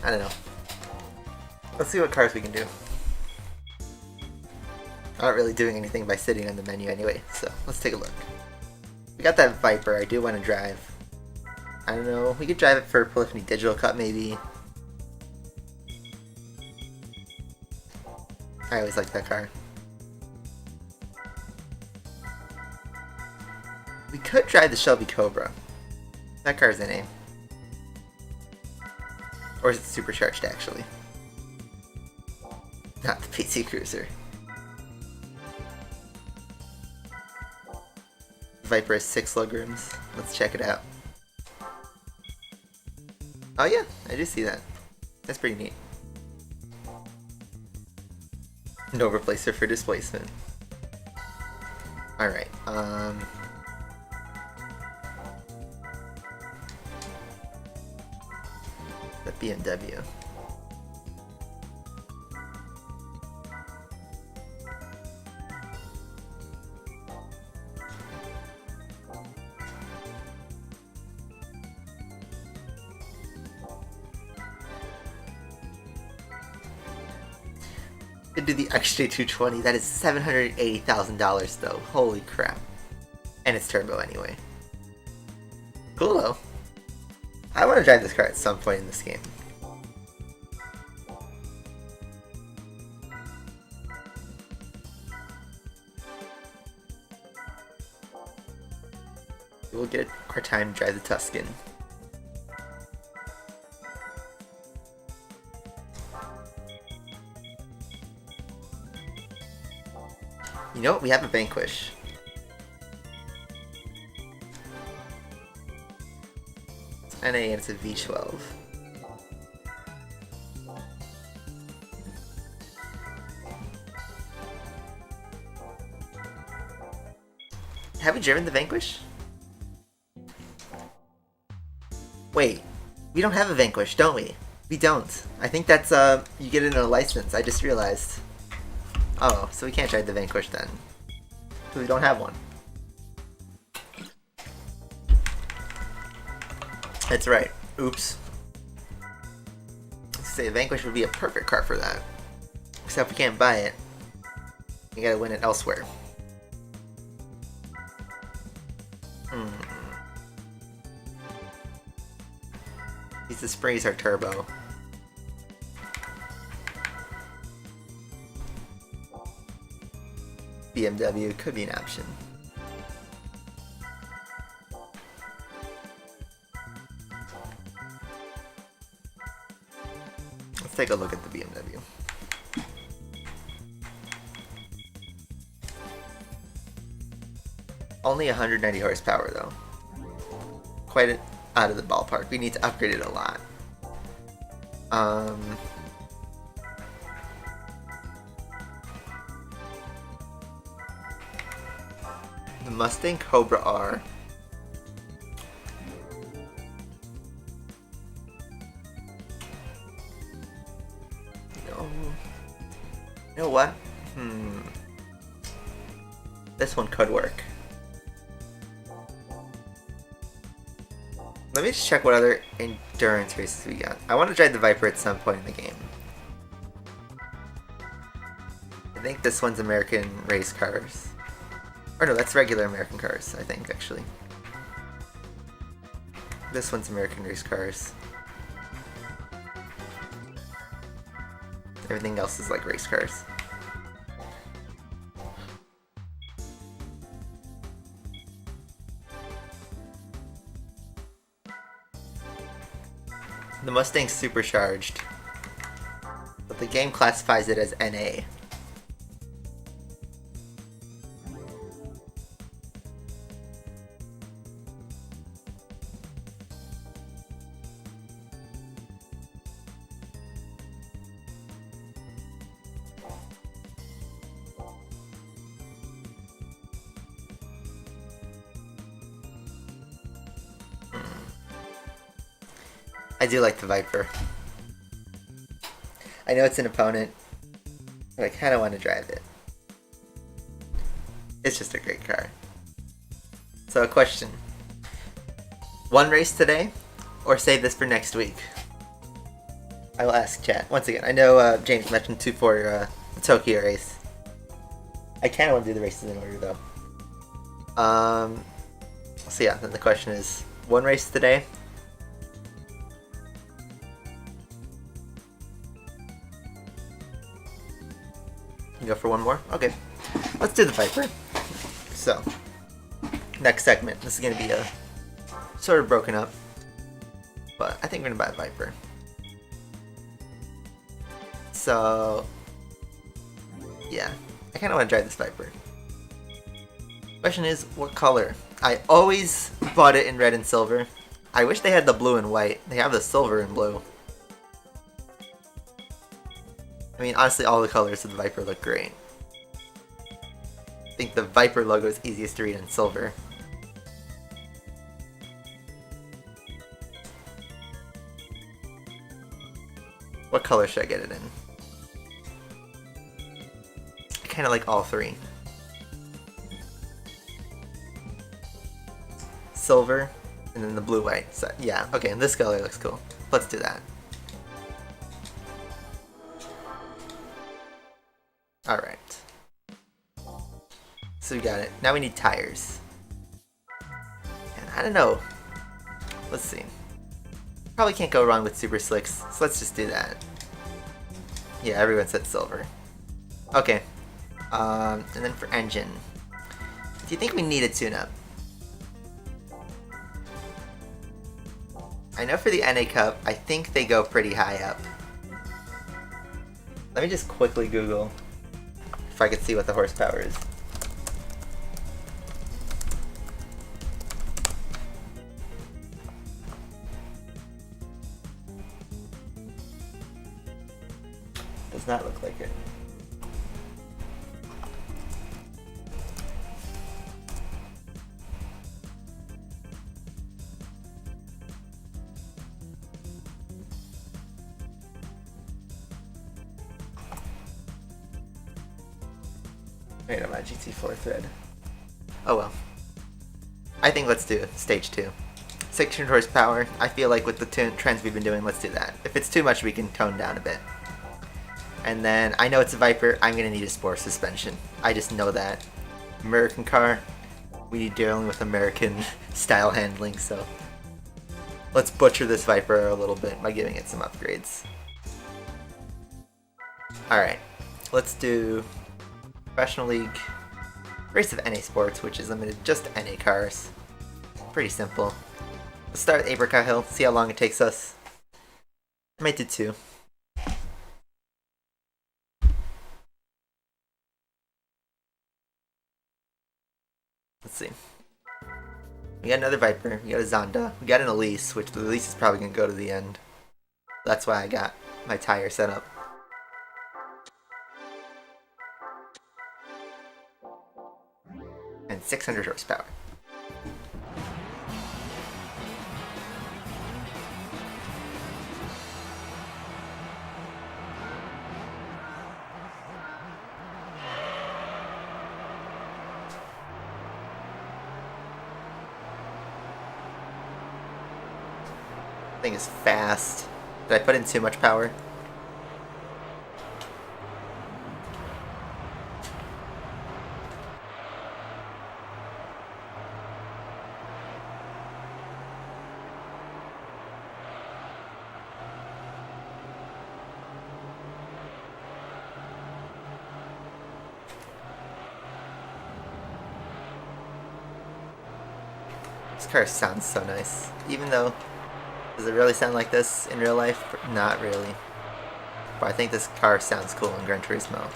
I don't know. Let's see what cars we can do. I'm not really doing anything by sitting on the menu anyway, so let's take a look. We got that Viper I do want to drive. I don't know, we could drive it for Polyphony Digital Cup maybe. I always like that car. We could drive the Shelby Cobra. That car's in A. Or is it supercharged actually? Not the PC Cruiser. Viper has 6 legrooms. Let's check it out. Oh yeah, I do see that. That's pretty neat. No replacer for displacement. Alright, the BMW. to do the XJ220. That is $780,000 though. Holy crap. And it's turbo anyway. Cool though. I want to drive this car at some point in this game. We'll get our time to drive the Tuscan. You know what? We have a Vanquish. It's NA and it's a V12. Have we driven the Vanquish? Wait, we don't have a Vanquish, don't we? We don't. I think that's, you get it in a license, I just realized. Oh, so we can't drive the Vanquish then. Because we don't have one. That's right. Oops. Let's say a Vanquish would be a perfect car for that. Except we can't buy it. You gotta win it elsewhere. The sprays are turbo. BMW could be an option. Let's take a look at the BMW. Only 190 horsepower though. Quite out of the ballpark. We need to upgrade it a lot. The Mustang Cobra R. No. You know what? This one could work. Let me just check what other endurance races we got. I want to drive the Viper at some point in the game. I think this one's American race cars. Or no, that's regular American cars, I think, actually. This one's American race cars. Everything else is like race cars. The Mustang's supercharged, but the game classifies it as NA. I do like the Viper. I know it's an opponent, but I kind of want to drive it. It's just a great car. So a question. One race today, or save this for next week? I will ask chat. Once again, I know James mentioned 2 for the Tokyo race. I kind of want to do the races in order though. So yeah, then the question is, one race today? You go for one more? Okay. Let's do the Viper. So, next segment. This is going to be a sort of broken up, but I think we're going to buy a Viper. So, yeah. I kind of want to drive this Viper. Question is, what color? I always bought it in red and silver. I wish they had the blue and white. They have the silver and blue. I mean, honestly, all the colors of the Viper look great. I think the Viper logo is easiest to read in silver. What color should I get it in? I kind of like all three. Silver, and then the blue-white. So, yeah, okay, this color looks cool. Let's do that. Alright. So we got it. Now we need tires. And I don't know. Let's see. Probably can't go wrong with super slicks, so let's just do that. Yeah, everyone said silver. Okay. And then for engine. Do you think we need a tune-up? I know for the NA Cup, I think they go pretty high up. Let me just quickly Google if I could see what the horsepower is. Does not look like it. Wait, on my GT4 thread. Oh well. I think let's do stage 2. 600 horsepower. I feel like with the trends we've been doing, let's do that. If it's too much, we can tone down a bit. And then, I know it's a Viper, I'm gonna need a sport suspension. I just know that. American car, we need dealing with American style handling, so let's butcher this Viper a little bit by giving it some upgrades. Alright, let's do Professional League, Race of NA Sports, which is limited just to NA cars. Pretty simple. Let's start with Apricot Hill, see how long it takes us. I might do 2. Let's see. We got another Viper, we got a Zonda, we got an Elise, which the Elise is probably going to go to the end. That's why I got my tire set up. And 600 horsepower. Thing is fast. Did I put in too much power? This car sounds so nice, even though does it really sound like this in real life? Not really. But I think this car sounds cool in Gran Turismo.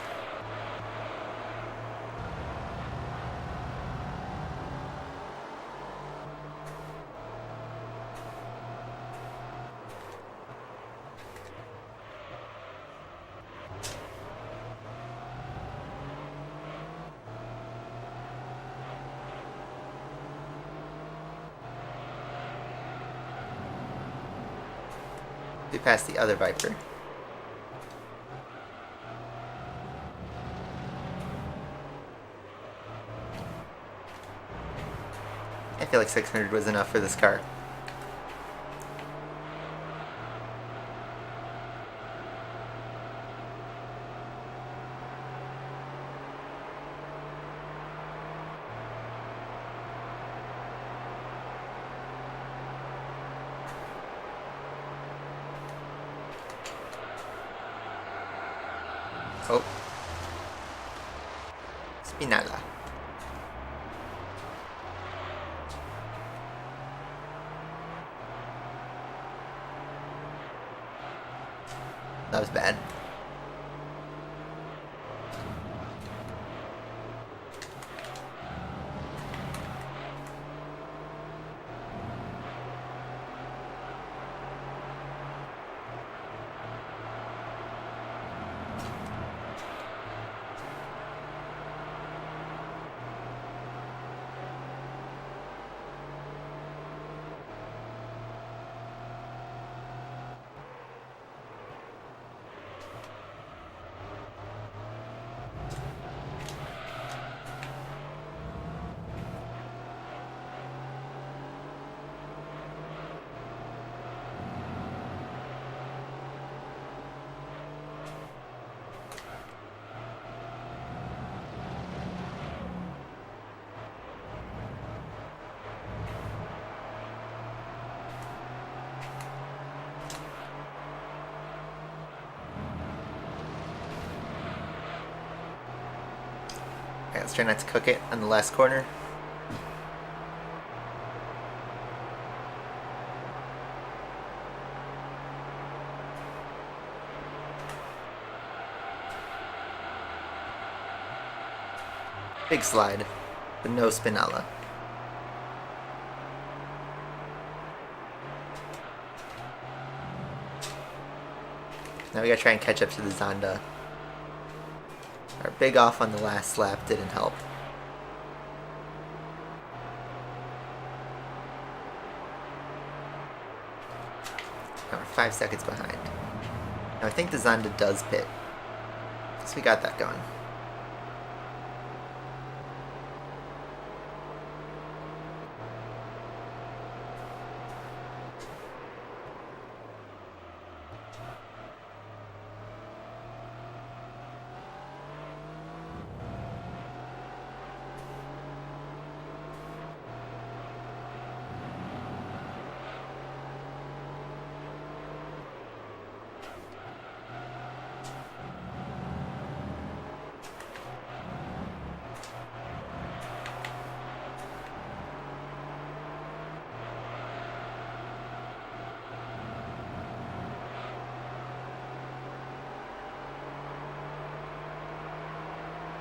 We passed the other Viper. I feel like 600 was enough for this car. Oh. Spinalla. That was bad. Alright, let's try not to cook it on the last corner. Big slide, but no spinella. Now we gotta try and catch up to the Zonda. Our big off on the last lap didn't help. Now we're 5 seconds behind. Now I think the Zonda does pit. So we got that going.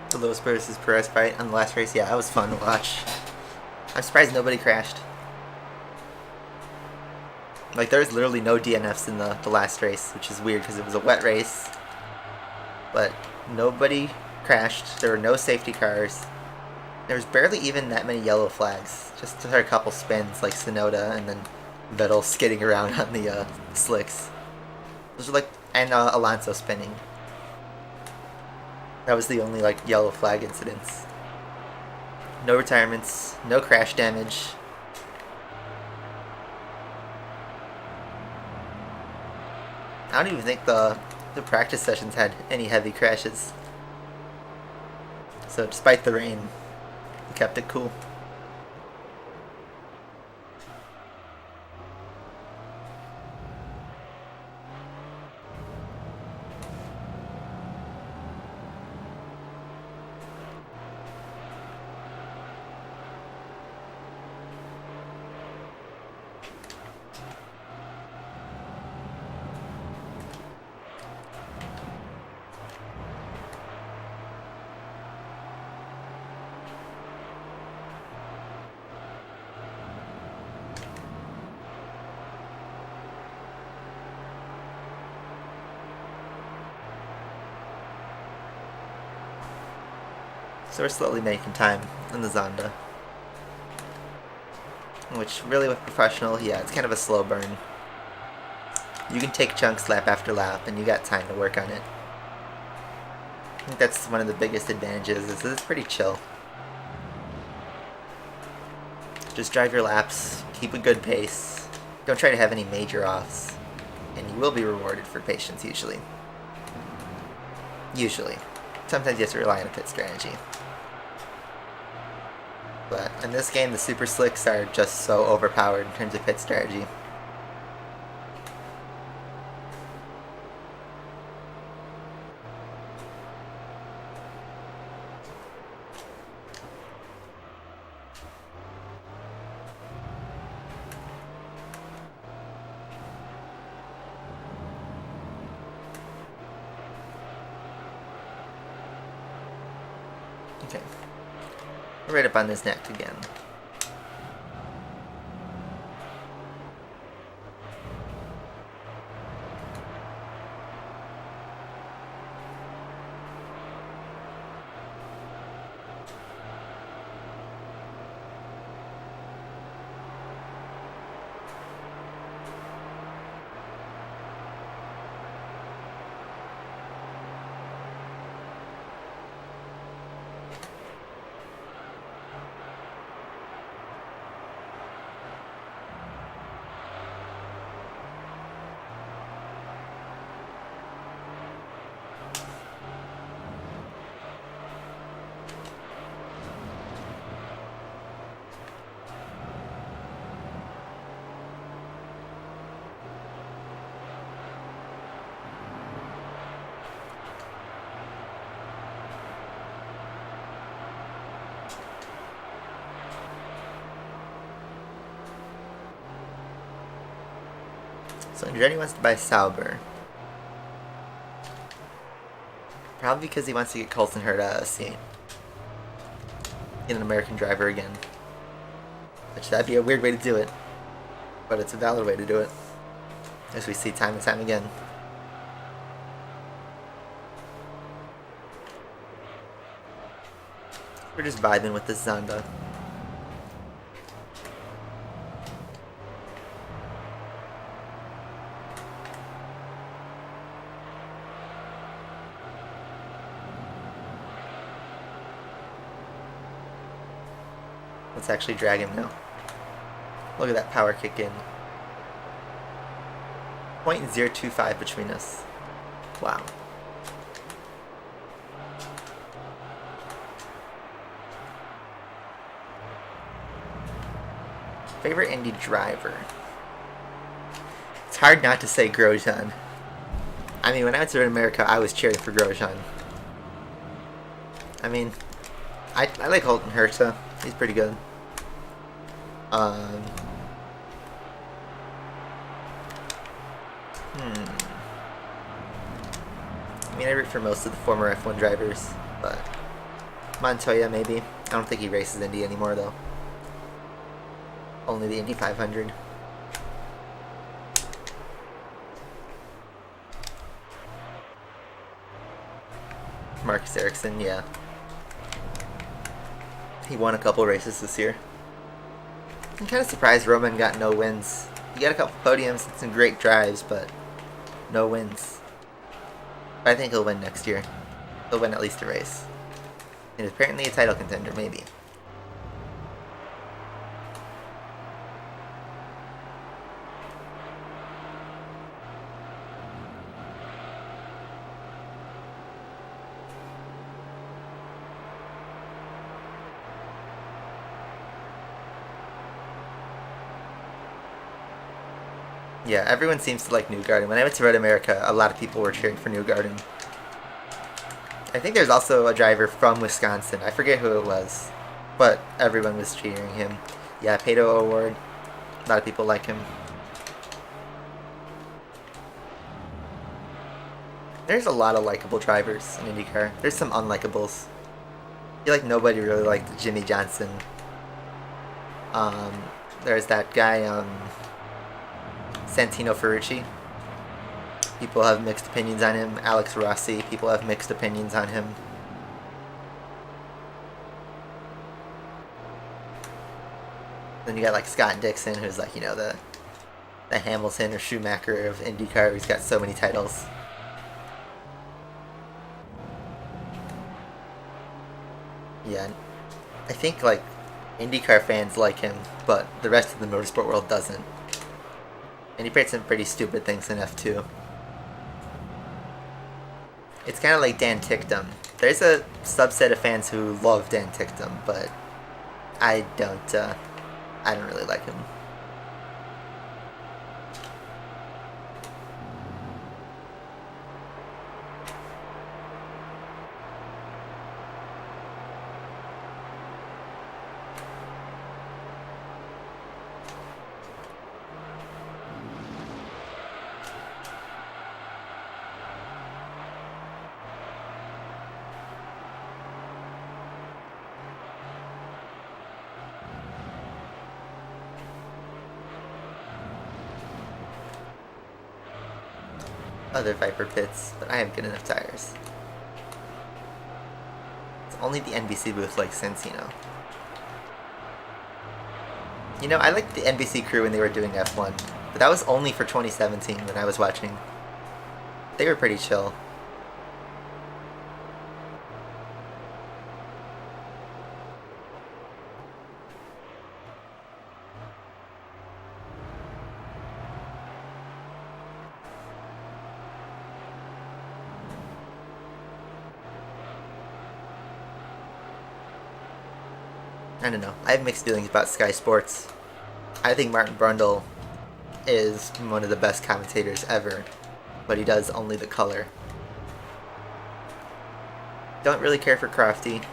The Lewis versus Perez fight on the last race, yeah, that was fun to watch. I'm surprised nobody crashed. Like, there was literally no DNFs in the last race, which is weird because it was a wet race. But nobody crashed. There were no safety cars. There was barely even that many yellow flags. Just a couple spins, like Tsunoda and then Vettel skidding around on the slicks. Those were like, and Alonso spinning. That was the only like yellow flag incidents. No retirements, no crash damage. I don't even think the practice sessions had any heavy crashes. So despite the rain, we kept it cool. So we're slowly making time in the Zonda. Which really with professional, yeah, it's kind of a slow burn. You can take chunks lap after lap and you got time to work on it. I think that's one of the biggest advantages, is it's pretty chill. Just drive your laps, keep a good pace, don't try to have any major offs, and you will be rewarded for patience usually. Usually. Sometimes you have to rely on a pit strategy. But in this game, the super slicks are just so overpowered in terms of pit strategy. Okay. We're right up on this neck again. So Andretti wants to buy Sauber. Probably because he wants to get Colton Herta get an American driver again. Which that'd be a weird way to do it. But it's a valid way to do it. As we see time and time again. We're just vibing with this Zonda. Let's actually drag him now. Look at that power kick in. 0.025 between us. Wow. Favorite Indy driver? It's hard not to say Grosjean. I mean, when I went to America, I was cheering for Grosjean. I mean, I like Colton Herta. He's pretty good. I mean, I root for most of the former F1 drivers, but Montoya maybe. I don't think he races Indy anymore though. Only the Indy 500. Marcus Ericsson, yeah. He won a couple races this year. I'm kind of surprised Roman got no wins. He got a couple podiums and some great drives, but no wins. But I think he'll win next year. He'll win at least a race. And apparently a title contender, maybe. Yeah, everyone seems to like Newgarden. When I went to Road America, a lot of people were cheering for Newgarden. I think there's also a driver from Wisconsin. I forget who it was, but everyone was cheering him. Yeah, Pato O'Ward. A lot of people like him. There's a lot of likable drivers in IndyCar. There's some unlikables. I feel like nobody really liked Jimmy Johnson. There's that guy, Santino Ferrucci. People have mixed opinions on him. Alex Rossi, people have mixed opinions on him. Then you got like Scott Dixon, who's like, you know, the Hamilton or Schumacher of IndyCar. He's got so many titles. Yeah, I think like IndyCar fans like him, but the rest of the motorsport world doesn't. And he played some pretty stupid things in F2. It's kind of like Dan Ticktum. There's a subset of fans who love Dan Ticktum, but I don't really like him. Other Viper pits, but I have good enough tires. It's only the NBC booth like Santino. You know, I liked the NBC crew when they were doing F1, but that was only for 2017 when I was watching. They were pretty chill. I don't know. I have mixed feelings about Sky Sports. I think Martin Brundle is one of the best commentators ever, but he does only the color. Don't really care for Crofty.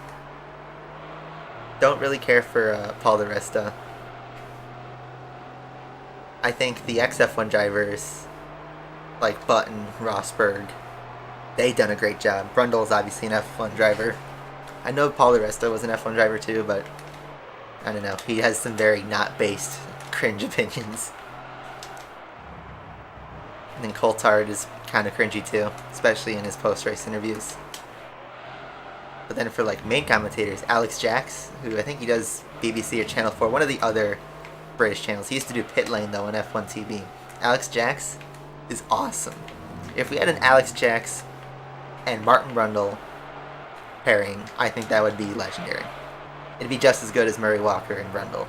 Don't really care for Paul di Resta. I think the XF1 drivers like Button, Rosberg, they done a great job. Brundle is obviously an F1 driver. I know Paul Di Resta was an F1 driver too, but I don't know. He has some very not based cringe opinions. And then Coulthard is kind of cringy too, especially in his post-race interviews. But then for like main commentators, Alex Jacks, who I think he does BBC or Channel 4, one of the other British channels. He used to do Pit Lane though on F1 TV. Alex Jacks is awesome. If we had an Alex Jacks and Martin Brundle pairing, I think that would be legendary. It'd be just as good as Murray Walker and Brundle.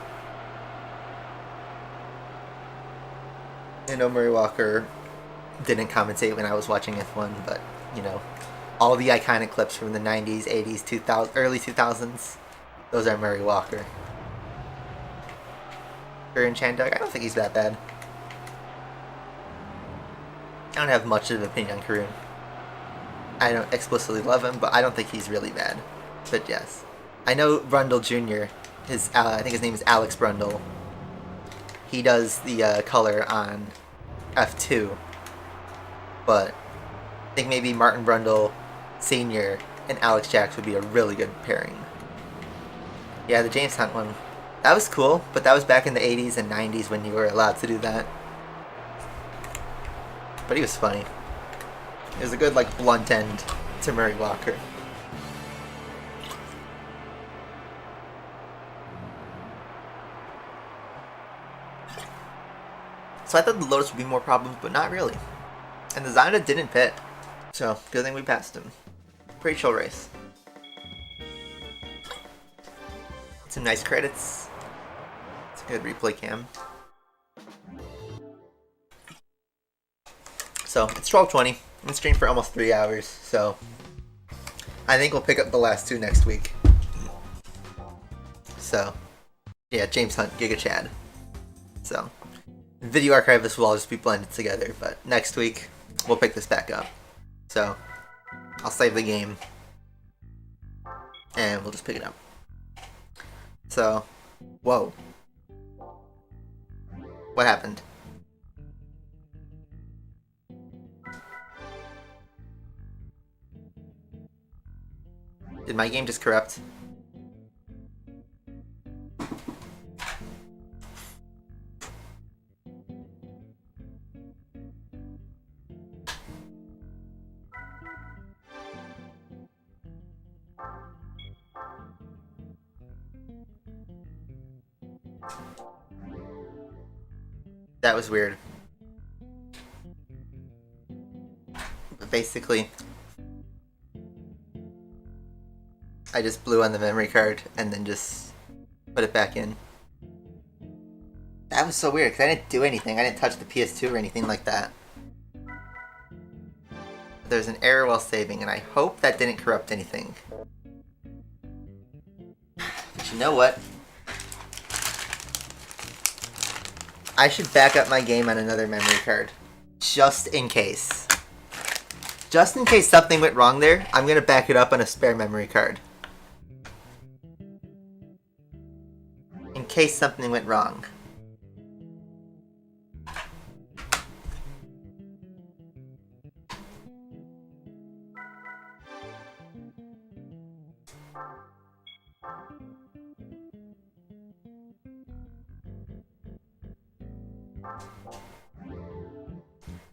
I know Murray Walker didn't commentate when I was watching F1, but, you know, all the iconic clips from the 90s, 80s, 2000, early 2000s, those are Murray Walker. Kareem Chandog, I don't think he's that bad. I don't have much of an opinion on Kareem. I don't explicitly love him, but I don't think he's really bad. But yes. I know Brundle Jr., I think his name is Alex Brundle. He does the color on F2. But I think maybe Martin Brundle Sr. and Alex Jacks would be a really good pairing. Yeah, the James Hunt one. That was cool, but that was back in the 80s and 90s when you were allowed to do that. But he was funny. It was a good, like, blunt end to Murray Walker. So I thought the Lotus would be more problems, but not really. And the Zonda didn't pit. So, good thing we passed him. Pretty chill race. Some nice credits. It's a good replay cam. So, it's 12:20. I'm gonna stream for almost 3 hours, so I think we'll pick up the last two next week. So, yeah, James Hunt, Giga Chad. So, video archivist will all just be blended together, but next week we'll pick this back up. So, I'll save the game and we'll just pick it up. So, whoa. What happened? Did my game just corrupt? That was weird. But basically, I just blew on the memory card and then just put it back in. That was so weird because I didn't do anything. I didn't touch the PS2 or anything like that. There's an error while saving, and I hope that didn't corrupt anything. But you know what? I should back up my game on another memory card. Just in case. Just in case something went wrong there, I'm going to back it up on a spare memory card. In case something went wrong.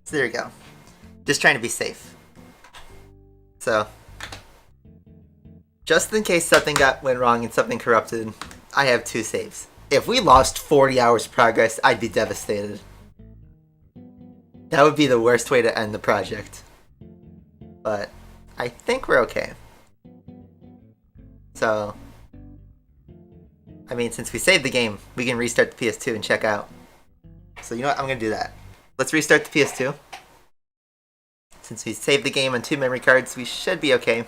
So there you go. Just trying to be safe. So, just in case something went wrong and something corrupted, I have 2 saves. If we lost 40 hours progress, I'd be devastated. That would be the worst way to end the project. But I think we're okay. So, I mean, since we saved the game, we can restart the PS2 and check out. So you know what? I'm going to do that. Let's restart the PS2. Since we saved the game on 2 memory cards, we should be okay.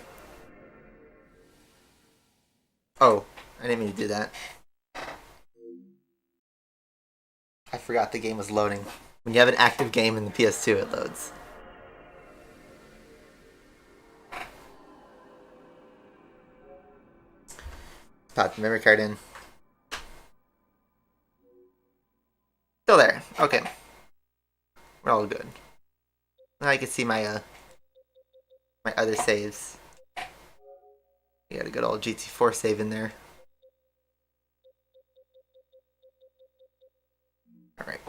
Oh, I didn't mean to do that. I forgot the game was loading. When you have an active game in the PS2, it loads. Pop the memory card in. Still there. Okay. We're all good. Now you can see my my other saves. You got a good old GT4 save in there. Alright.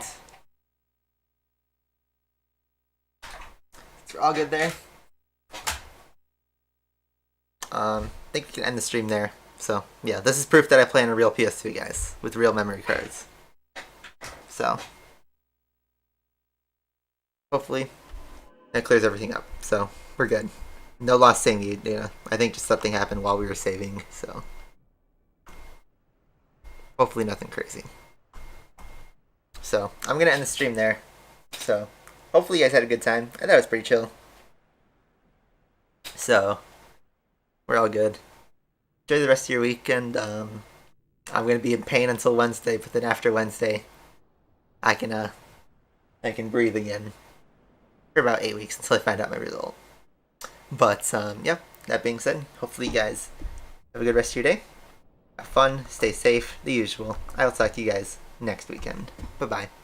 So we're all good there. I think we can end the stream there. So, yeah, this is proof that I play on a real PS2, guys, with real memory cards. So, hopefully, that clears everything up. So, we're good. No lost saving data. I think just something happened while we were saving, so hopefully nothing crazy. So, I'm going to end the stream there. So, hopefully you guys had a good time. I thought it was pretty chill. So, we're all good. Enjoy the rest of your weekend. I'm going to be in pain until Wednesday, but then after Wednesday, I can breathe again for about 8 weeks until I find out my result. But, yeah, that being said, hopefully you guys have a good rest of your day. Have fun, stay safe, the usual. I will talk to you guys next weekend. Bye-bye.